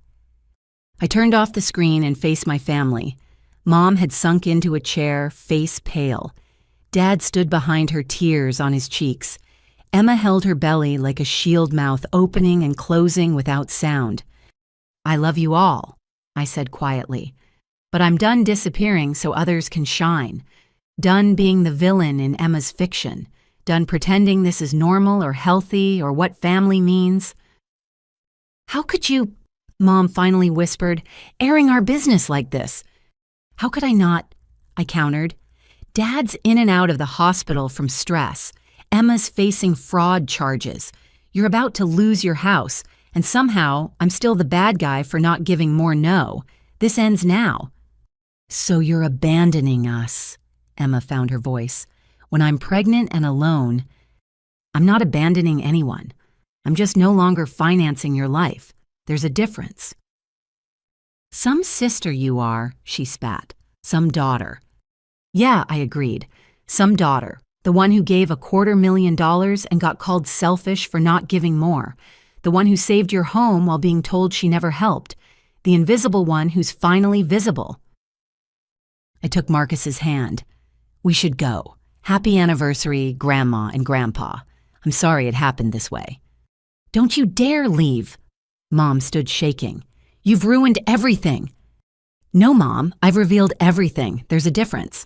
I turned off the screen and faced my family. Mom had sunk into a chair, face pale. Dad stood behind her, tears on his cheeks. Emma held her belly like a shield mouth, opening and closing without sound. "I love you all," I said quietly, "but I'm done disappearing so others can shine. Done being the villain in Emma's fiction. Done pretending this is normal or healthy or what family means." "How could you," Mom finally whispered, "airing our business like this?" "How could I not?" I countered. "Dad's in and out of the hospital from stress. Emma's facing fraud charges. You're about to lose your house, and somehow I'm still the bad guy for not giving more no. This ends now." "So you're abandoning us," Emma found her voice. "When I'm pregnant and alone, I'm not abandoning anyone. I'm just no longer financing your life. There's a difference." "Some sister you are," she spat. "Some daughter." "Yeah," I agreed. "Some daughter. The one who gave $250,000 and got called selfish for not giving more. The one who saved your home while being told she never helped. The invisible one who's finally visible." I took Marcus's hand. "We should go. Happy anniversary, Grandma and Grandpa. I'm sorry it happened this way." "Don't you dare leave." Mom stood shaking. "You've ruined everything." "No, Mom, I've revealed everything. There's a difference."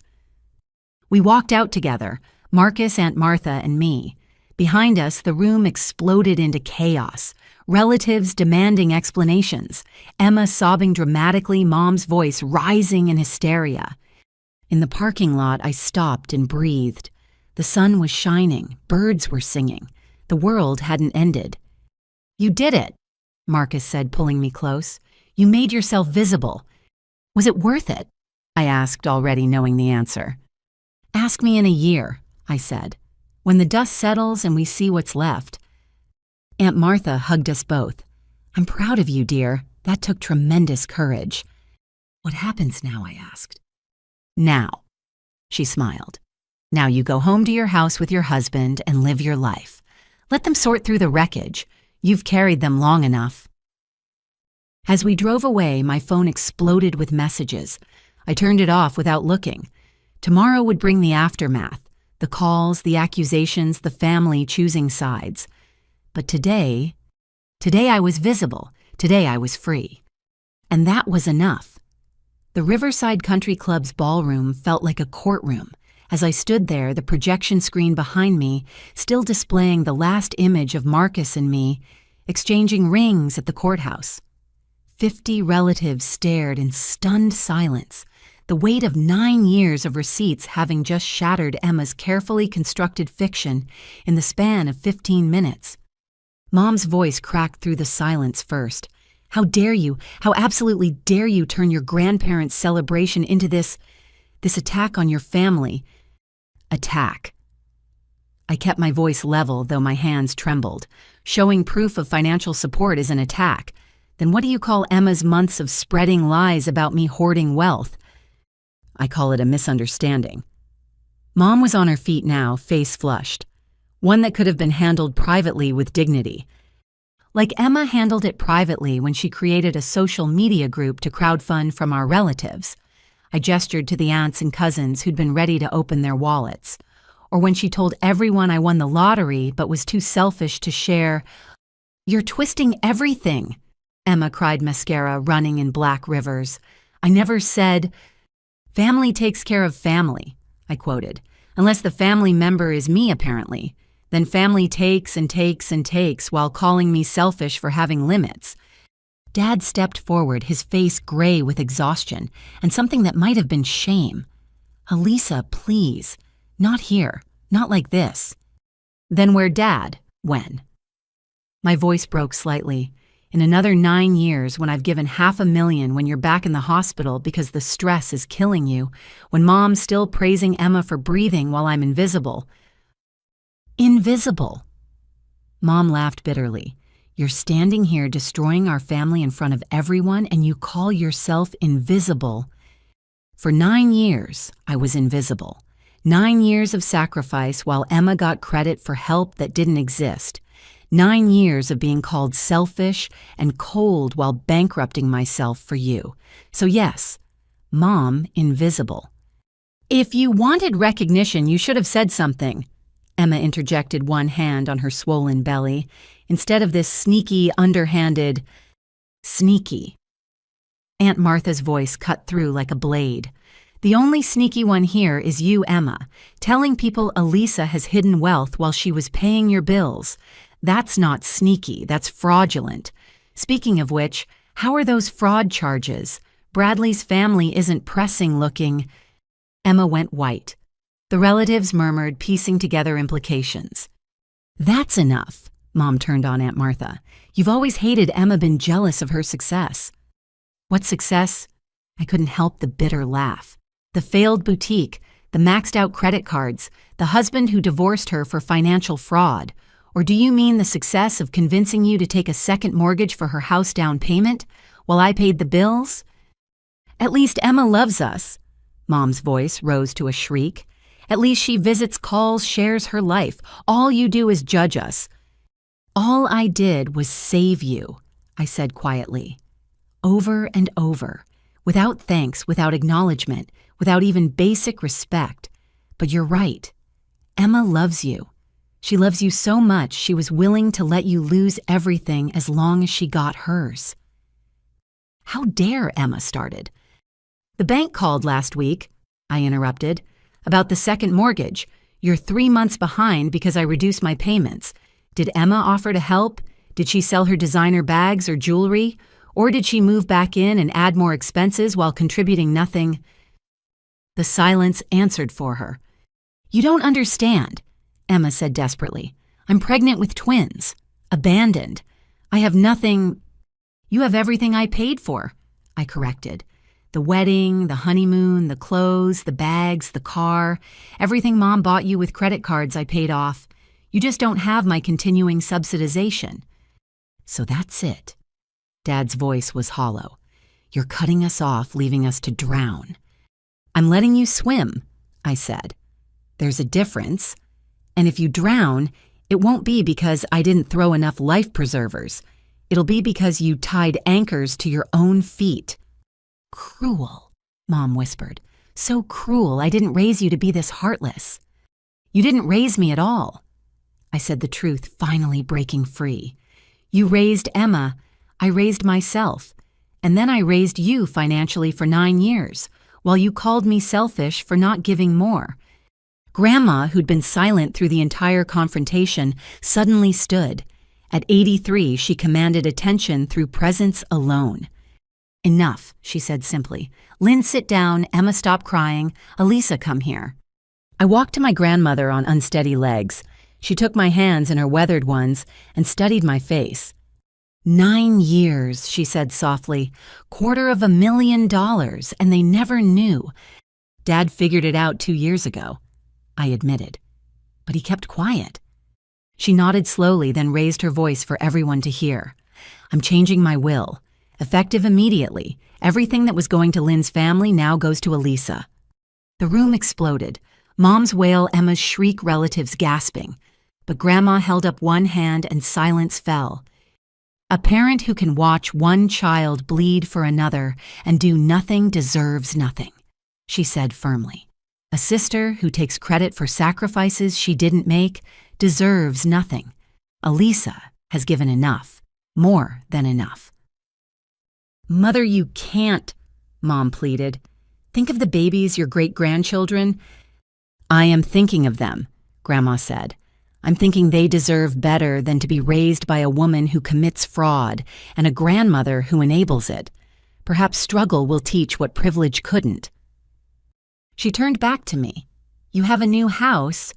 We walked out together, Marcus, Aunt Martha, and me. Behind us, the room exploded into chaos. Relatives demanding explanations. Emma sobbing dramatically, Mom's voice rising in hysteria. In the parking lot, I stopped and breathed. The sun was shining, birds were singing. The world hadn't ended. "You did it," Marcus said, pulling me close. "You made yourself visible. Was it worth it?" I asked, already knowing the answer. "Ask me in a year," I said, "when the dust settles and we see what's left." Aunt Martha hugged us both. "I'm proud of you, dear. That took tremendous courage." "What happens now?" I asked. "Now," she smiled. "Now you go home to your house with your husband and live your life. Let them sort through the wreckage. You've carried them long enough." As we drove away, my phone exploded with messages. I turned it off without looking. Tomorrow would bring the aftermath, the calls, the accusations, the family choosing sides. But today I was visible. Today I was free. And that was enough. The Riverside Country Club's ballroom felt like a courtroom. As I stood there, the projection screen behind me still displaying the last image of Marcus and me exchanging rings at the courthouse. 50 relatives stared in stunned silence, the weight of 9 years of receipts having just shattered Emma's carefully constructed fiction in the span of 15 minutes. Mom's voice cracked through the silence first. "How dare you, how absolutely dare you turn your grandparents' celebration into this attack on your family. Attack." I kept my voice level, though my hands trembled. Showing proof of financial support is an attack. Then what do you call Emma's months of spreading lies about me hoarding wealth? I call it a misunderstanding. Mom was on her feet now, face flushed. One that could have been handled privately with dignity. Like Emma handled it privately when she created a social media group to crowdfund from our relatives. I gestured to the aunts and cousins who'd been ready to open their wallets. Or when she told everyone I won the lottery but was too selfish to share. "You're twisting everything," Emma cried, mascara running in black rivers. "I never said—" "Family takes care of family," I quoted. "Unless the family member is me, apparently. Then family takes and takes and takes while calling me selfish for having limits." Dad stepped forward, his face gray with exhaustion and something that might have been shame. "Elisa, please. Not here. Not like this." "Then where Dad? When?" My voice broke slightly. "In another 9 years, when I've given $500,000, when you're back in the hospital because the stress is killing you, when Mom's still praising Emma for breathing while I'm invisible." "Invisible?" Mom laughed bitterly. "You're standing here destroying our family in front of everyone and you call yourself invisible." For 9 years, I was invisible. 9 years of sacrifice while Emma got credit for help that didn't exist. 9 years of being called selfish and cold while bankrupting myself for you. So yes, Mom, invisible. "If you wanted recognition, you should have said something." Emma interjected, one hand on her swollen belly, instead of this sneaky, underhanded, "Sneaky." Aunt Martha's voice cut through like a blade. "The only sneaky one here is you, Emma, telling people Elisa has hidden wealth while she was paying your bills. That's not sneaky, that's fraudulent. Speaking of which, how are those fraud charges? Bradley's family isn't pressing looking." Emma went white. The relatives murmured, piecing together implications. "That's enough," Mom turned on Aunt Martha. "You've always hated Emma, been jealous of her success." "What success?" I couldn't help the bitter laugh. "The failed boutique, the maxed out credit cards, the husband who divorced her for financial fraud. Or do you mean the success of convincing you to take a second mortgage for her house down payment while I paid the bills?" "At least Emma loves us." Mom's voice rose to a shriek. "At least she visits, calls, shares her life. All you do is judge us." "All I did was save you," I said quietly. Over and over, without thanks, without acknowledgement, without even basic respect. But you're right. Emma loves you. She loves you so much she was willing to let you lose everything as long as she got hers. "How dare," Emma started. "The bank called last week," I interrupted, "about the second mortgage. You're 3 months behind because I reduced my payments. Did Emma offer to help? Did she sell her designer bags or jewelry? Or did she move back in and add more expenses while contributing nothing?" The silence answered for her. "You don't understand," Emma said desperately. "I'm pregnant with twins. Abandoned. I have nothing—" "You have everything I paid for," I corrected. "The wedding, the honeymoon, the clothes, the bags, the car, everything Mom bought you with credit cards I paid off. You just don't have my continuing subsidization." "So that's it." Dad's voice was hollow. "You're cutting us off, leaving us to drown." "I'm letting you swim," I said. "There's a difference. And if you drown, it won't be because I didn't throw enough life preservers. It'll be because you tied anchors to your own feet." "Cruel," Mom whispered. "So cruel. I didn't raise you to be this heartless." "You didn't raise me at all." I said the truth, finally breaking free. "You raised Emma. I raised myself. And then I raised you financially for 9 years, while you called me selfish for not giving more." Grandma, who'd been silent through the entire confrontation, suddenly stood. At 83, she commanded attention through presence alone. "Enough," she said simply. "Lynn, sit down. Emma, stop crying. Elisa, come here." I walked to my grandmother on unsteady legs. She took my hands in her weathered ones and studied my face. 9 years, she said softly. $250,000, and they never knew. Dad figured it out 2 years ago, I admitted. But he kept quiet. She nodded slowly, then raised her voice for everyone to hear. "I'm changing my will. Effective immediately. Everything that was going to Lynn's family now goes to Elisa." The room exploded. Mom's wail, Emma's shriek, relatives gasping. But Grandma held up one hand and silence fell. "A parent who can watch one child bleed for another and do nothing deserves nothing," she said firmly. "A sister who takes credit for sacrifices she didn't make deserves nothing. Elisa has given enough, more than enough." "Mother, you can't," Mom pleaded. "Think of the babies, your great-grandchildren." "I am thinking of them," Grandma said. "I'm thinking they deserve better than to be raised by a woman who commits fraud and a grandmother who enables it. Perhaps struggle will teach what privilege couldn't." She turned back to me. "You have a new house?"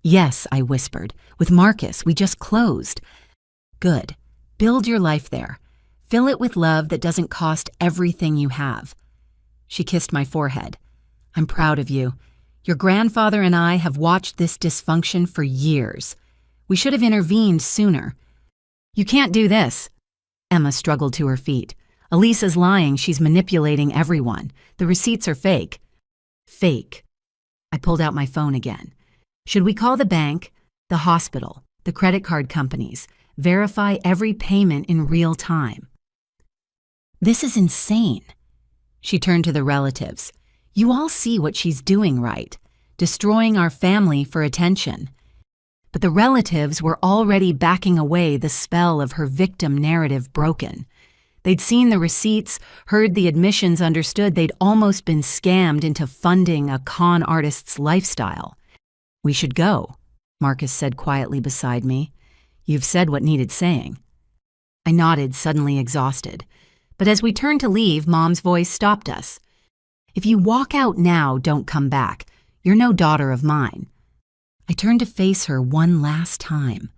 "Yes," I whispered. "With Marcus. We just closed." "Good. Build your life there. Fill it with love that doesn't cost everything you have." She kissed my forehead. "I'm proud of you. Your grandfather and I have watched this dysfunction for years. We should have intervened sooner." "You can't do this." Emma struggled to her feet. "Elisa's lying. She's manipulating everyone. The receipts are fake." "Fake." I pulled out my phone again. "Should we call the bank, the hospital, the credit card companies, verify every payment in real time?" "This is insane." She turned to the relatives. "You all see what she's doing, right? Destroying our family for attention." But the relatives were already backing away, the spell of her victim narrative broken. They'd seen the receipts, heard the admissions, understood they'd almost been scammed into funding a con artist's lifestyle. "We should go," Marcus said quietly beside me. "You've said what needed saying." I nodded, suddenly exhausted. But as we turned to leave, Mom's voice stopped us. "If you walk out now, don't come back. You're no daughter of mine." I turned to face her one last time.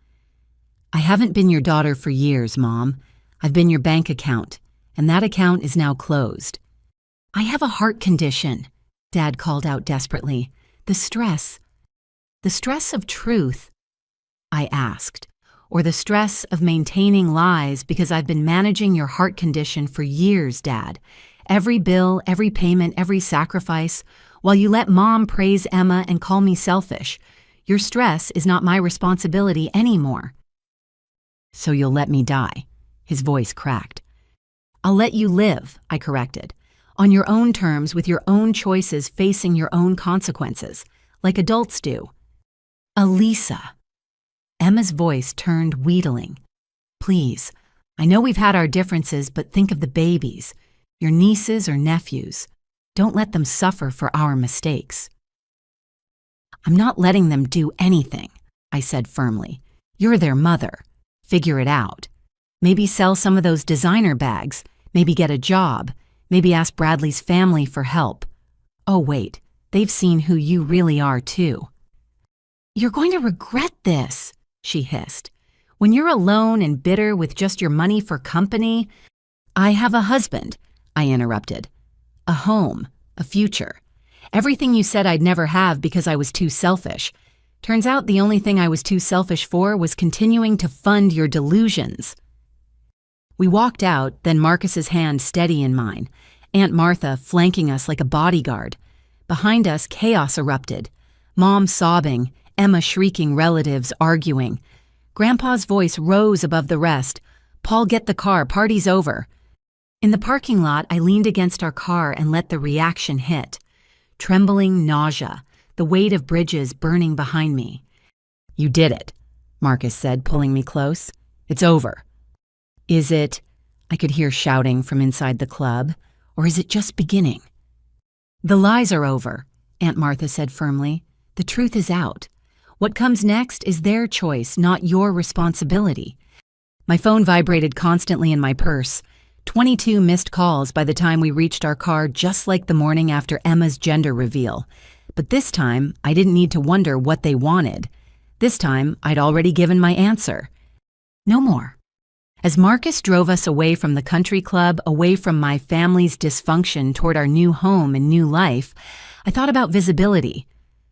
"I haven't been your daughter for years, Mom. I've been your bank account, and that account is now closed." "I have a heart condition," Dad called out desperately. The stress of truth," I asked, "or the stress of maintaining lies because I've been managing your heart condition for years, Dad. Every bill, every payment, every sacrifice, while you let Mom praise Emma and call me selfish. Your stress is not my responsibility anymore." "So you'll let me die?" His voice cracked. "I'll let you live," I corrected, "on your own terms with your own choices facing your own consequences, like adults do." "Elisa." Emma's voice turned wheedling. "Please, I know we've had our differences, but think of the babies, your nieces or nephews. Don't let them suffer for our mistakes." "I'm not letting them do anything," I said firmly. "You're their mother. Figure it out. Maybe sell some of those designer bags, maybe get a job, maybe ask Bradley's family for help. Oh, wait, they've seen who you really are, too. You're going to regret this, she hissed. When you're alone and bitter with just your money for company. I have a husband, I interrupted. A home, a future. Everything you said I'd never have because I was too selfish. Turns out the only thing I was too selfish for was continuing to fund your delusions. We walked out, then Marcus's hand steady in mine, Aunt Martha flanking us like a bodyguard. Behind us, chaos erupted. Mom sobbing, Emma shrieking, relatives arguing. Grandpa's voice rose above the rest. Paul, get the car, party's over. In the parking lot, I leaned against our car and let the reaction hit. Trembling nausea, the weight of bridges burning behind me. You did it, Marcus said, pulling me close. It's over. Is it, I could hear shouting from inside the club, or is it just beginning? The lies are over, Aunt Martha said firmly. The truth is out. What comes next is their choice, not your responsibility. My phone vibrated constantly in my purse. 22 missed calls by the time we reached our car, just like the morning after Emma's gender reveal. But this time, I didn't need to wonder what they wanted. This time, I'd already given my answer. No more. As Marcus drove us away from the country club, away from my family's dysfunction toward our new home and new life, I thought about visibility.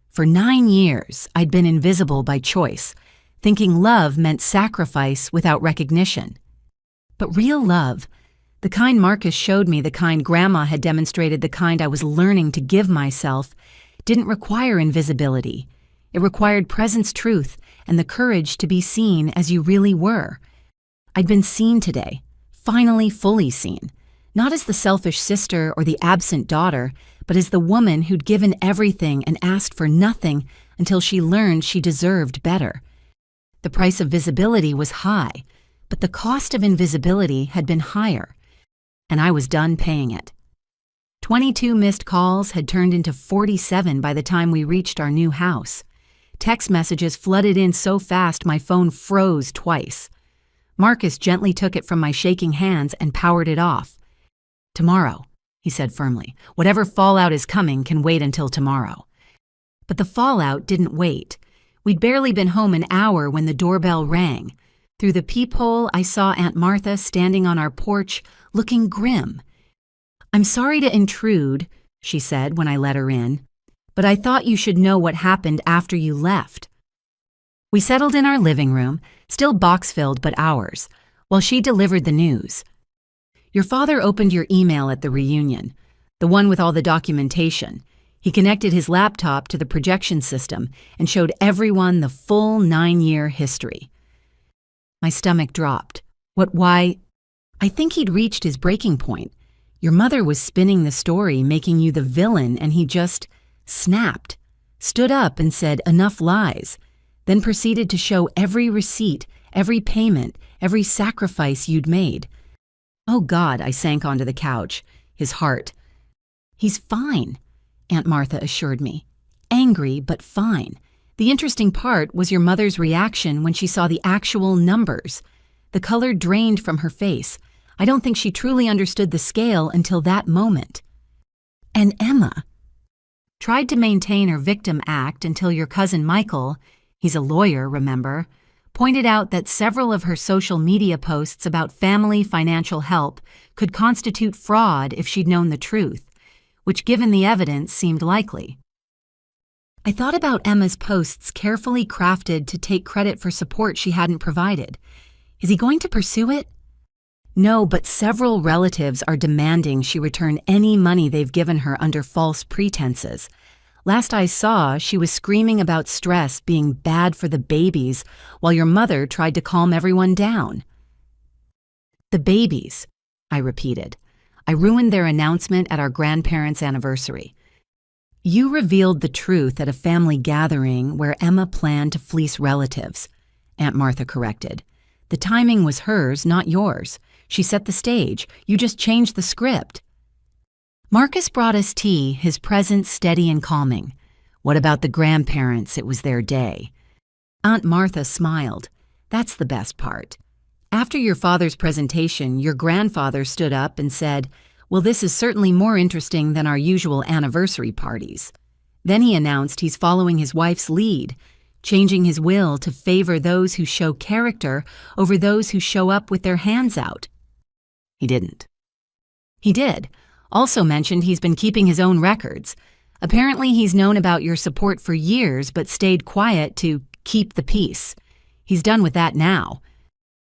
For 9 years, I'd been invisible by choice, thinking love meant sacrifice without recognition. But real love, the kind Marcus showed me, the kind Grandma had demonstrated, the kind I was learning to give myself, didn't require invisibility. It required presence, truth, and the courage to be seen as you really were. I'd been seen today, finally fully seen, not as the selfish sister or the absent daughter, but as the woman who'd given everything and asked for nothing until she learned she deserved better. The price of visibility was high, but the cost of invisibility had been higher, and I was done paying it. 22 missed calls had turned into 47 by the time we reached our new house. Text messages flooded in so fast my phone froze twice. Marcus gently took it from my shaking hands and powered it off. Tomorrow, he said firmly. Whatever fallout is coming can wait until tomorrow. But the fallout didn't wait. We'd barely been home an hour when the doorbell rang. Through the peephole, I saw Aunt Martha standing on our porch, looking grim. I'm sorry to intrude, she said when I let her in, but I thought you should know what happened after you left. We settled in our living room, still box-filled but ours, while she delivered the news. Your father opened your email at the reunion, the one with all the documentation. He connected his laptop to the projection system and showed everyone the full 9-year history. My stomach dropped. Why? I think he'd reached his breaking point. Your mother was spinning the story, making you the villain, and he just snapped, stood up and said, "Enough lies," then proceeded to show every receipt, every payment, every sacrifice you'd made. Oh God, I sank onto the couch, his heart. He's fine, Aunt Martha assured me. Angry, but fine. The interesting part was your mother's reaction when she saw the actual numbers. The color drained from her face. I don't think she truly understood the scale until that moment. And Emma tried to maintain her victim act until your cousin Michael, he's a lawyer, remember, pointed out that several of her social media posts about family financial help could constitute fraud if she'd known the truth, which, given the evidence, seemed likely. I thought about Emma's posts carefully crafted to take credit for support she hadn't provided. Is he going to pursue it? No, but several relatives are demanding she return any money they've given her under false pretenses. Last I saw, she was screaming about stress being bad for the babies while your mother tried to calm everyone down. The babies, I repeated. I ruined their announcement at our grandparents' anniversary. You revealed the truth at a family gathering where Emma planned to fleece relatives, Aunt Martha corrected. The timing was hers, not yours. She set the stage. You just changed the script. Marcus brought us tea, his presence steady and calming. What about the grandparents? It was their day. Aunt Martha smiled. That's the best part. After your father's presentation, your grandfather stood up and said, Well, this is certainly more interesting than our usual anniversary parties. Then he announced he's following his wife's lead, changing his will to favor those who show character over those who show up with their hands out. He didn't. He did. Also mentioned he's been keeping his own records. Apparently he's known about your support for years but stayed quiet to keep the peace. He's done with that now.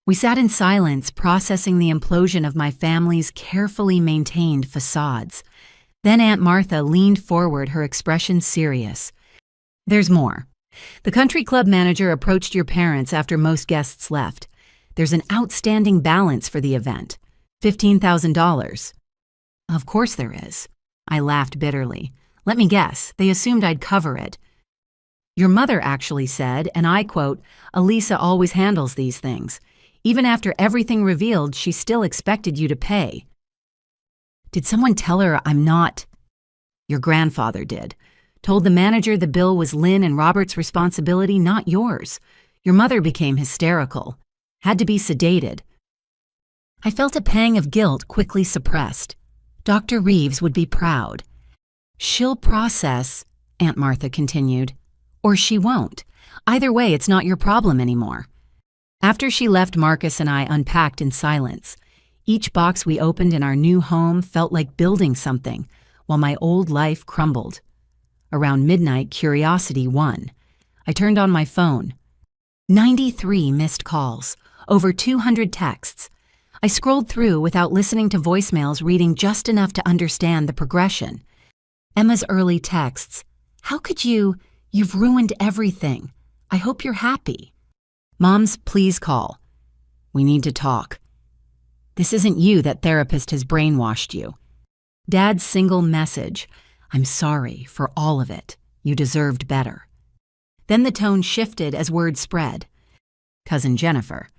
We sat in silence, processing the implosion of my family's carefully maintained facades. Then Aunt Martha leaned forward, her expression serious. There's more. The country club manager approached your parents after most guests left. There's an outstanding balance for the event. $15,000. Of course there is. I laughed bitterly. Let me guess, they assumed I'd cover it. Your mother actually said, and I quote, "Elisa always handles these things. Even after everything revealed, she still expected you to pay." Did someone tell her I'm not? Your grandfather did. Told the manager the bill was Lynn and Robert's responsibility, not yours. Your mother became hysterical. Had to be sedated. I felt a pang of guilt quickly suppressed. Dr. Reeves would be proud. She'll process, Aunt Martha continued, or she won't. Either way, it's not your problem anymore. After she left, Marcus and I unpacked in silence. Each box we opened in our new home felt like building something, while my old life crumbled. Around midnight, curiosity won. I turned on my phone. 93 missed calls, over 200 texts. I scrolled through without listening to voicemails, reading just enough to understand the progression. Emma's early texts. How could you? You've ruined everything. I hope you're happy. Mom's, please call. We need to talk. This isn't you. That therapist has brainwashed you. Dad's single message. I'm sorry for all of it. You deserved better. Then the tone shifted as word spread. Cousin Jennifer.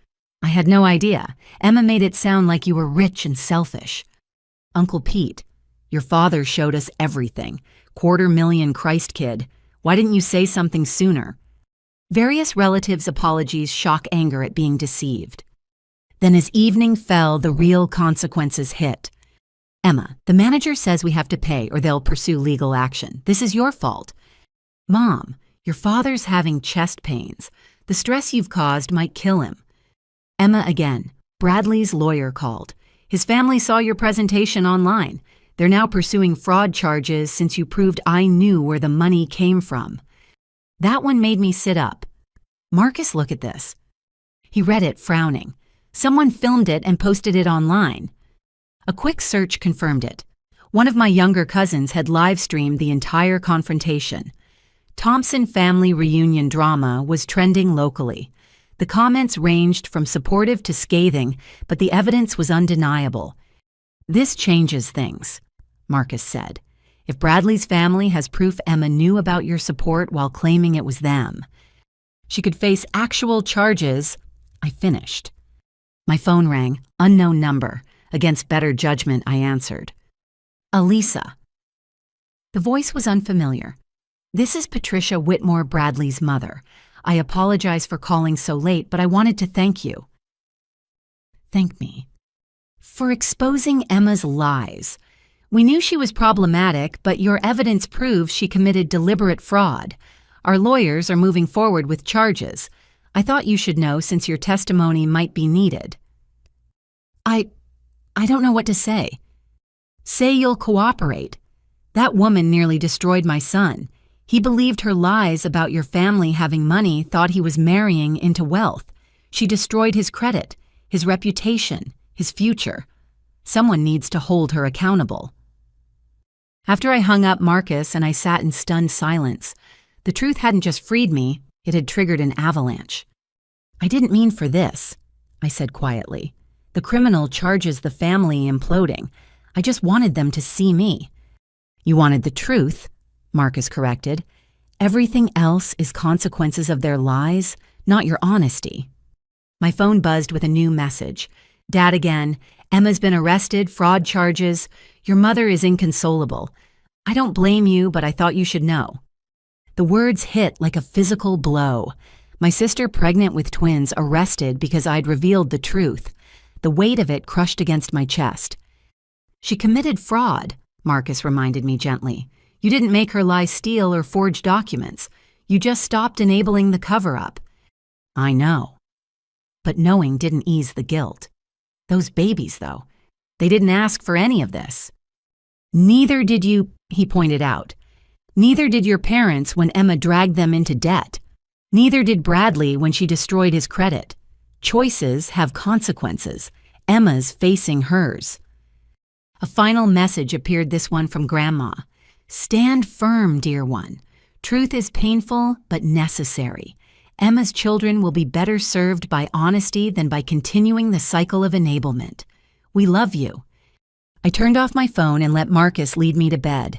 I had no idea. Emma made it sound like you were rich and selfish. Uncle Pete. Your father showed us everything. $250,000 Christ kid. Why didn't you say something sooner? Various relatives' apologies, shock anger at being deceived. Then as evening fell, the real consequences hit. Emma, the manager says we have to pay or they'll pursue legal action. This is your fault. Mom, your father's having chest pains. The stress you've caused might kill him. Emma again. Bradley's lawyer called. His family saw your presentation online. They're now pursuing fraud charges since you proved I knew where the money came from. That one made me sit up. Marcus, look at this. He read it, frowning. Someone filmed it and posted it online. A quick search confirmed it. One of my younger cousins had live-streamed the entire confrontation. Thompson family reunion drama was trending locally. The comments ranged from supportive to scathing, but the evidence was undeniable. This changes things, Marcus said. If Bradley's family has proof Emma knew about your support while claiming it was them, she could face actual charges. I finished. My phone rang, unknown number. Against better judgment, I answered. Elisa. The voice was unfamiliar. This is Patricia Whitmore, Bradley's mother. I apologize for calling so late, but I wanted to thank you. Thank me. For exposing Emma's lies. We knew she was problematic, but your evidence proves she committed deliberate fraud. Our lawyers are moving forward with charges. I thought you should know since your testimony might be needed. I don't know what to say. Say you'll cooperate. That woman nearly destroyed my son. He believed her lies about your family having money, thought he was marrying into wealth. She destroyed his credit, his reputation, his future. Someone needs to hold her accountable. After I hung up Marcus and I sat in stunned silence, the truth hadn't just freed me, it had triggered an avalanche. I didn't mean for this, I said quietly. The criminal charges the family imploding. I just wanted them to see me. You wanted the truth, Marcus corrected. Everything else is consequences of their lies, not your honesty. My phone buzzed with a new message. Dad again. Emma's been arrested, fraud charges. Your mother is inconsolable. I don't blame you, but I thought you should know. The words hit like a physical blow. My sister, pregnant with twins, arrested because I'd revealed the truth. The weight of it crushed against my chest. She committed fraud, Marcus reminded me gently. You didn't make her lie, steal, or forge documents. You just stopped enabling the cover-up. I know. But knowing didn't ease the guilt. Those babies, though, they didn't ask for any of this. Neither did you, he pointed out. Neither did your parents when Emma dragged them into debt. Neither did Bradley when she destroyed his credit. Choices have consequences. Emma's facing hers. A final message appeared, this one from Grandma. Stand firm, dear one. Truth is painful but necessary. Emma's children will be better served by honesty than by continuing the cycle of enablement. We love you. I turned off my phone and let Marcus lead me to bed.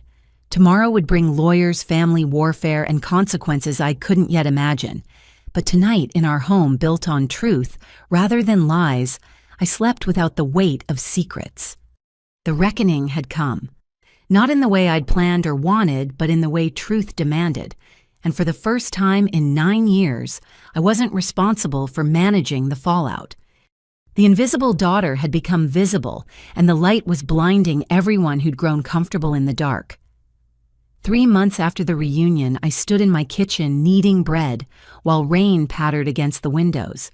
Tomorrow would bring lawyers, family warfare, and consequences I couldn't yet imagine. But tonight, in our home built on truth rather than lies, I slept without the weight of secrets. The reckoning had come. Not in the way I'd planned or wanted, but in the way truth demanded. And for the first time in 9 years, I wasn't responsible for managing the fallout. The invisible daughter had become visible, and the light was blinding everyone who'd grown comfortable in the dark. 3 months after the reunion, I stood in my kitchen kneading bread while rain pattered against the windows.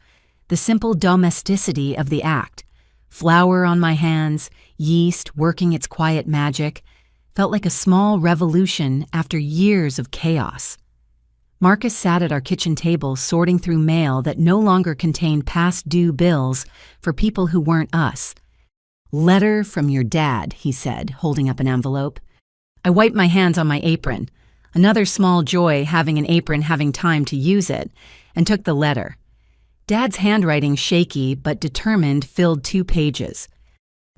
The simple domesticity of the act, flour on my hands, yeast working its quiet magic, felt like a small revolution after years of chaos. Marcus sat at our kitchen table sorting through mail that no longer contained past due bills for people who weren't us. Letter from your dad, he said, holding up an envelope. I wiped my hands on my apron, another small joy having an apron having time to use it, and took the letter. Dad's handwriting, shaky but determined, filled 2 pages.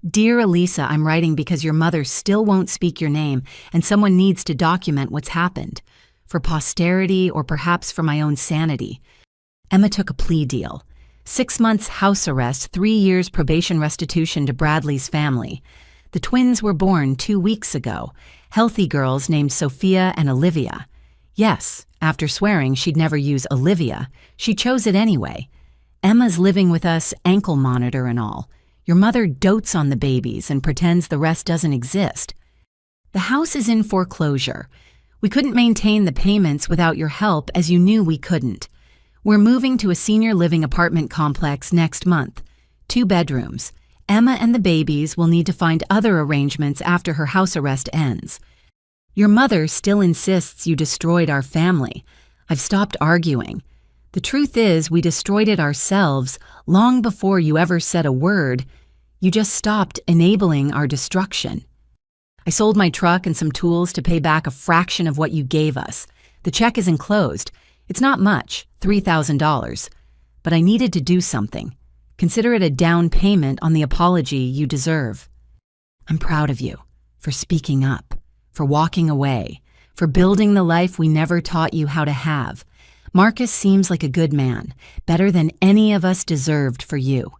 Dear Elisa, I'm writing because your mother still won't speak your name and someone needs to document what's happened. For posterity or perhaps for my own sanity. Emma took a plea deal. 6 months house arrest, 3 years probation restitution to Bradley's family. The twins were born 2 weeks ago, healthy girls named Sophia and Olivia. Yes, after swearing she'd never use Olivia, she chose it anyway. Emma's living with us, ankle monitor and all. Your mother dotes on the babies and pretends the rest doesn't exist. The house is in foreclosure. We couldn't maintain the payments without your help, as you knew we couldn't. We're moving to a senior living apartment complex next month. 2 bedrooms. Emma and the babies will need to find other arrangements after her house arrest ends. Your mother still insists you destroyed our family. I've stopped arguing. The truth is, we destroyed it ourselves long before you ever said a word. You just stopped enabling our destruction. I sold my truck and some tools to pay back a fraction of what you gave us. The check is enclosed. It's not much, $3,000. But I needed to do something. Consider it a down payment on the apology you deserve. I'm proud of you for speaking up, for walking away, for building the life we never taught you how to have. Marcus seems like a good man, better than any of us deserved for you.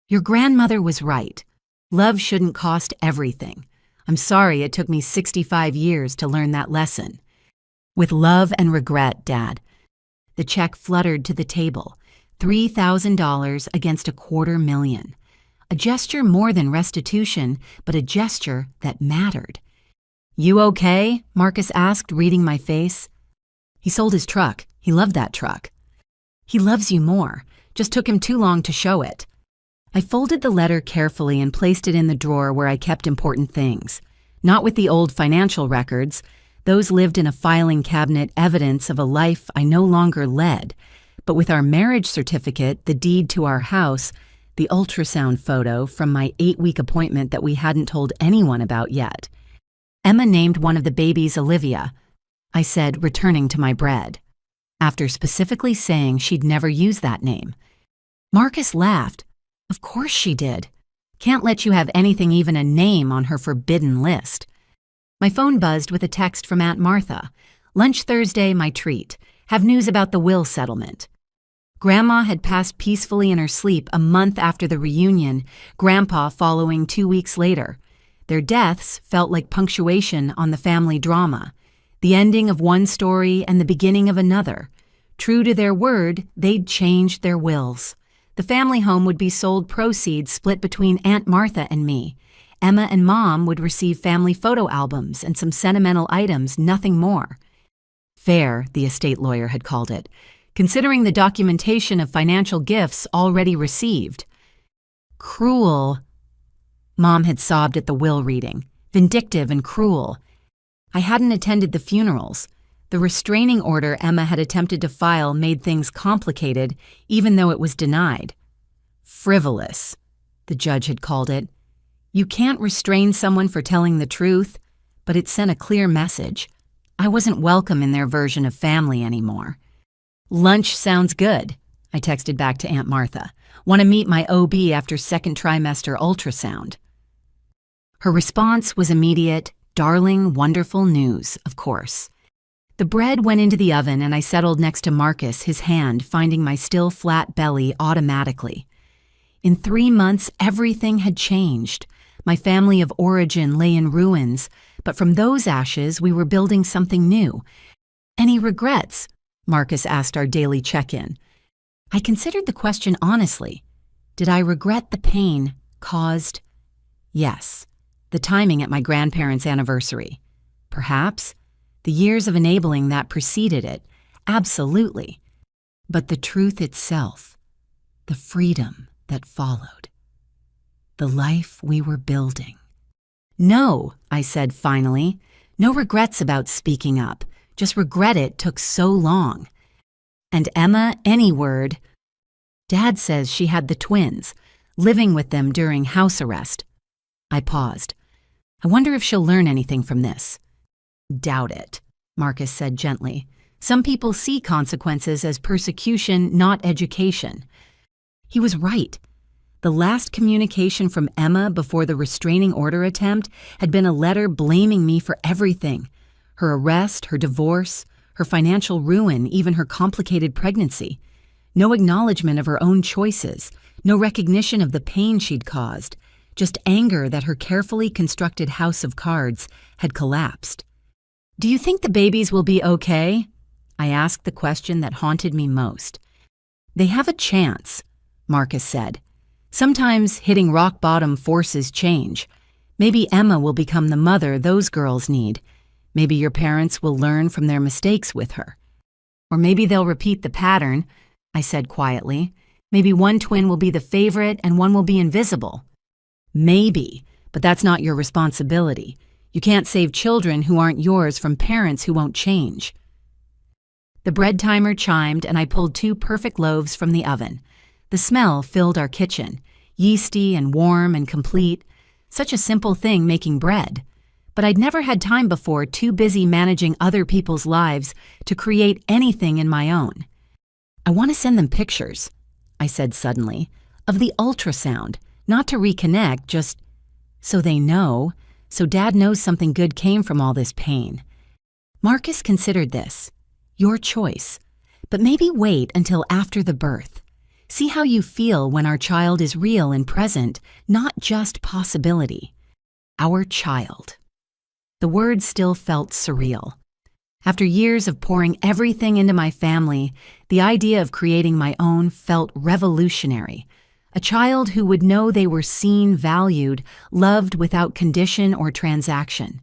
Your grandmother was right. Love shouldn't cost everything. I'm sorry it took me 65 years to learn that lesson. With love and regret, Dad. The check fluttered to the table, $3,000 against $250,000. A gesture more than restitution, but a gesture that mattered. You okay? Marcus asked, reading my face. He sold his truck. He loved that truck. He loves you more. Just took him too long to show it. I folded the letter carefully and placed it in the drawer where I kept important things. Not with the old financial records. Those lived in a filing cabinet, evidence of a life I no longer led. But with our marriage certificate, the deed to our house, the ultrasound photo from my 8-week appointment that we hadn't told anyone about yet. Emma named one of the babies Olivia, I said, returning to my bread, after specifically saying she'd never use that name. Marcus laughed. Of course she did. Can't let you have anything even a name on her forbidden list. My phone buzzed with a text from Aunt Martha. Lunch Thursday, my treat. Have news about the will settlement. Grandma had passed peacefully in her sleep a month after the reunion, Grandpa following 2 weeks later. Their deaths felt like punctuation on the family drama, the ending of one story and the beginning of another. True to their word, they'd changed their wills. The family home would be sold, proceeds split between Aunt Martha and me. Emma and Mom would receive family photo albums and some sentimental items, nothing more. Fair, the estate lawyer had called it, considering the documentation of financial gifts already received. Cruel, Mom had sobbed at the will reading. Vindictive and cruel. I hadn't attended the funerals. The restraining order Emma had attempted to file made things complicated, even though it was denied. Frivolous, the judge had called it. You can't restrain someone for telling the truth, but it sent a clear message. I wasn't welcome in their version of family anymore. Lunch sounds good, I texted back to Aunt Martha. Want to meet my OB after second trimester ultrasound. Her response was immediate, darling, wonderful news, of course. The bread went into the oven and I settled next to Marcus, his hand finding my still flat belly automatically. In 3 months, everything had changed. My family of origin lay in ruins, but from those ashes, we were building something new. Any regrets? Marcus asked our daily check-in. I considered the question honestly. Did I regret the pain caused? Yes. The timing at my grandparents' anniversary. Perhaps. The years of enabling that preceded it. Absolutely. But the truth itself. The freedom that followed. The life we were building. No, I said finally. No regrets about speaking up. Just regret it took so long. And Emma, any word. Dad says she had the twins, living with them during house arrest. I paused. I wonder if she'll learn anything from this. Doubt it, Marcus said gently. Some people see consequences as persecution, not education. He was right. The last communication from Emma before the restraining order attempt had been a letter blaming me for everything. Her arrest, her divorce, her financial ruin, even her complicated pregnancy. No acknowledgement of her own choices, no recognition of the pain she'd caused. Just anger that her carefully constructed house of cards had collapsed. Do you think the babies will be okay? I asked the question that haunted me most. They have a chance, Marcus said. Sometimes hitting rock bottom forces change. Maybe Emma will become the mother those girls need. Maybe your parents will learn from their mistakes with her. Or maybe they'll repeat the pattern, I said quietly. Maybe one twin will be the favorite and one will be invisible. Maybe, but that's not your responsibility. You can't save children who aren't yours from parents who won't change. The bread timer chimed and I pulled 2 perfect loaves from the oven. The smell filled our kitchen, yeasty and warm and complete. Such a simple thing, making bread. But I'd never had time before, too busy managing other people's lives to create anything in my own. I want to send them pictures, I said suddenly, of the ultrasound. Not to reconnect, just so they know, so Dad knows something good came from all this pain. Marcus considered this. Your choice. But maybe wait until after the birth. See how you feel when our child is real and present, not just possibility. Our child. The words still felt surreal. After years of pouring everything into my family, the idea of creating my own felt revolutionary. A child who would know they were seen, valued, loved without condition or transaction.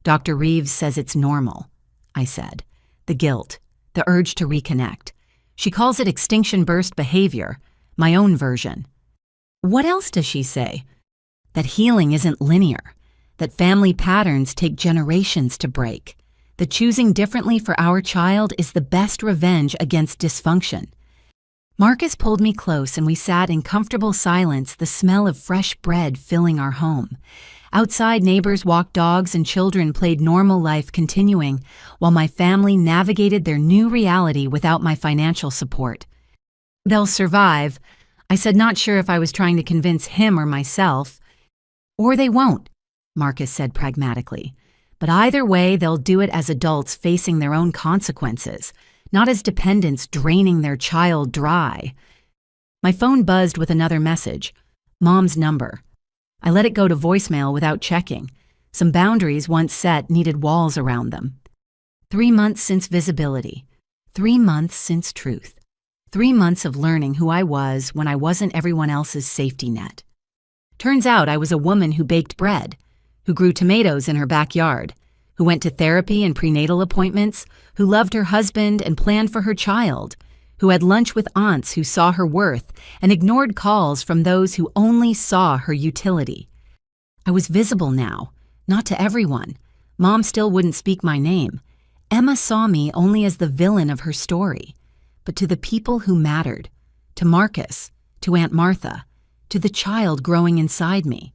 Dr. Reeves says it's normal, I said. The guilt, the urge to reconnect. She calls it extinction burst behavior, my own version. What else does she say? That healing isn't linear, that family patterns take generations to break, that choosing differently for our child is the best revenge against dysfunction. Marcus pulled me close and we sat in comfortable silence, the smell of fresh bread filling our home. Outside, neighbors walked dogs and children played normal life continuing, while my family navigated their new reality without my financial support. They'll survive, I said, not sure if I was trying to convince him or myself. Or they won't, Marcus said pragmatically. But either way, they'll do it as adults facing their own consequences. Not as dependents draining their child dry. My phone buzzed with another message. Mom's number. I let it go to voicemail without checking. Some boundaries once set needed walls around them. 3 months since visibility. 3 months since truth. 3 months of learning who I was when I wasn't everyone else's safety net. Turns out I was a woman who baked bread, who grew tomatoes in her backyard, who went to therapy and prenatal appointments, who loved her husband and planned for her child, who had lunch with aunts who saw her worth and ignored calls from those who only saw her utility. I was visible now, not to everyone. Mom still wouldn't speak my name. Emma saw me only as the villain of her story, but to the people who mattered, to Marcus, to Aunt Martha, to the child growing inside me.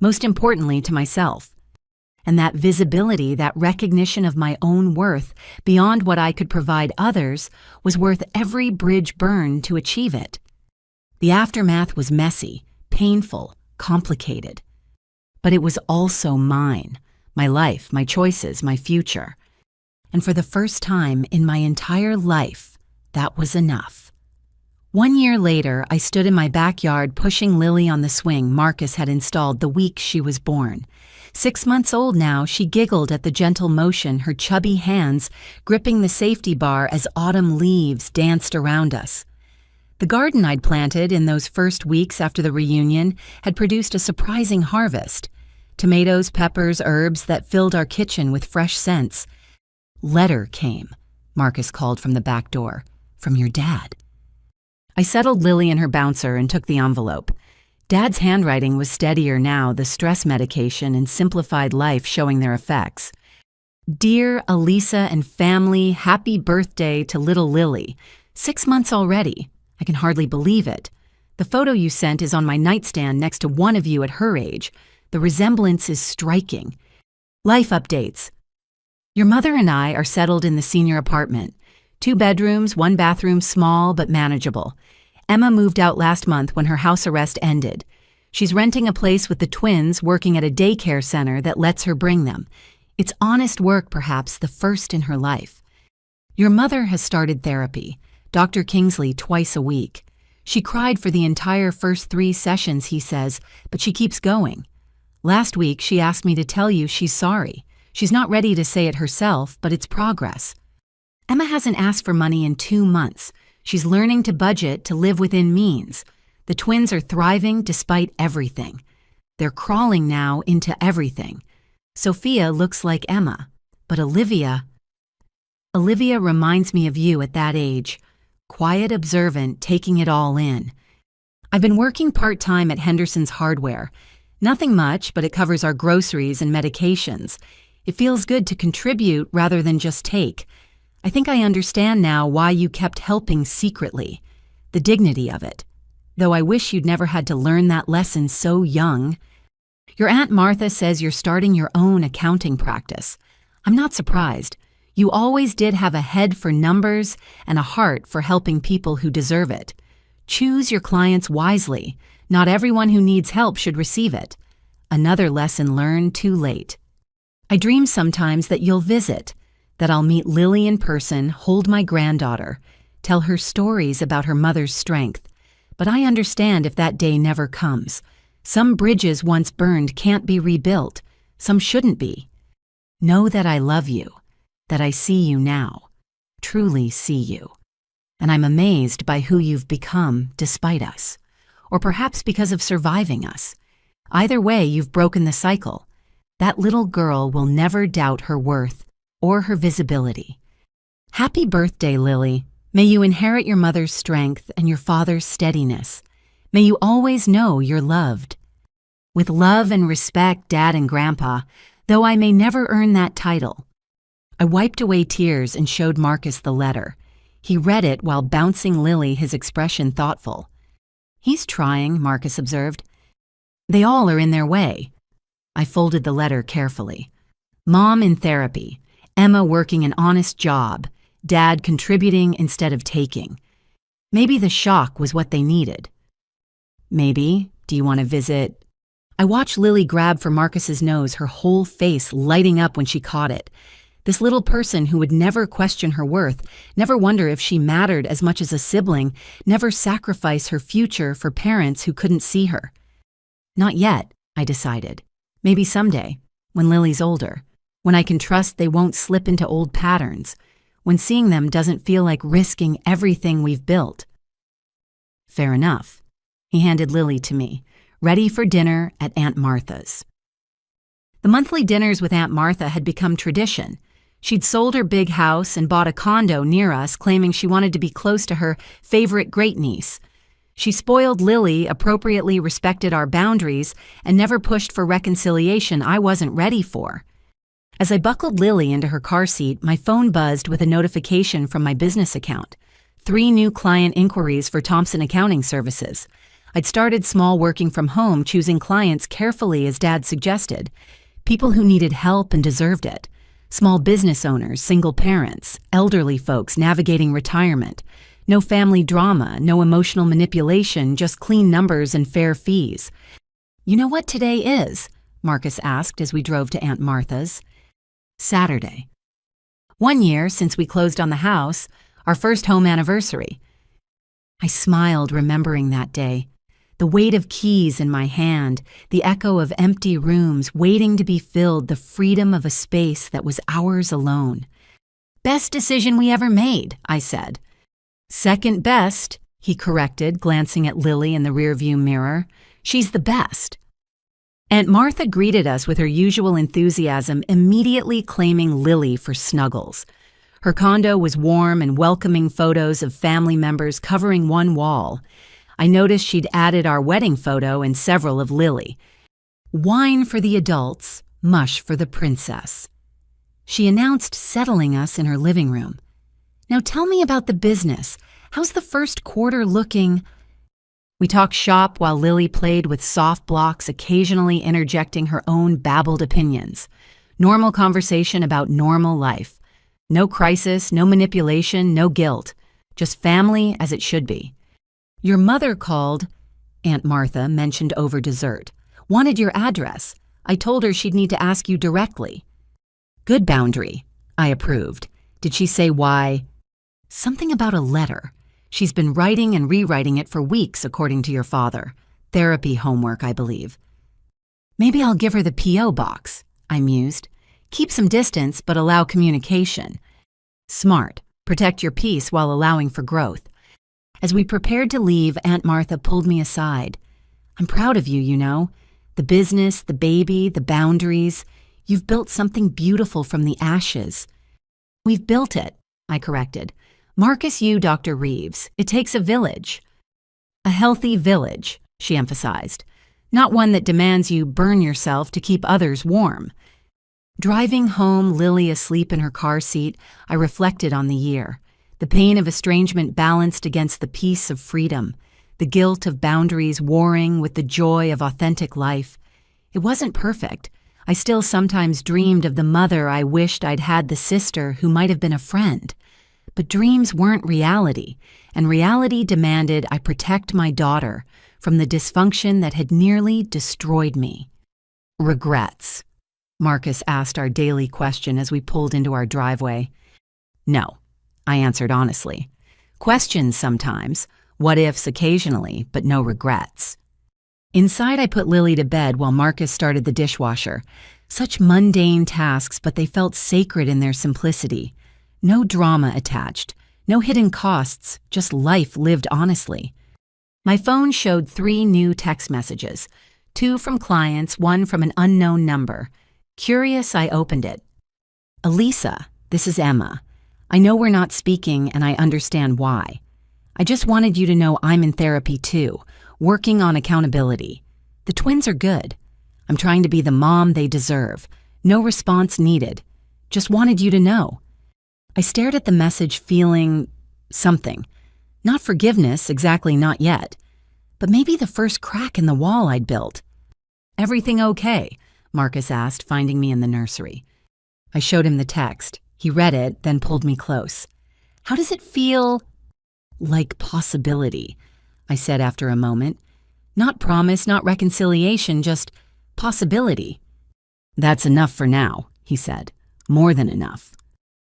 Most importantly, to myself. And that visibility, that recognition of my own worth beyond what I could provide others, was worth every bridge burned to achieve it. The aftermath was messy, painful, complicated. But it was also mine, my life, my choices, my future. And for the first time in my entire life, that was enough. 1 year later, I stood in my backyard pushing Lily on the swing Marcus had installed the week she was born. 6 months old now, she giggled at the gentle motion, her chubby hands gripping the safety bar as autumn leaves danced around us. The garden I'd planted in those first weeks after the reunion had produced a surprising harvest. Tomatoes, peppers, herbs that filled our kitchen with fresh scents. "Letter came," Marcus called from the back door. "From your dad." I settled Lily in her bouncer and took the envelope. Dad's handwriting was steadier now, the stress medication and simplified life showing their effects. "Dear Elisa and family, happy birthday to little Lily. 6 months already. I can hardly believe it. The photo you sent is on my nightstand next to one of you at her age. The resemblance is striking. Life updates. Your mother and I are settled in the senior apartment. 2 bedrooms, 1 bathroom, small but manageable. Emma moved out last month when her house arrest ended. She's renting a place with the twins, working at a daycare center that lets her bring them. It's honest work, perhaps the first in her life. Your mother has started therapy, Dr. Kingsley twice a week. She cried for the entire first 3 sessions, he says, but she keeps going. Last week, she asked me to tell you she's sorry. She's not ready to say it herself, but it's progress. Emma hasn't asked for money in 2 months. She's learning to budget, to live within means. The twins are thriving despite everything. They're crawling now into everything. Sophia looks like Emma, but Olivia reminds me of you at that age. Quiet, observant, taking it all in. I've been working part-time at Henderson's Hardware. Nothing much, but it covers our groceries and medications. It feels good to contribute rather than just take. I think I understand now why you kept helping secretly. The dignity of it. Though I wish you'd never had to learn that lesson so young. Your Aunt Martha says you're starting your own accounting practice. I'm not surprised. You always did have a head for numbers and a heart for helping people who deserve it. Choose your clients wisely. Not everyone who needs help should receive it. Another lesson learned too late. I dream sometimes that you'll visit, that I'll meet Lily in person, hold my granddaughter, tell her stories about her mother's strength. But I understand if that day never comes. Some bridges once burned can't be rebuilt. Some shouldn't be. Know that I love you, that I see you now, truly see you. And I'm amazed by who you've become despite us, or perhaps because of surviving us. Either way, you've broken the cycle. That little girl will never doubt her worth or her visibility. Happy birthday, Lily. May you inherit your mother's strength and your father's steadiness. May you always know you're loved. With love and respect, Dad and Grandpa, though I may never earn that title. I wiped away tears and showed Marcus the letter. He read it while bouncing Lily, his expression thoughtful. "He's trying," Marcus observed. "They all are in their way." I folded the letter carefully. Mom in therapy, Emma working an honest job, Dad contributing instead of taking. Maybe the shock was what they needed. Maybe, do you want to visit? I watched Lily grab for Marcus's nose, her whole face lighting up when she caught it. This little person who would never question her worth, never wonder if she mattered as much as a sibling, never sacrifice her future for parents who couldn't see her. Not yet, I decided. Maybe someday, when Lily's older, when I can trust they won't slip into old patterns, when seeing them doesn't feel like risking everything we've built. Fair enough. He handed Lily to me, ready for dinner at Aunt Martha's. The monthly dinners with Aunt Martha had become tradition. She'd sold her big house and bought a condo near us, claiming she wanted to be close to her favorite great-niece. She spoiled Lily, appropriately respected our boundaries, and never pushed for reconciliation I wasn't ready for. As I buckled Lily into her car seat, my phone buzzed with a notification from my business account. 3 new client inquiries for Thompson Accounting Services. I'd started small working from home, choosing clients carefully as Dad suggested. People who needed help and deserved it. Small business owners, single parents, elderly folks navigating retirement. No family drama, no emotional manipulation, just clean numbers and fair fees. "You know what today is?" Marcus asked as we drove to Aunt Martha's. Saturday. 1 year since we closed on the house, our first home anniversary. I smiled, remembering that day. The weight of keys in my hand, the echo of empty rooms waiting to be filled, the freedom of a space that was ours alone. "Best decision we ever made," I said. "Second best," he corrected, glancing at Lily in the rearview mirror. "She's the best." Aunt Martha greeted us with her usual enthusiasm, immediately claiming Lily for snuggles. Her condo was warm and welcoming, photos of family members covering one wall. I noticed she'd added our wedding photo and several of Lily. "Wine for the adults, mush for the princess." She announced, settling us in her living room. "Now tell me about the business. How's the first quarter looking?" We talked shop while Lily played with soft blocks, occasionally interjecting her own babbled opinions. Normal conversation about normal life. No crisis, no manipulation, no guilt. Just family as it should be. "Your mother called," Aunt Martha mentioned over dessert. "Wanted your address. I told her she'd need to ask you directly." "Good boundary," I approved. "Did she say why?" "Something about a letter. She's been writing and rewriting it for weeks, according to your father. Therapy homework, I believe." "Maybe I'll give her the P.O. box," I mused. "Keep some distance, but allow communication." Smart. Protect your peace while allowing for growth. As we prepared to leave, Aunt Martha pulled me aside. "I'm proud of you, you know. The business, the baby, the boundaries. You've built something beautiful from the ashes." "We've built it," I corrected. "Marcus, you, Dr. Reeves. It takes a village." "A healthy village," she emphasized. "Not one that demands you burn yourself to keep others warm." Driving home, Lily asleep in her car seat, I reflected on the year. The pain of estrangement balanced against the peace of freedom. The guilt of boundaries warring with the joy of authentic life. It wasn't perfect. I still sometimes dreamed of the mother I wished I'd had, the sister who might have been a friend. But dreams weren't reality, and reality demanded I protect my daughter from the dysfunction that had nearly destroyed me. "Regrets?" Marcus asked our daily question as we pulled into our driveway. "No," I answered honestly. "Questions sometimes, what-ifs occasionally, but no regrets." Inside, I put Lily to bed while Marcus started the dishwasher. Such mundane tasks, but they felt sacred in their simplicity. No drama attached, no hidden costs, just life lived honestly. My phone showed 3 new text messages, 2 from clients, 1 from an unknown number. Curious, I opened it. "Elisa, this is Emma. I know we're not speaking and I understand why. I just wanted you to know I'm in therapy too, working on accountability. The twins are good. I'm trying to be the mom they deserve. No response needed. Just wanted you to know." I stared at the message, feeling something. Not forgiveness, exactly, not yet. But maybe the first crack in the wall I'd built. "Everything okay?" Marcus asked, finding me in the nursery. I showed him the text. He read it, then pulled me close. "How does it feel?" "Like possibility," I said after a moment. "Not promise, not reconciliation, just possibility." "That's enough for now," he said. "More than enough."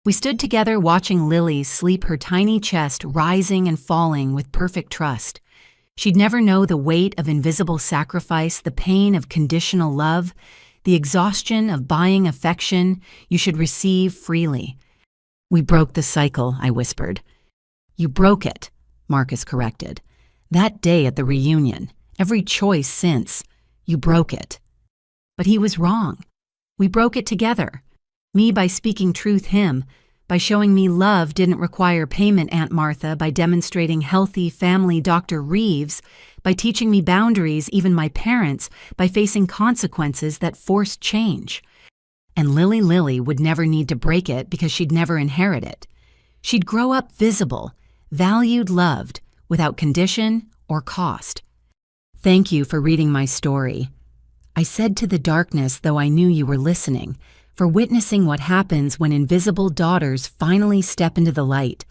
We stood together watching Lily sleep, her tiny chest rising and falling with perfect trust. She'd never know the weight of invisible sacrifice, the pain of conditional love, the exhaustion of buying affection you should receive freely. "We broke the cycle," I whispered. "You broke it," Marcus corrected. "That day at the reunion. every choice since. You broke it. But he was wrong. We broke it together. Me by speaking truth, him by showing me love didn't require payment, Aunt Martha, by demonstrating healthy family, Dr. Reeves, by teaching me boundaries, even my parents, by facing consequences that forced change. And Lily would never need to break it because she'd never inherit it. She'd grow up visible, valued, loved, without condition or cost. Thank you for reading my story. I said to the darkness, though I knew you were listening, for witnessing what happens when invisible daughters finally step into the light.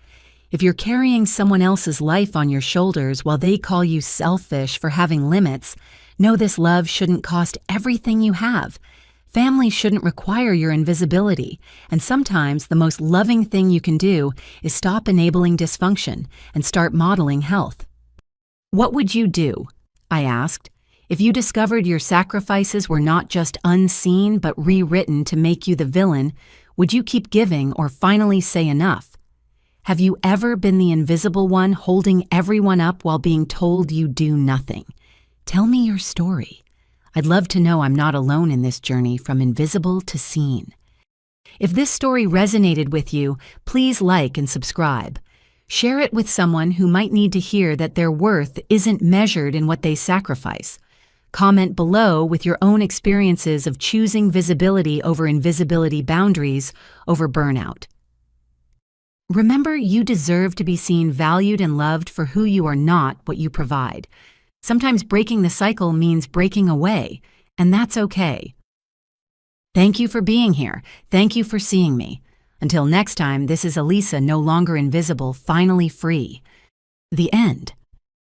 If you're carrying someone else's life on your shoulders while they call you selfish for having limits, know this love shouldn't cost everything you have. Family shouldn't require your invisibility, and sometimes the most loving thing you can do is stop enabling dysfunction and start modeling health. What would you do? I asked. If you discovered your sacrifices were not just unseen but rewritten to make you the villain, would you keep giving or finally say enough? Have you ever been the invisible one holding everyone up while being told you do nothing? Tell me your story. I'd love to know I'm not alone in this journey from invisible to seen. If this story resonated with you, please like and subscribe. Share it with someone who might need to hear that their worth isn't measured in what they sacrifice. Comment below with your own experiences of choosing visibility over invisibility, boundaries over burnout. Remember, you deserve to be seen, valued, and loved for who you are, not what you provide. Sometimes breaking the cycle means breaking away, and that's okay. Thank you for being here. Thank you for seeing me. Until next time, this is Elisa, no longer invisible, finally free. The end.